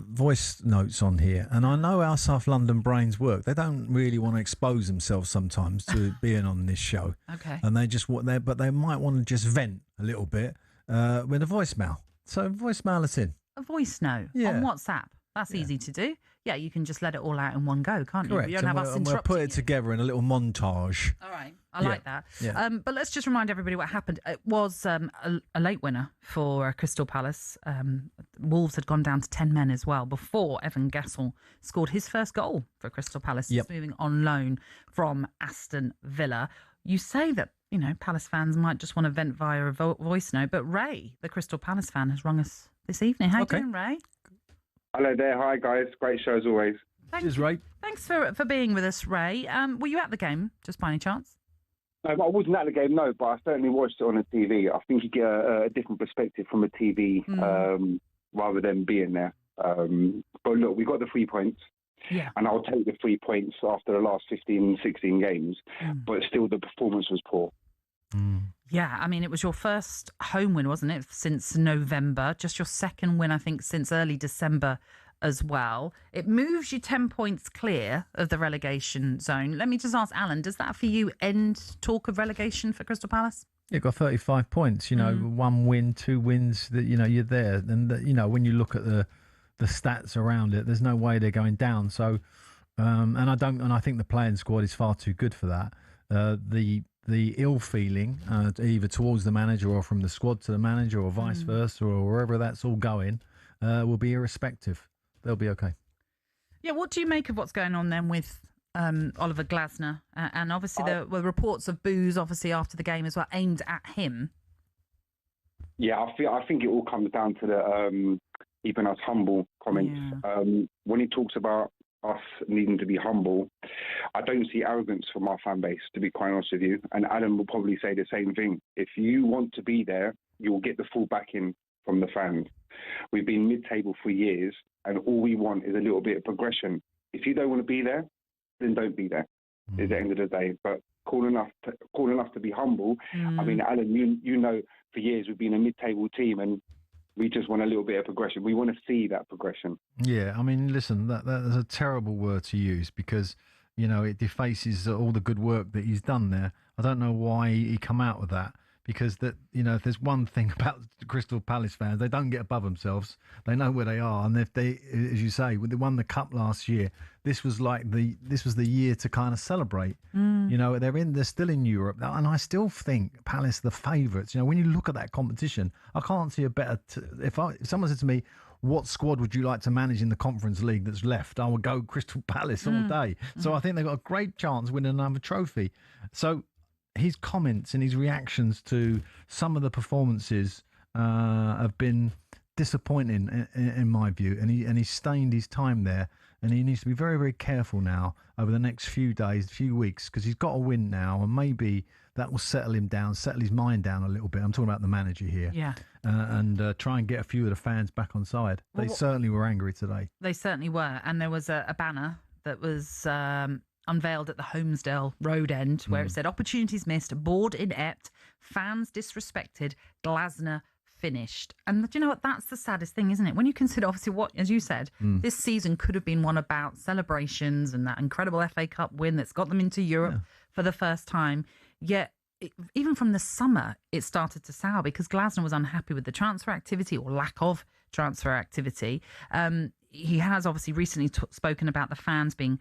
voice notes on here, and I know how South London brains work. They don't really want to expose themselves sometimes to being on this show. Okay. And they just but they might want to just vent a little bit with a voicemail. So voicemail us in. A voice note on WhatsApp. That's easy to do. Yeah, you can just let it all out in one go, can't you? Correct. You don't have us and we'll interrupting put it together in a little montage. All right. I like that. Yeah. But let's just remind everybody what happened. It was a late winner for Crystal Palace. Wolves had gone down to 10 men as well before Evan Gassel scored his first goal for Crystal Palace. Yep. He's moving on loan from Aston Villa. You say that, you know, Palace fans might just want to vent via a voice note, but Ray, the Crystal Palace fan, has rung us this evening. How you doing, Ray? Hello there. Hi, guys. Great show as always. Thanks, Ray. Thanks for being with us, Ray. Were you at the game, just by any chance? I wasn't at the game, no, but I certainly watched it on the TV. I think you get a different perspective from the TV rather than being there. But look, we got the 3 points. Yeah. And I'll take the 3 points after the last 15, 16 games. But still, the performance was poor. Yeah, I mean, it was your first home win, wasn't it, since November? Just your second win, I think, since early December as well. It moves you 10 points clear of the relegation zone. Let me just ask Alan, does that for you end talk of relegation for Crystal Palace? You've got 35 points, you know, 1 win, 2 wins, that you know, you're there. And, you know, when you look at the stats around it, there's no way they're going down. So, and I think the playing squad is far too good for that. The ill feeling, either towards the manager or from the squad to the manager or vice versa or wherever that's all going, will be irrespective. They'll be okay. Yeah, what do you make of what's going on then with Oliver Glasner? And obviously there were reports of boos, obviously, after the game as well, aimed at him. Yeah, I think it all comes down to the keeping us humble comments. When he talks about us needing to be humble, I don't see arrogance from our fan base, to be quite honest with you. And Adam will probably say the same thing. If you want to be there, you'll get the full backing from the fans. We've been mid-table for years, and all we want is a little bit of progression. If you don't want to be there, then don't be there. At the end of the day, but cool enough to be humble. I mean, Alan, you know, for years we've been a mid-table team, and we just want a little bit of progression. We want to see that progression. Yeah, I mean, listen, that is a terrible word to use because, you know, it defaces all the good work that he's done there. I don't know why he come out with that because, that, you know, if there's one thing about Crystal Palace fans, they don't get above themselves. They know where they are. And if they, as you say, when they won the cup last year, this was the year to kind of celebrate. You know, they're still in Europe. And I still think Palace are the favourites. You know, when you look at that competition, I can't see a better... If someone said to me, what squad would you like to manage in the Conference League that's left? I would go Crystal Palace all day. So I think they've got a great chance of winning another trophy. So his comments and his reactions to some of the performances have been disappointing in my view, and he's stained his time there, and he needs to be very, very careful now over the next few days, few weeks, because he's got to win now, and maybe that will settle him down, settle his mind down a little bit. I'm talking about the manager here. Yeah. And try and get a few of the fans back on side. They certainly were angry today. They certainly were. And there was a banner that was unveiled at the Holmesdale Road end where it said, opportunities missed, board inept, fans disrespected, Glasner finished. And do you know what? That's the saddest thing, isn't it? When you consider, obviously, what, as you said, this season could have been one about celebrations and that incredible FA Cup win that's got them into Europe for the first time. Yet, even from the summer, it started to sour because Glasner was unhappy with the transfer activity or lack of transfer activity. He has obviously recently spoken about the fans being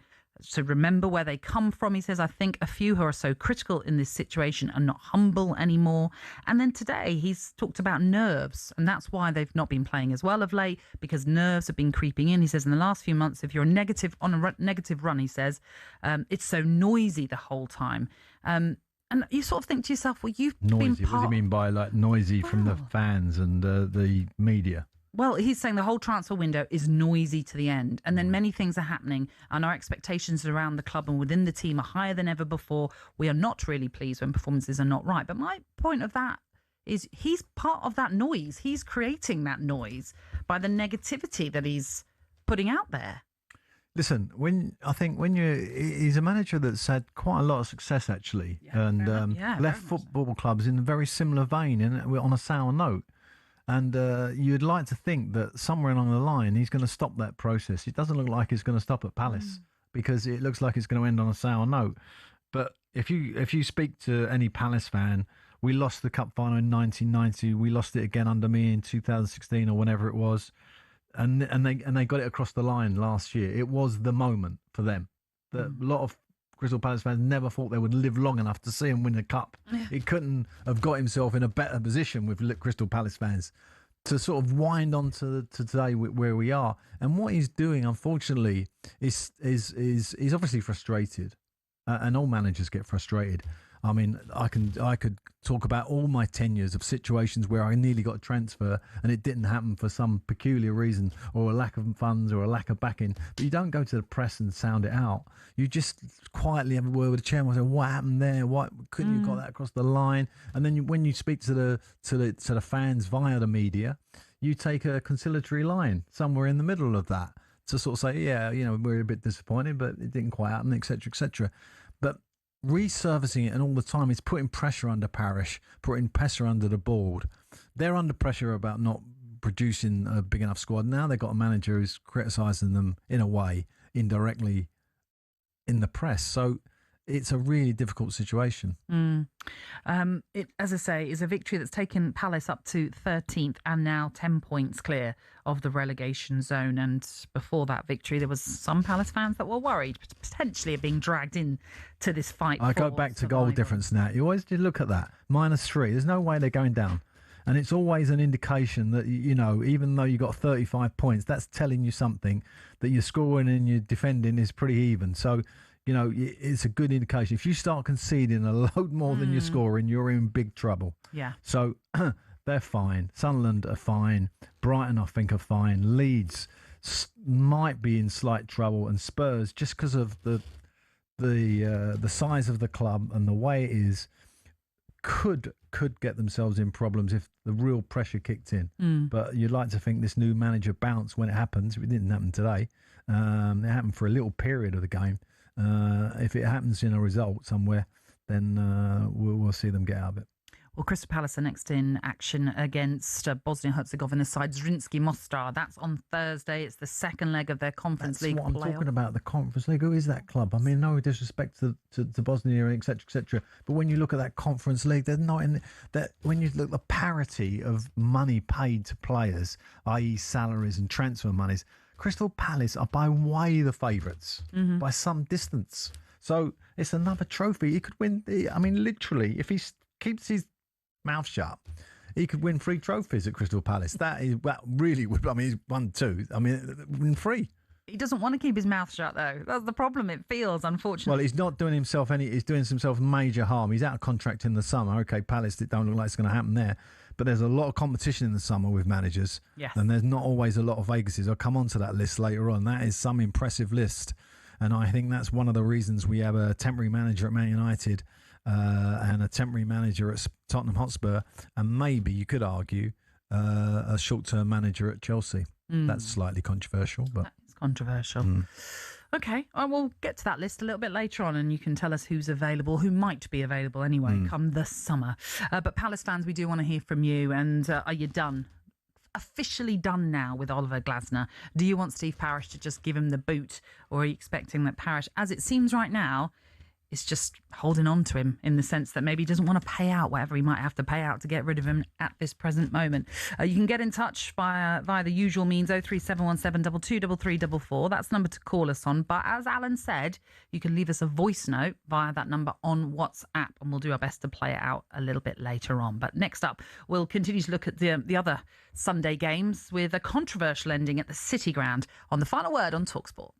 to remember where they come from. He says, I think a few who are so critical in this situation are not humble anymore. And then today he's talked about nerves, and that's why they've not been playing as well of late, because nerves have been creeping in. He says in the last few months, if you're negative on a negative run, he says, it's so noisy the whole time. And you sort of think to yourself, well, you've noisy. been What do you mean by like noisy from the fans and the media? Well, he's saying the whole transfer window is noisy to the end. And then many things are happening, and our expectations around the club and within the team are higher than ever before. We are not really pleased when performances are not right. But my point of that is he's part of that noise. He's creating that noise by the negativity that he's putting out there. Listen, he's a manager that's had quite a lot of success actually, and left football clubs in a very similar vein and on a sour note. And you'd like to think that somewhere along the line he's going to stop that process. It doesn't look like it's going to stop at Palace because it looks like it's going to end on a sour note. But if you speak to any Palace fan, we lost the cup final in 1990. We lost it again under me in 2016 or whenever it was. And they got it across the line last year. It was the moment for them. A lot of Crystal Palace fans never thought they would live long enough to see him win the cup. Yeah. He couldn't have got himself in a better position with Crystal Palace fans to sort of wind on to today where we are. And what he's doing, unfortunately, is he's obviously frustrated, and all managers get frustrated. I mean, I could talk about all my tenures of situations where I nearly got a transfer and it didn't happen for some peculiar reason or a lack of funds or a lack of backing. But you don't go to the press and sound it out. You just quietly have a word with the chairman and say, what happened there? Why couldn't you got that across the line? And then when you speak to the fans via the media, you take a conciliatory line somewhere in the middle of that to sort of say, yeah, we're a bit disappointed, but it didn't quite happen, etc., etc. But resurfacing it and all the time is putting pressure under Parish, putting pressure under the board. They're under pressure about not producing a big enough squad. Now they've got a manager who's criticising them in a way, indirectly in the press. So it's a really difficult situation. It, as I say, is a victory that's taken Palace up to 13th and now 10 points clear of the relegation zone. And before that victory, there was some Palace fans that were worried, potentially of being dragged in to this fight. I go back to goal difference now. You always did look at that. -3. There's no way they're going down. And it's always an indication that, even though you got 35 points, that's telling you something, that your scoring and your defending is pretty even. So, it's a good indication. If you start conceding a load more than you're scoring, you're in big trouble. Yeah. So they're fine. Sunderland are fine. Brighton, I think, are fine. Leeds might be in slight trouble, and Spurs, just because of the size of the club and the way it is, could get themselves in problems if the real pressure kicked in. But you'd like to think this new manager bounce when it happens. It didn't happen today. It happened for a little period of the game. If it happens in a result somewhere, then we'll see them get out of it. Well, Crystal Palace are next in action against Bosnia-Herzegovina side Zrinski Mostar. That's on Thursday. It's the second leg of their Conference League playoff. That's what I'm talking about, the Conference League. Who is that club? I mean, no disrespect to Bosnia, etc., etc. But when you look at that Conference League, they're not in that. When you look at the parity of money paid to players, i.e., salaries and transfer monies, Crystal Palace are by way the favourites by some distance. So it's another trophy. He could win. Literally, if he keeps his mouth shut, he could win 3 trophies at Crystal Palace. That really would. I mean, he's won 2. Win 3. He doesn't want to keep his mouth shut, though. That's the problem. It feels, unfortunately. Well, he's not doing himself any. He's doing himself major harm. He's out of contract in the summer. Okay, Palace, it don't look like it's going to happen there. but there's a lot of competition in the summer with managers. Yes. And there's not always a lot of vacancies. I'll come on to that list later on. That is some impressive list. And I think that's one of the reasons we have a temporary manager at Man United and a temporary manager at Tottenham Hotspur, and maybe you could argue a short-term manager at Chelsea. That's slightly controversial, but it's controversial. Okay, I will get to that list a little bit later on, and you can tell us who's available, who might be available anyway, come the summer. But Palace fans, we do want to hear from you. And are you done? Officially done now with Oliver Glasner? Do you want Steve Parish to just give him the boot, or are you expecting that Parish, as it seems right now, is just holding on to him in the sense that maybe he doesn't want to pay out whatever he might have to pay out to get rid of him at this present moment? You can get in touch via the usual means, 03717 223344. That's the number to call us on. But as Alan said, you can leave us a voice note via that number on WhatsApp, and we'll do our best to play it out a little bit later on. But next up, we'll continue to look at the other Sunday games with a controversial ending at the City Ground on The Final Word on talkSPORT.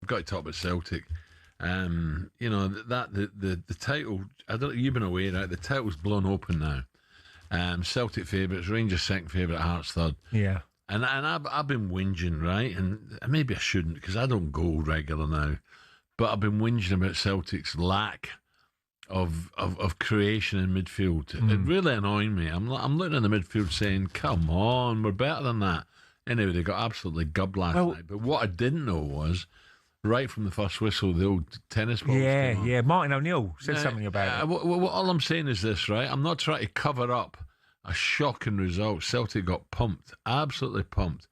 I've got to talk about Celtic. You know that the title. I don't. You've been away, right? The title's blown open now. Celtic favourites, Rangers second favourite, Hearts third. Yeah. And I've been whinging, right? And maybe I shouldn't because I don't go regular now. But I've been whinging about Celtic's lack of creation in midfield. It really annoyed me. I'm looking in the midfield saying, "Come on, we're better than that." Anyway, they got absolutely gubbed last night. But what I didn't know was, right from the first whistle, the old tennis balls came on. Yeah. Martin O'Neill said something about it. All I'm saying is this, right? I'm not trying to cover up a shocking result. Celtic got pumped, absolutely pumped,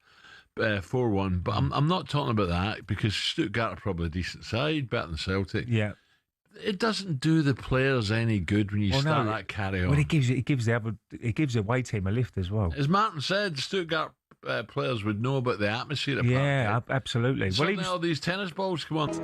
4-1. But I'm not talking about that because Stuttgart are probably a decent side, better than Celtic. Yeah. It doesn't do the players any good when you start that carry on. Well, it gives the away team a lift as well. As Martin said, Stuttgart players would know about the atmosphere. Yeah, absolutely. Well, all these tennis balls come on.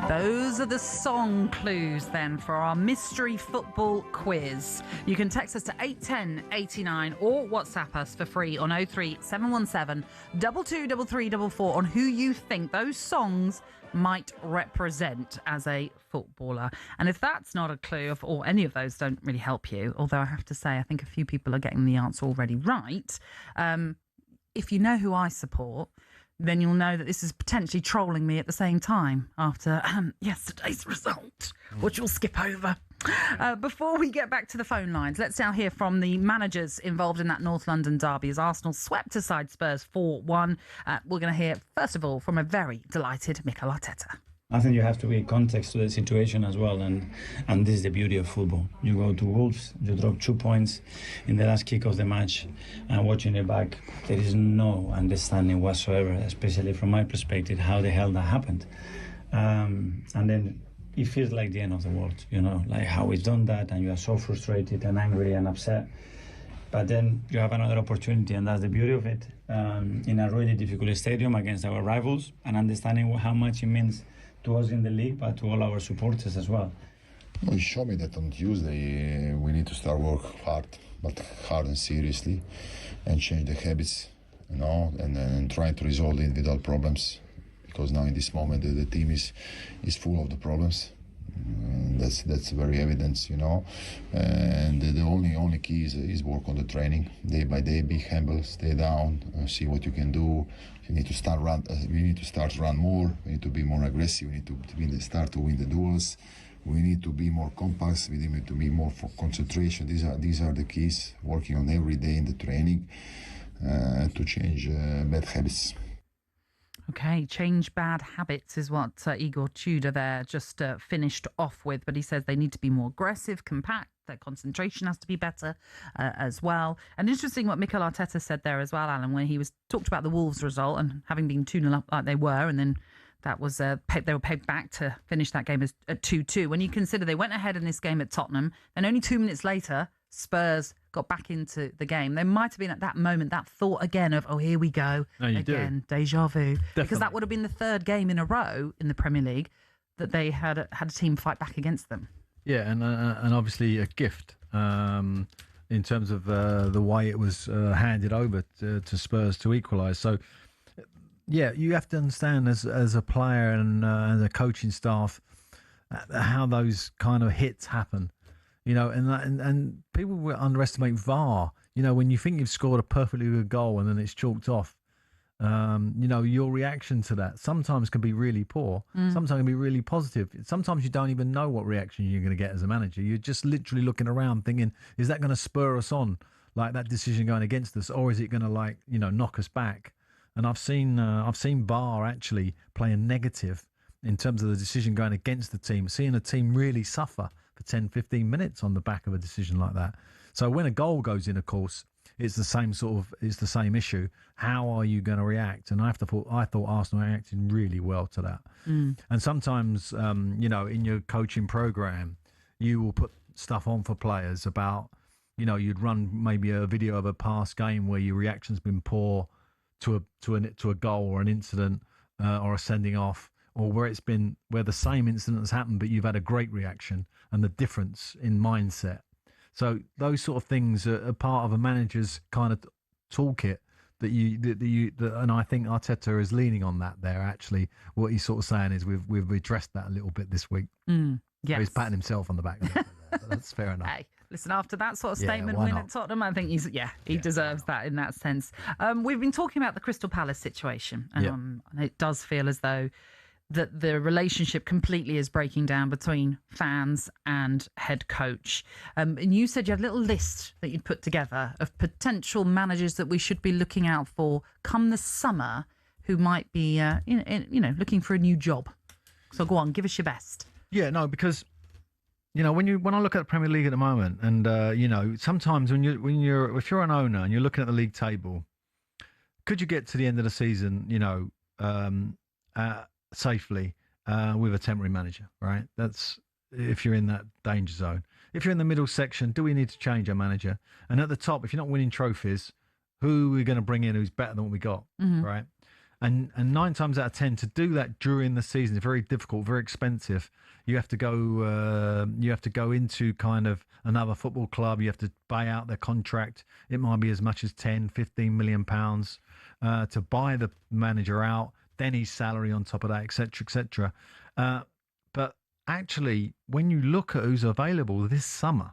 Those are the song clues then for our mystery football quiz. You can text us to 81089 or WhatsApp us for free on 03717 223344 on who you think those songs might represent as a footballer. And if that's not a clue, or any of those don't really help you, although I have to say I think a few people are getting the answer already right, if you know who I support, then you'll know that this is potentially trolling me at the same time after yesterday's result, which we'll skip over. Before we get back to the phone lines, let's now hear from the managers involved in that North London derby as Arsenal swept aside Spurs 4-1. We're going to hear, first of all, from a very delighted Mikel Arteta. I think you have to be context to the situation as well, and this is the beauty of football. You go to Wolves, you drop 2 points in the last kick of the match, and watching it back, there is no understanding whatsoever, especially from my perspective, how the hell that happened. And then it feels like the end of the world, you know, like how we've done that, and you are so frustrated and angry and upset. But then you have another opportunity, and that's the beauty of it, in a really difficult stadium against our rivals, and understanding how much it means to us in the league, but to all our supporters as well. Well, you showed me that on Tuesday we need to start work hard, but hard and seriously, and change the habits, you know, and trying to resolve the individual problems, because now in this moment the team is full of the problems. That's very evident, you know, and the only key is work on the training day by day. Be humble, stay down, see what you can do. You need to start run. We need to start run more. We need to be more aggressive. We need to start to win the duels. We need to be more compact. We need to be more for concentration. These are the keys. Working on every day in the training to change bad habits. Okay, change bad habits is what Igor Tudor there just finished off with. But he says they need to be more aggressive, compact. Their concentration has to be better as well. And interesting what Mikel Arteta said there as well, Alan, when he was talked about the Wolves result and having been 2-0 up like they were, and then that was they were paid back to finish that game as at 2-2. When you consider they went ahead in this game at Tottenham, and only 2 minutes later, Spurs got back into the game. There might have been at that moment that thought again of, oh, here we go again, deja vu, because that would have been the third game in a row in the Premier League that they had a team fight back against them. Yeah, and obviously a gift in terms of the way it was handed over to Spurs to equalise. So, yeah, you have to understand as a player and as a coaching staff how those kind of hits happen. You know, and people will underestimate VAR. You know, when you think you've scored a perfectly good goal and then it's chalked off, you know, your reaction to that sometimes can be really poor. Sometimes can be really positive. Sometimes you don't even know what reaction you're going to get as a manager. You're just literally looking around thinking, is that going to spur us on, like that decision going against us, or is it going to, like, you know, knock us back? And I've seen VAR actually play a negative in terms of the decision going against the team, seeing a team really suffer for 10, 15 minutes on the back of a decision like that. So when a goal goes in, of course, it's the same issue. How are you going to react? And I thought Arsenal reacted really well to that. And sometimes, you know, in your coaching program, you will put stuff on for players about, you know, you'd run maybe a video of a past game where your reaction's been poor to a goal or an incident or a sending off, or where the same incident has happened, but you've had a great reaction, and the difference in mindset. So those sort of things are part of a manager's kind of toolkit and I think Arteta is leaning on that there. Actually, what he's sort of saying is we've addressed that a little bit this week. Yes. So he's patting himself on the back. But that's fair enough. Hey, listen, after that sort of statement why win not? at Tottenham, I think he deserves that in that sense. We've been talking about the Crystal Palace situation, and it does feel as though that the relationship completely is breaking down between fans and head coach. And you said you had a little list that you'd put together of potential managers that we should be looking out for come the summer who might be, looking for a new job. So go on, give us your best. Yeah, no, because, you know, when I look at the Premier League at the moment, and you know, sometimes if you're an owner and you're looking at the league table, could you get to the end of the season, you know, safely with a temporary manager, right? That's if you're in that danger zone. If you're in the middle section, do we need to change our manager? And at the top, if you're not winning trophies, who are we going to bring in who's better than what we got, right? And 9 times out of 10, to do that during the season is very difficult, very expensive. You have to go into kind of another football club. You have to buy out their contract. It might be as much as 10, 15 million pounds to buy the manager out. Then his salary on top of that, etc., etc. But actually, when you look at who's available this summer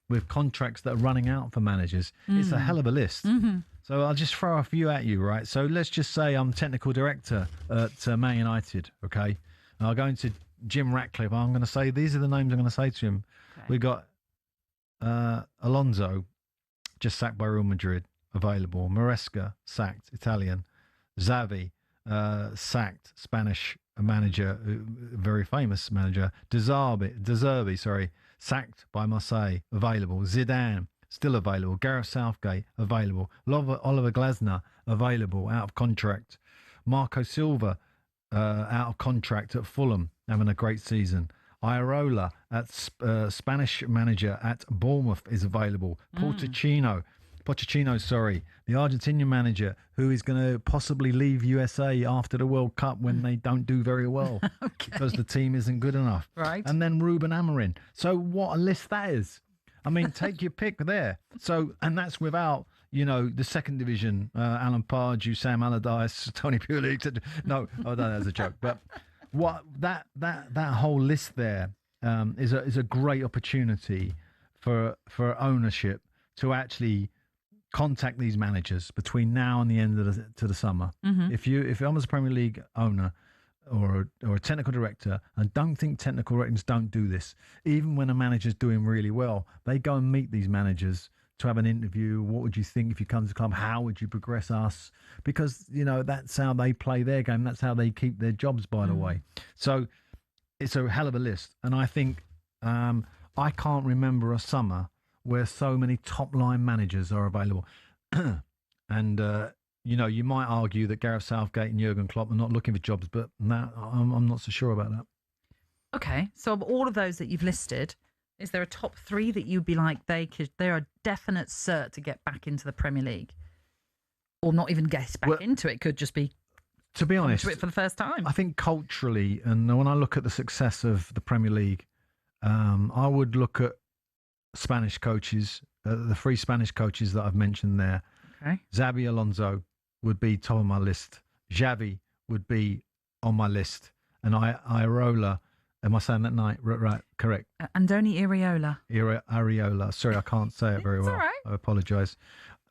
with contracts that are running out for managers, it's a hell of a list. So I'll just throw a few at you, right? So let's just say I'm technical director at Man United, okay? And I'll go into Jim Ratcliffe. I'm going to say, these are the names I'm going to say to him. Okay. We got Alonso, just sacked by Real Madrid, available. Maresca, sacked, Italian. Xavi, sacked, Spanish manager, a very famous manager, De Zerbi, sacked by Marseille, available. Zidane, still available. Gareth Southgate, available. Oliver Glasner, available, out of contract. Marco Silva, out of contract at Fulham, having a great season. Iraola, Spanish manager at Bournemouth, is available. Pochettino, the Argentinian manager who is going to possibly leave USA after the World Cup when they don't do very well because the team isn't good enough. Right. And then Ruben Amorim. So what a list that is. I mean, take your pick there. So, and that's without, the second division, Alan Pardew, Sam Allardyce, Tony Pulis, etc. No, that's a joke. But what that whole list there is a great opportunity for ownership to actually contact these managers between now and the end of the summer. Mm-hmm. If I was a Premier League owner or a technical director, and don't think technical directors don't do this, even when a manager's doing really well, they go and meet these managers to have an interview. What would you think if you come to the club? How would you progress us? Because that's how they play their game. That's how they keep their jobs, by the way. So it's a hell of a list, and I think I can't remember a summer where so many top-line managers are available. And, you might argue that Gareth Southgate and Jurgen Klopp are not looking for jobs, but I'm not so sure about that. Okay, so of all of those that you've listed, is there a top three that you'd be like, they're a definite cert to get back into the Premier League? Or not even get back into it, could just be... To be honest, into it for the first time. I think culturally, and when I look at the success of the Premier League, I would look at Spanish coaches, the three Spanish coaches that I've mentioned there. Okay. Xabi Alonso would be top of my list. Xavi would be on my list. And Iraola, am I saying that right? Correct. Andoni Iraola. Sorry, I can't say it very well. all right. I apologise.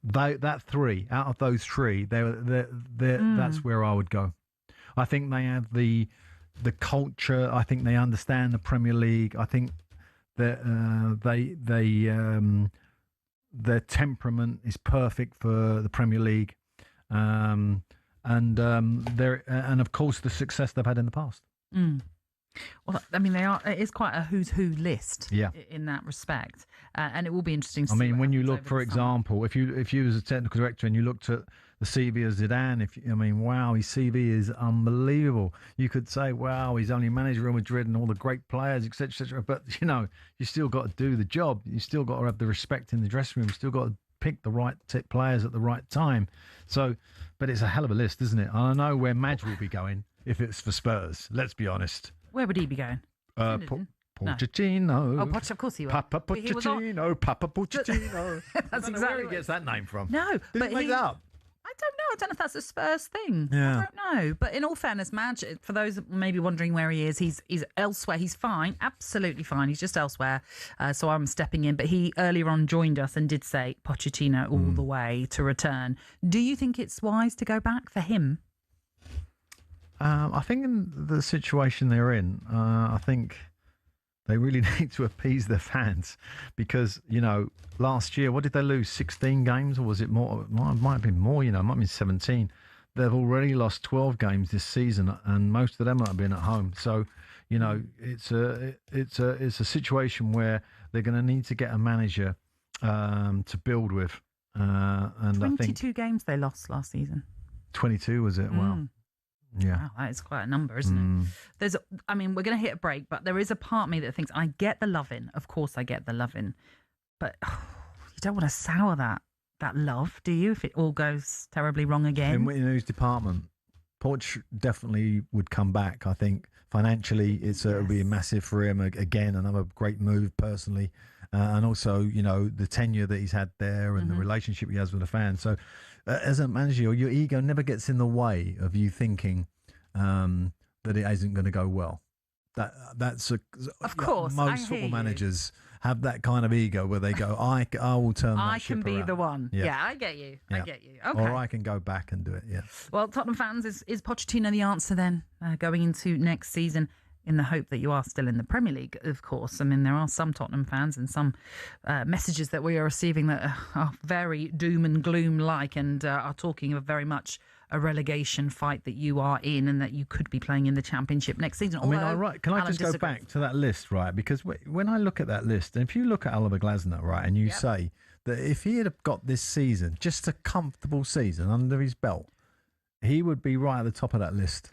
That three, out of those three, that's where I would go. I think they have the culture. I think they understand the Premier League. I think that their temperament is perfect for the Premier League, and of course the success they've had in the past. Well, I mean, it is quite a who's who list in that respect, and it will be interesting to see. When you look, for example, if you was a technical director and you looked at the CV of Zidane, wow, his CV is unbelievable. You could say, wow, he's only managed Real Madrid and all the great players, etc., etc. But you still got to do the job. You still got to have the respect in the dressing room. You still got to pick the right players at the right time. So, but it's a hell of a list, isn't it? And I know where Madge will be going if it's for Spurs. Let's be honest. Where would he be going? Pochettino. No. Oh, of course he will. Papa Pochettino. Papa Pochettino. That's exactly where he gets that name from. No, Did he make that up? I don't know. I don't know if that's a Spurs thing. Yeah. I don't know. But in all fairness, Madge, for those maybe wondering where he is, he's elsewhere. He's fine, absolutely fine. He's just elsewhere. So I'm stepping in. But he earlier on joined us and did say Pochettino all the way to return. Do you think it's wise to go back for him? I think in the situation they're in, I think they really need to appease their fans because, last year, what did they lose? 16 games or was it more? It might have been more, it might have been 17. They've already lost 12 games this season and most of them have been at home. So, it's a situation where they're going to need to get a manager to build with. And 22 games they lost last season. 22 was it? Wow. Yeah. Wow, that is quite a number, isn't it? We're going to hit a break, but there is a part of me that thinks I get the loving. Of course, I get the loving, but you don't want to sour that love, do you? If it all goes terribly wrong again. In whose department? Poch definitely would come back. I think financially, it'll be massive for him again. Another great move personally, and also the tenure that he's had there and the relationship he has with the fans. So. As a manager, your ego never gets in the way of you thinking that it isn't going to go well. That's of course. Most football managers have that kind of ego where they go, I will turn that ship around. I can be the one. Yeah, I get you. Yeah. I get you. Okay. Or I can go back and do it. Yeah. Well, Tottenham fans, is Pochettino the answer then going into next season? In the hope that you are still in the Premier League, of course. I mean, there are some Tottenham fans and some messages that we are receiving that are very doom and gloom like and are talking of very much a relegation fight that you are in and that you could be playing in the Championship next season. I mean, Although right? Can I Alan just go disagrees. back to that list, right? Because when I look at that list, and if you look at Oliver Glasner, right, and you say that if he had have got this season, just a comfortable season under his belt, he would be right at the top of that list.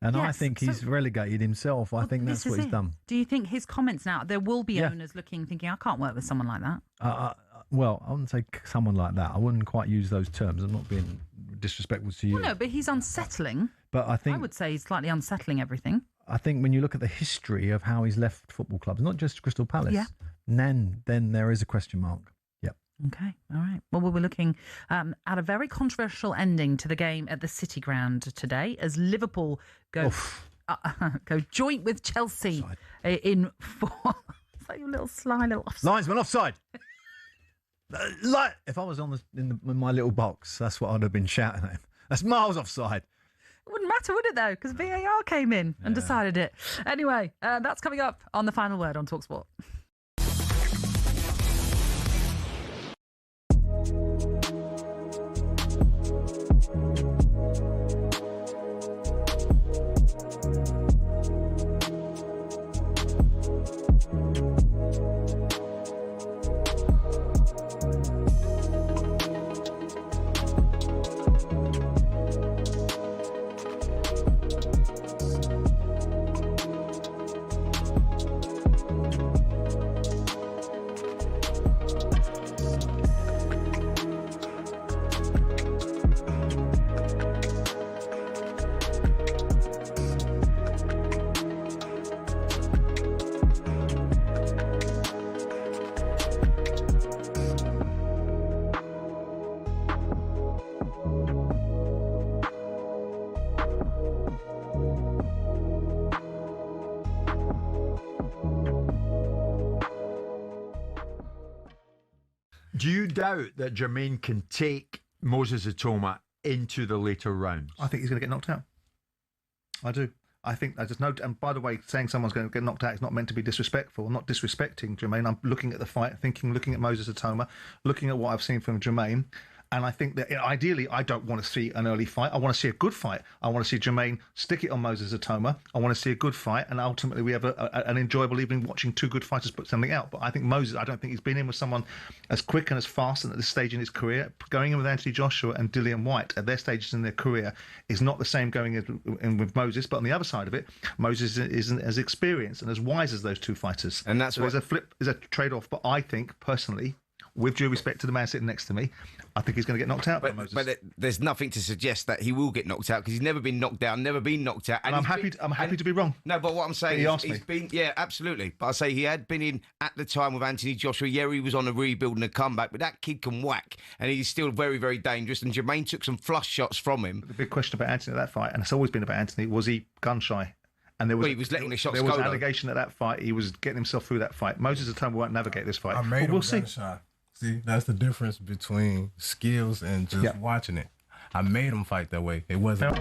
And I Yes, think he's relegated himself. I think that's This what is he's it. done. Do you think his comments now, there will be Yeah. owners thinking, I can't work with someone like that? Well, I wouldn't say someone like that. I wouldn't quite use those terms. I'm not being disrespectful to you. Well, no, but he's unsettling. But I would say he's slightly unsettling everything. I think when you look at the history of how he's left football clubs, not just Crystal Palace, then there is a question mark. Yep. Okay, all right. Well, we'll be looking at a very controversial ending to the game at the City Ground today as Liverpool go joint with Chelsea in 4. Is that your little sly little offside? Linesman offside. If I was in my little box, that's what I'd have been shouting at him. That's miles offside. It wouldn't matter, would it, though? Because VAR came in and decided it. Anyway, that's coming up on The Final Word on talkSPORT. Do you doubt that Jermaine can take Moses Atoma into the later rounds? I think he's going to get knocked out. I do. I think I just know. And by the way, saying someone's going to get knocked out is not meant to be disrespectful. I'm not disrespecting Jermaine. I'm looking at the fight, looking at Moses Atoma, looking at what I've seen from Jermaine. And I think that ideally, I don't want to see an early fight. I want to see a good fight. I want to see Jermaine stick it on Moses Atoma. I want to see a good fight. And ultimately, we have an enjoyable evening watching two good fighters put something out. But I think Moses, I don't think he's been in with someone as quick and as fast and at this stage in his career. Going in with Anthony Joshua and Dillian White at their stages in their career is not the same going in with Moses. But on the other side of it, Moses isn't as experienced and as wise as those two fighters. And that's so there's a trade-off. But I think, personally, with due respect to the man sitting next to me, I think he's going to get knocked out by Moses. But there's nothing to suggest that he will get knocked out because he's never been knocked down, never been knocked out. And I'm happy to be wrong. No, but what I'm saying is he's been, absolutely. But I say he had been in at the time with Anthony Joshua. Yeah, he was on a rebuild and a comeback, but that kid can whack, and he's still very, very dangerous. And Jermaine took some flush shots from him. The big question about Anthony at that fight, and it's always been about Anthony, was he gun shy? And there was, he was letting the shots go. There was an allegation at that fight. He was getting himself through that fight. Moses Atoma won't navigate this fight. We'll see. See, that's the difference between skills and just watching it. I made him fight that way. It wasn't.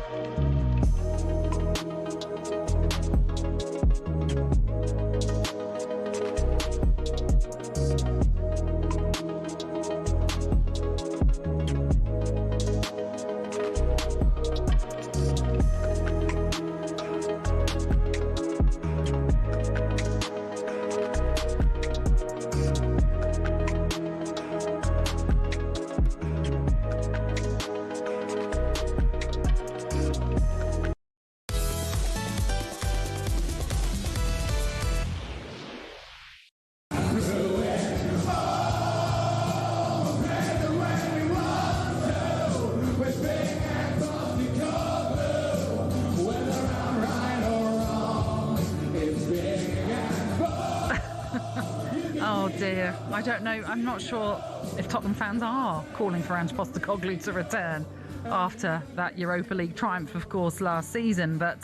I don't know. I'm not sure if Tottenham fans are calling for Ange Postecoglou to return after that Europa League triumph, of course, last season. But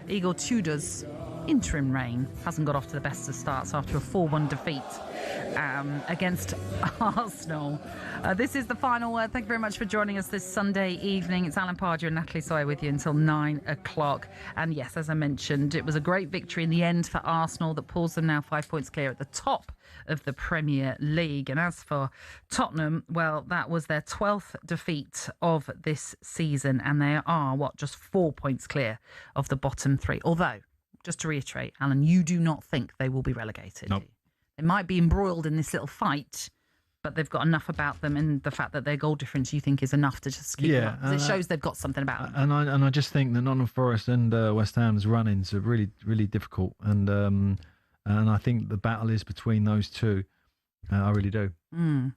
Igor Tudor's interim reign hasn't got off to the best of starts after a 4-1 defeat against Arsenal. This is the final word. Thank you very much for joining us this Sunday evening. It's Alan Pardew and Natalie Sawyer with you until 9 o'clock. And yes, as I mentioned, it was a great victory in the end for Arsenal that pulls them now 5 points clear at the top of the Premier League. And as for Tottenham, well, that was their 12th defeat of this season, and they are, just 4 points clear of the bottom three. Although, just to reiterate, Alan, you do not think they will be relegated. Nope. They might be embroiled in this little fight, but they've got enough about them, and the fact that their goal difference you think is enough to just keep them up. 'Cause it shows they've got something about them. And I just think that Nottingham Forest and West Ham's run-ins are really, really difficult. And I think the battle is between those two. I really do.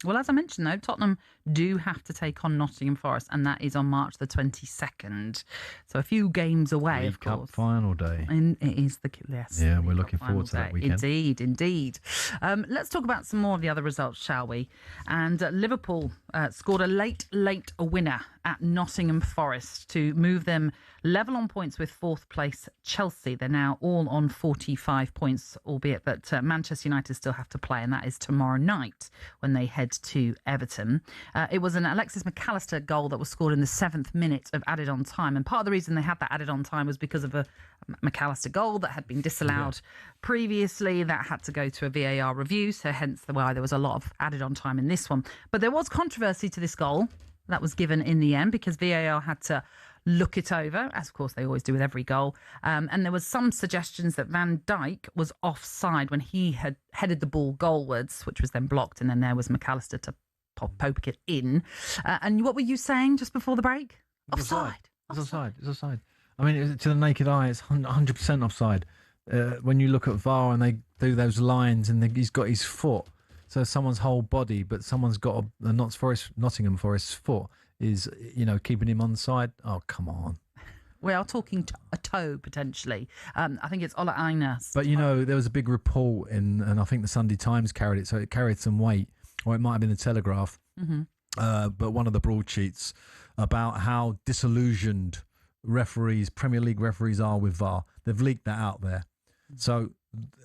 Well, as I mentioned, though, Tottenham do have to take on Nottingham Forest, and that is on March the 22nd. So a few games away, League of course. Cup final day. And it is yes. Yeah, League we're Cup looking forward to that day. weekend. Indeed. Let's talk about some more of the other results, shall we? And Liverpool scored a late winner at Nottingham Forest to move them level on points with fourth place Chelsea. They're now all on 45 points, albeit that Manchester United still have to play, and that is tomorrow night when they head to Everton. It was an Alexis McAllister goal that was scored in the 7th minute of added on time, and part of the reason they had that added on time was because of a McAllister goal that had been disallowed previously, that had to go to a VAR review, so hence why there was a lot of added on time in this one. But there was controversy to this goal that was given in the end because VAR had to look it over, as of course they always do with every goal. And there was some suggestions that Van Dijk was offside when he had headed the ball goalwards, which was then blocked, and then there was McAllister to poke it in. And what were you saying just before the break? Offside. It's offside. I mean, to the naked eye, it's 100% offside. When you look at VAR and they do those lines and he's got his foot, so someone's whole body, but someone's got a Nottingham Forest's foot is, keeping him on side. Oh, come on. We are talking a toe, potentially. I think it's Ola Aina's. But, there was a big report and I think the Sunday Times carried it, so it carried some weight, or it might have been the Telegraph. But one of the broadsheets about how disillusioned Premier League referees are with VAR. They've leaked that out there. So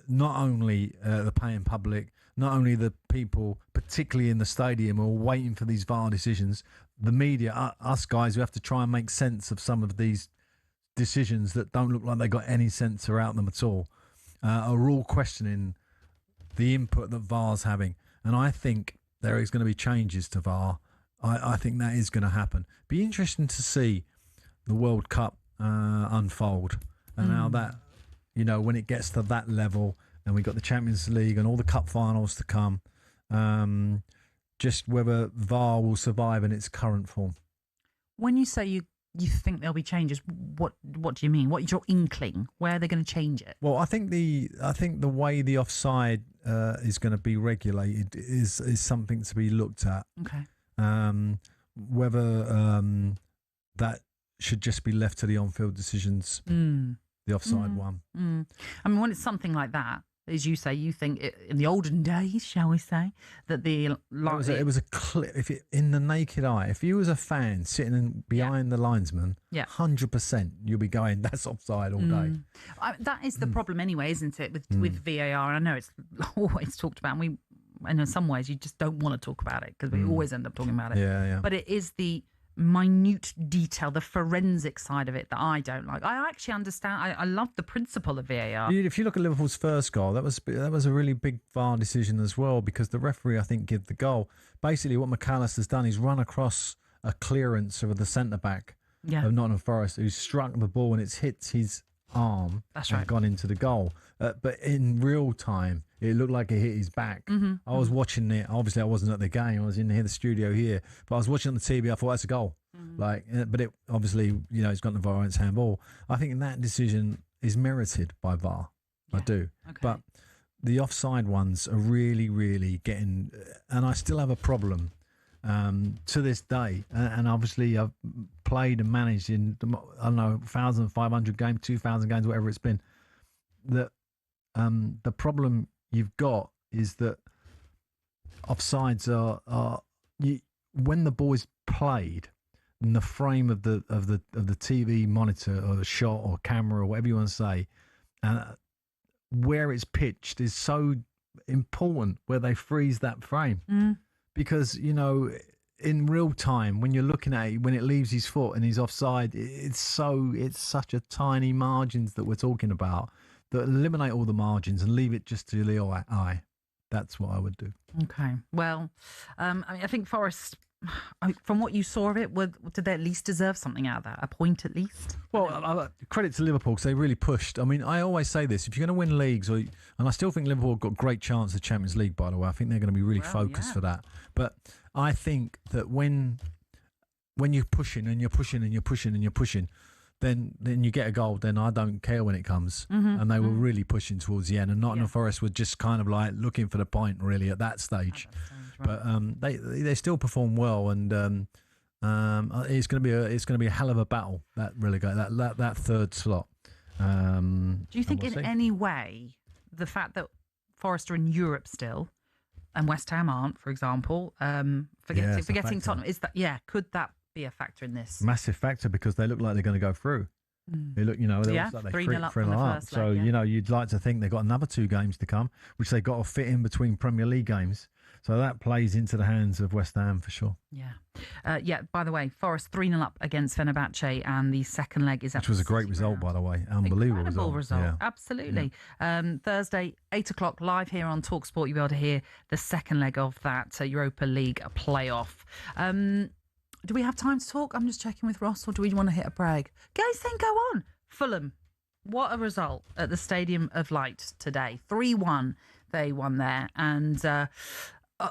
not only the paying public, not only the people, particularly in the stadium, are waiting for these VAR decisions, the media, us guys who have to try and make sense of some of these decisions that don't look like they got any sense about them at all, are all questioning the input that VAR's having. And I think there is going to be changes to VAR. I think that is going to happen. Be interesting to see the World Cup unfold and how that, when it gets to that level, and we got the Champions League and all the cup finals to come, just whether VAR will survive in its current form. When you say you think there'll be changes, what do you mean? What is your inkling? Where are they going to change it? Well, I think the way the offside is going to be regulated is something to be looked at. Okay. Whether that should just be left to the on-field decisions, the offside one. I mean, when it's something like that, as you say, you think in the olden days, shall we say, that it was a clip. In the naked eye, if you was a fan sitting behind the linesman, 100% you'll be going, that's offside all day. That is the problem anyway, isn't it, with VAR? And I know it's always talked about, and in some ways you just don't want to talk about it because we always end up talking about it. Yeah. But it is the minute detail, the forensic side of it that I don't like. I actually understand. I love the principle of VAR. If you look at Liverpool's first goal, that was a really big VAR decision as well, because the referee, I think, gave the goal. Basically, what McAllister's done is run across a clearance of the centre back of Nottingham Forest, who struck the ball and it's hit his arm and gone into the goal. But in real time, it looked like it hit his back. I was watching it. Obviously, I wasn't at the game. I was in the studio here. But I was watching on the TV. I thought, that's a goal. But it obviously, it's gone to VAR, it's handball. I think that decision is merited by VAR. I do. Okay. But the offside ones are really, really getting... And I still have a problem to this day. And obviously, I've played and managed in, 1,500 games, 2,000 games, whatever it's been. That the problem you've got is that offsides are when the ball is played in the frame of the TV monitor or the shot or camera or whatever you want to say, and where it's pitched is so important, where they freeze that frame. Because, you know, in real time, when you're looking at it, when it leaves his foot and he's offside, it's such a tiny margins that we're talking about that eliminate all the margins and leave it just to the eye. That's what I would do. Okay. Well, I mean, I think Forest, from what you saw of it, did they at least deserve something out of that? A point at least? Well, credit to Liverpool because they really pushed. I mean, I always say this: if you're going to win leagues, and I still think Liverpool have got great chance of Champions League. By the way, I think they're going to be really focused for that. But I think that when you're pushing and you're pushing and you're pushing and you're pushing, then you get a goal. Then I don't care when it comes. And they were really pushing towards the end. And Nottingham Forest were just kind of like looking for the point really at that stage. But they still perform well, and it's going to be a hell of a battle, that relegate that third slot. Do you think in any way the fact that Forest are in Europe still and West Ham aren't, for example, forgetting Tottenham, could that be a factor in this? Massive factor, because they look like they're going to go through. They look, they look like they're 3-0 up from on the up. first So leg, you'd like to think they've got another 2 games to come, which they've got to fit in between Premier League games. So that plays into the hands of West Ham for sure. By the way, Forest 3-0 up against Fenerbahce, and the second leg is which was a great result, by the way. Unbelievable result. Yeah. Absolutely. Thursday, 8:00 live here on talkSPORT. You'll be able to hear the second leg of that Europa League playoff. Do we have time to talk? I'm just checking with Ross, or do we want to hit a break? Guys, then go on. Fulham, what a result at the Stadium of Light today. 3-1 they won there. And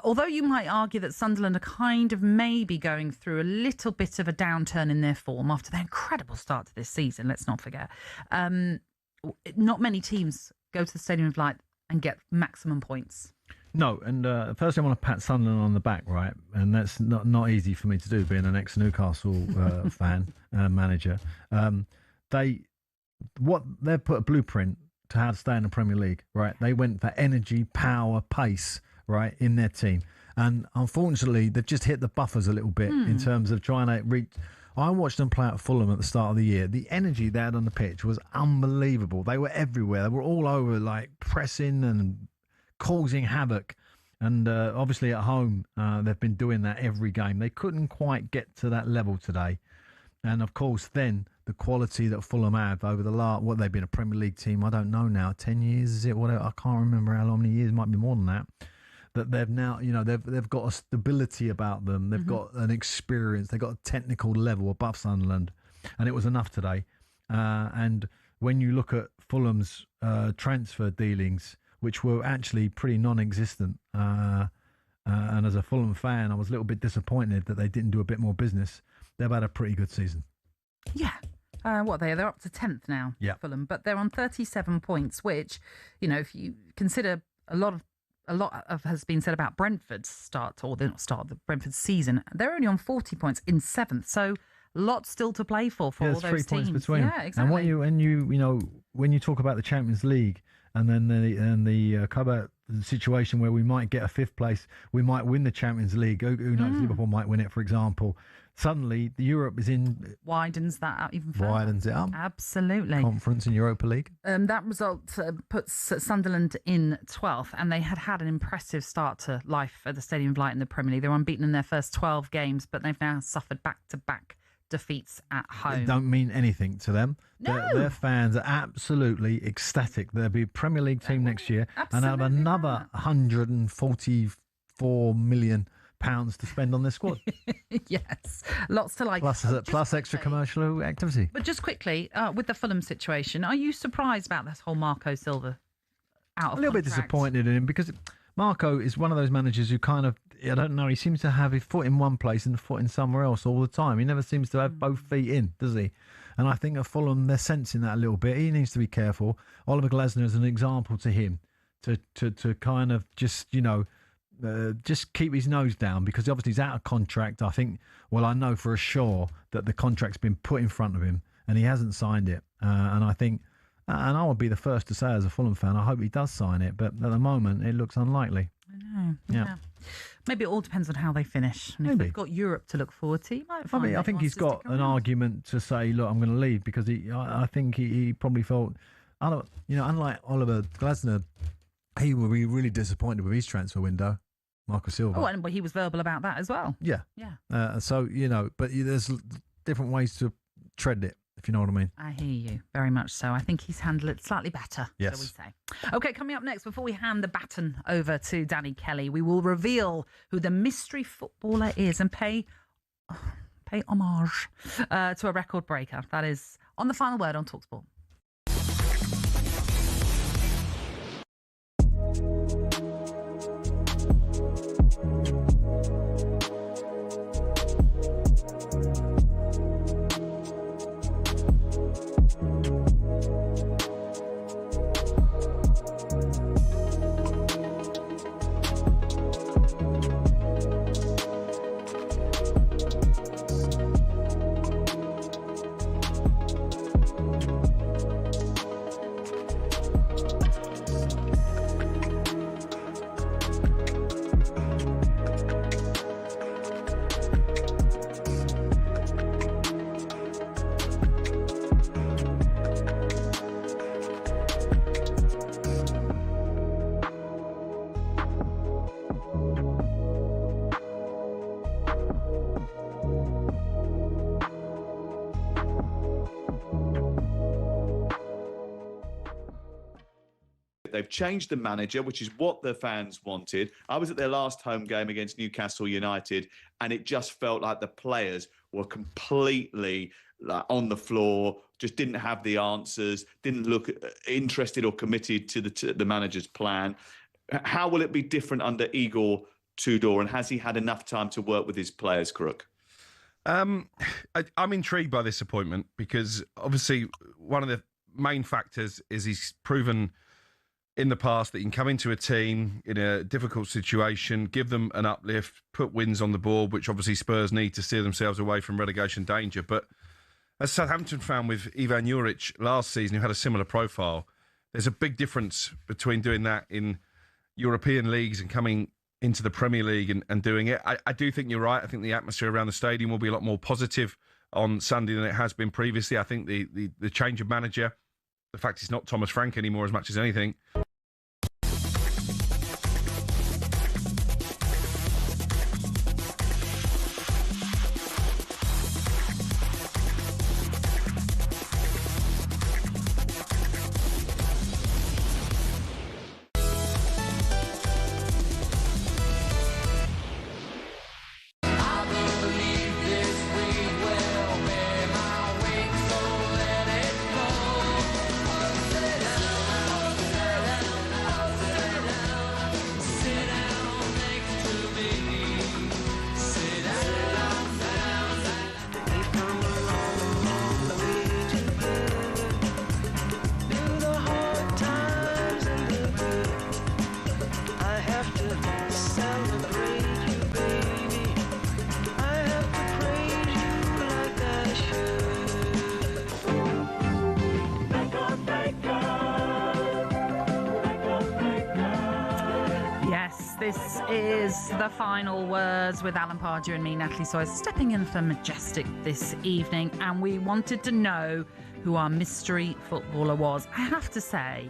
although you might argue that Sunderland are kind of maybe going through a little bit of a downturn in their form after their incredible start to this season, let's not forget, not many teams go to the Stadium of Light and get maximum points. No, and firstly I want to pat Sunderland on the back, right? And that's not easy for me to do, being an ex-Newcastle fan, manager. They've put a blueprint to how to stay in the Premier League, right? They went for energy, power, pace, right, in their team. And unfortunately, they've just hit the buffers a little bit in terms of trying to reach. I watched them play at Fulham at the start of the year. The energy they had on the pitch was unbelievable. They were everywhere. They were all over, like pressing and causing havoc. And obviously at home, they've been doing that every game. They couldn't quite get to that level today. And of course, then the quality that Fulham have over the last, what they've been a Premier League team, I don't know now, 10 years, is it? Whatever. I can't remember how many years, might be more than that. That they've now, they've got a stability about them. They've got an experience. They've got a technical level above Sunderland. And it was enough today. And when you look at Fulham's transfer dealings, which were actually pretty non-existent, and as a Fulham fan, I was a little bit disappointed that they didn't do a bit more business. They've had a pretty good season. Yeah. They're up to 10th now, Fulham, but they're on 37 points, which, if you consider a lot of has been said about Brentford's the Brentford season. They're only on 40 points in 7th, so lots still to play for all those 3 teams. points between. Yeah, exactly. And when you talk about the Champions League and then the cover situation where we might get a 5th place, we might win the Champions League. Who knows? Liverpool might win it, for example. Suddenly, Europe is in. Widens that out even further. Widens it up. Absolutely. Conference in Europa League. That result puts Sunderland in 12th, and they had an impressive start to life at the Stadium of Light in the Premier League. They're unbeaten in their first 12 games, but they've now suffered back-to-back defeats at home. It don't mean anything to them. No. Their fans are absolutely ecstatic. They'll be a Premier League team next year and have another 144 million pounds to spend on their squad. Yes, lots to like. Plus extra commercial activity. But just quickly, with the Fulham situation, are you surprised about this whole Marco Silva out of a little bit disappointed in him, because Marco is one of those managers who kind of, I don't know, he seems to have his foot in one place and the foot in somewhere else all the time. He never seems to have both feet in, does he? And I think at Fulham, they're sensing that a little bit. He needs to be careful. Oliver Glasner is an example to him to kind of just keep his nose down, because obviously he's out of contract. I know for sure that the contract's been put in front of him and he hasn't signed it. And I think, and I would be the first to say as a Fulham fan, I hope he does sign it. But at the moment, it looks unlikely. I know. Yeah. Maybe it all depends on how they finish. And if they've got Europe to look forward to, you might find I think he's got an argument to say, look, I'm going to leave, because I think he probably felt unlike Oliver Glasner, he will be really disappointed with his transfer window, Marco Silva. Oh, and he was verbal about that as well. Yeah. Yeah. So, but there's different ways to tread it, if you know what I mean. I hear you, very much so. I think he's handled it slightly better, Yes. shall we say. Okay, coming up next, before we hand the baton over to Danny Kelly, we will reveal who the mystery footballer is and pay homage to a record breaker. That is on the final word on talkSPORT. They've changed the manager, which is what the fans wanted. I was at their last home game against Newcastle United, and it just felt like the players were completely on the floor, just didn't have the answers, didn't look interested or committed to the manager's plan. How will it be different under Igor Tudor, and has he had enough time to work with his players, Crook? I'm intrigued by this appointment because obviously one of the main factors is he's proven in the past that he can come into a team in a difficult situation, give them an uplift, put wins on the board, which obviously Spurs need to steer themselves away from relegation danger. But as Southampton found with Ivan Juric last season, who had a similar profile, there's a big difference between doing that in European leagues and coming into the Premier League and doing it. I do think you're right. I think the atmosphere around the stadium will be a lot more positive on Sunday than it has been previously. I think the change of manager, the fact it's not Thomas Frank anymore as much as anything. This is the final words with Alan Pardew and me, Natalie Sawyer, stepping in for Majestic this evening. And we wanted to know who our mystery footballer was. I have to say,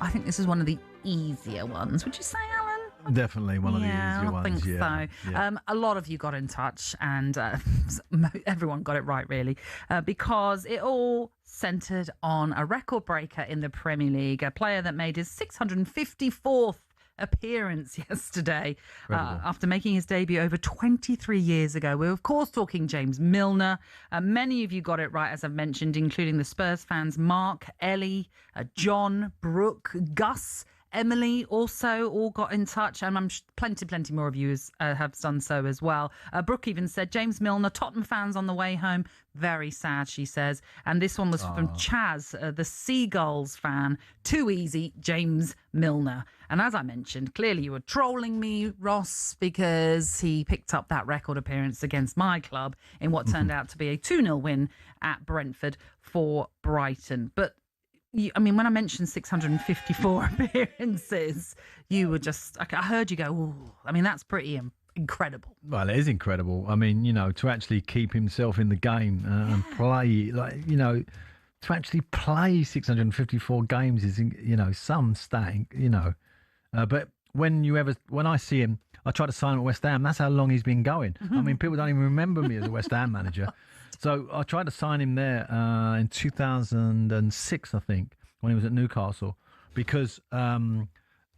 I think this is one of the easier ones. Would you say, Alan? Definitely one of the easier I ones. think yeah. so. Yeah. A lot of you got in touch, and everyone got it right, really, because it all centred on a record breaker in the Premier League, a player that made his 654th appearance yesterday after making his debut over 23 years ago. We're of course talking James Milner. Many of you got it right, as I've mentioned, including the Spurs fans Mark, Ellie, John, Brooke, Gus, Emily also all got in touch, and I'm plenty more of you have done so as well. Brooke even said, James Milner, Tottenham fans on the way home. Very sad, she says. And this one was from Chaz, the Seagulls fan. Too easy, James Milner. And as I mentioned, clearly you were trolling me, Ross, because he picked up that record appearance against my club in what turned out to be a 2-0 win at Brentford for Brighton. But when I mentioned 654 appearances, you were just, I heard you go, ooh, that's pretty incredible. Well, it is incredible. To actually keep himself in the game and play, to actually play 654 games is, some stat, But when I see him, I try to sign him at West Ham. That's how long he's been going. I mean, people don't even remember me as a West Ham manager. So I tried to sign him there in 2006, I think, when he was at Newcastle, because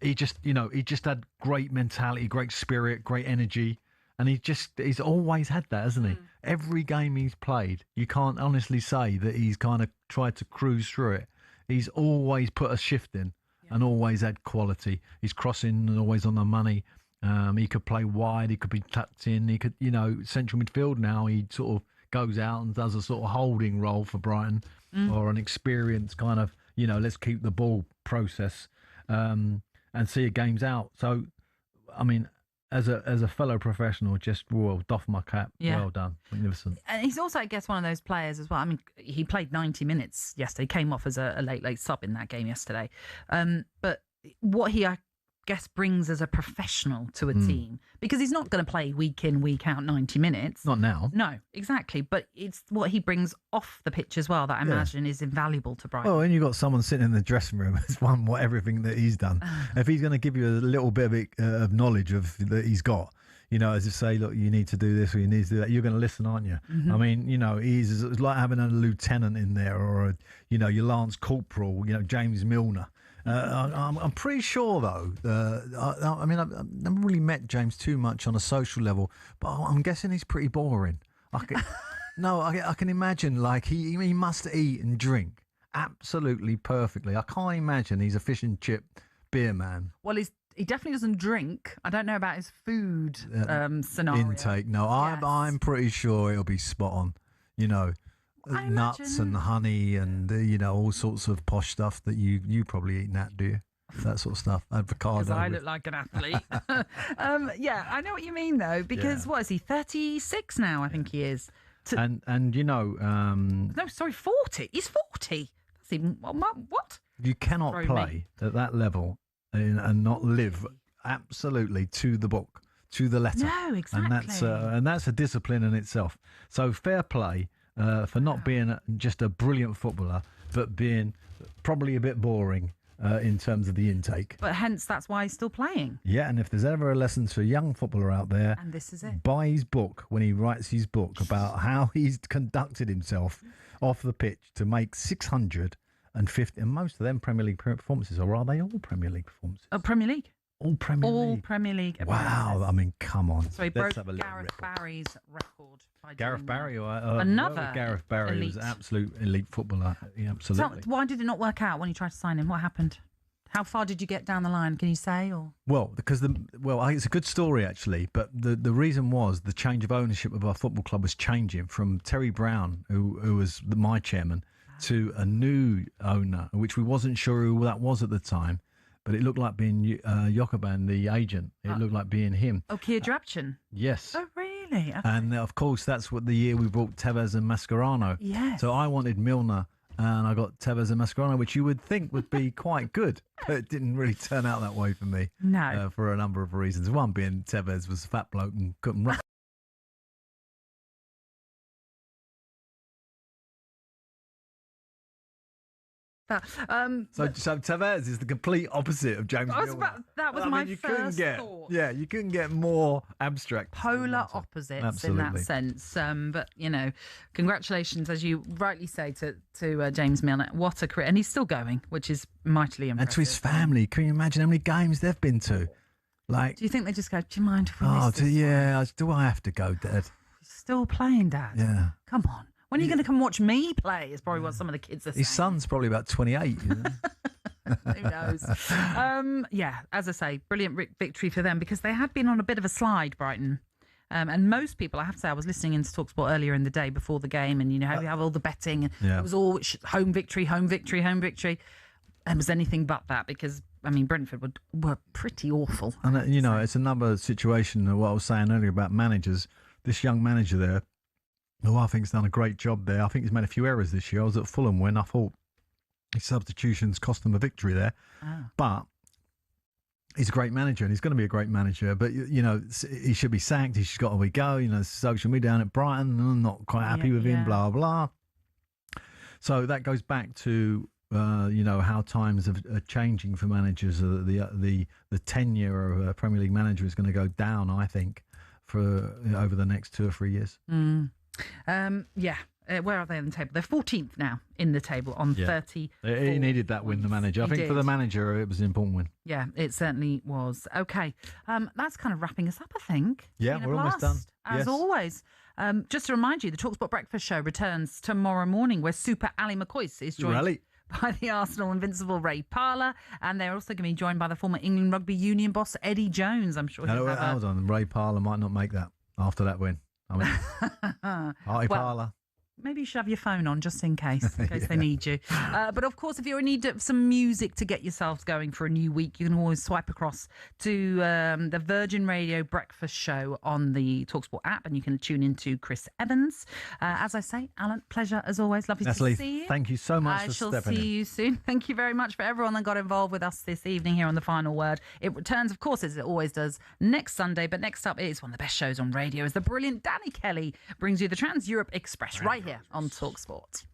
he just had great mentality, great spirit, great energy. And he's always had that, hasn't he? Every game he's played, you can't honestly say that he's kind of tried to cruise through it. He's always put a shift in and always had quality. He's crossing and always on the money. He could play wide. He could be tucked in. He could, central midfield now. He sort of goes out and does a sort of holding role for Brighton or an experienced kind of, let's keep the ball process and see a game's out. So, I mean, as a fellow professional, just doff my cap. Yeah. Well done, magnificent. And he's also, I guess, one of those players as well. I mean, he played 90 minutes yesterday. Came off as a late sub in that game yesterday. But what he, I guess, brings as a professional to a team, because he's not going to play week in, week out 90 minutes. Not now. No, exactly. But it's what he brings off the pitch as well that I imagine is invaluable to Brighton. Well, and you've got someone sitting in the dressing room who's won everything that he's done. If he's going to give you a little bit of knowledge that he's got, as if say, look, you need to do this or you need to do that, you're going to listen, aren't you? Mm-hmm. I mean, it's like having a lieutenant in there or, your Lance Corporal, James Milner. I'm pretty sure, though. I mean, I've never really met James too much on a social level, but I'm guessing he's pretty boring. I can imagine, like, he must eat and drink absolutely perfectly. I can't imagine he's a fish and chip beer man. Well, he definitely doesn't drink. I don't know about his food scenario. Intake. No, Yes. I'm pretty sure it'll be spot on. Nuts and honey and all sorts of posh stuff that you probably eat, Nat, do you? That sort of stuff. Avocado. Because I look like an athlete. Yeah, I know what you mean though. Because what is he? 36 now, I think he is. And no, sorry, 40. He's 40. That's even what? You cannot Throw play me. at that level and not live absolutely to the book, to the letter. No, exactly. And that's a discipline in itself. So fair play. For not being just a brilliant footballer, but being probably a bit boring in terms of the intake. But hence, that's why he's still playing. Yeah, and if there's ever a lesson for a young footballer out there, And this is it. buy his book when he writes his book about how he's conducted himself off the pitch to make 650, and most of them Premier League performances, or are they all Premier League performances? Premier League. All Premier All League. Premier League. Wow, I mean, come on. So he Let's broke have a little Gareth record. Barry's record. By Gareth doing Barry, Another Gareth Barry elite. was an absolute elite footballer. Yeah, absolutely. So why did it not work out when you tried to sign him? What happened? How far did you get down the line? Can you say? Or Well, because it's a good story actually, but the reason was the change of ownership of our football club was changing from Terry Brown, who was my chairman, to a new owner, which we wasn't sure who that was at the time, but it looked like being Jokoban, the agent. It looked like being him. Kia Drapchin? Yes. Oh, really? Okay. And of course, that's what the year we brought Tevez and Mascherano. Yes. So I wanted Milner, and I got Tevez and Mascherano, which you would think would be quite good, but it didn't really turn out that way for me. No. For a number of reasons. One being Tevez was a fat bloke and couldn't run. So Tevez is the complete opposite of James Milner. That was my first thought. Yeah, you couldn't get more abstract. Polar opposites Absolutely. in that sense. But, congratulations, as you rightly say, to James Milner. What a career. And he's still going, which is mightily impressive. And to his family. Can you imagine how many games they've been to? Like, do you think they just go, do you mind if we oh, miss this do I have to go, Dad? Still playing, Dad? Yeah. Come on. When are you going to come watch me play? Is probably what some of the kids are saying. His son's probably about 28. Who knows? As I say, brilliant victory for them because they had been on a bit of a slide, Brighton. And most people, I have to say, I was listening into talkSPORT earlier in the day before the game, and how we have all the betting, and it was all home victory, home victory, home victory. And it was anything but that because, Brentford were pretty awful. And, it's another situation of what I was saying earlier about managers. This young manager there, who I think has done a great job there. I think he's made a few errors this year. I was at Fulham when I thought his substitutions cost them a victory there. But he's a great manager and he's going to be a great manager. But, he should be sacked. He's got to go. Social media down at Brighton, I'm not quite happy with him, blah, blah. So that goes back to how times are changing for managers. The tenure of a Premier League manager is going to go down, I think, for over the next 2 or 3 years. Where are they on the table? They're 14th now in the table on 30. He needed that win, the manager. I think for the manager, it was an important win. Yeah, it certainly was. Okay, that's kind of wrapping us up, I think. Yeah, we're almost done. As always. Just to remind you, the talkSPORT Breakfast Show returns tomorrow morning, where Super Ali McCoy is joined by the Arsenal invincible Ray Parlour, and they're also going to be joined by the former England Rugby Union boss Eddie Jones. I'm sure he'll have hold on, Ray Parlour might not make that after that win. Party Parlour. Maybe you should have your phone on just in case they need you. But of course, if you're in need of some music to get yourselves going for a new week, you can always swipe across to the Virgin Radio Breakfast Show on the talkSPORT app, and you can tune into Chris Evans. As I say, Alan, pleasure as always. Lovely Natalie, to see you. Thank you so much I for shall stepping in. see you soon. Thank you very much for everyone that got involved with us this evening here on The Final Word. It returns, of course, as it always does, next Sunday. But next up, it is one of the best shows on radio, as the brilliant Danny Kelly brings you the Trans-Europe Express right here on talkSPORT.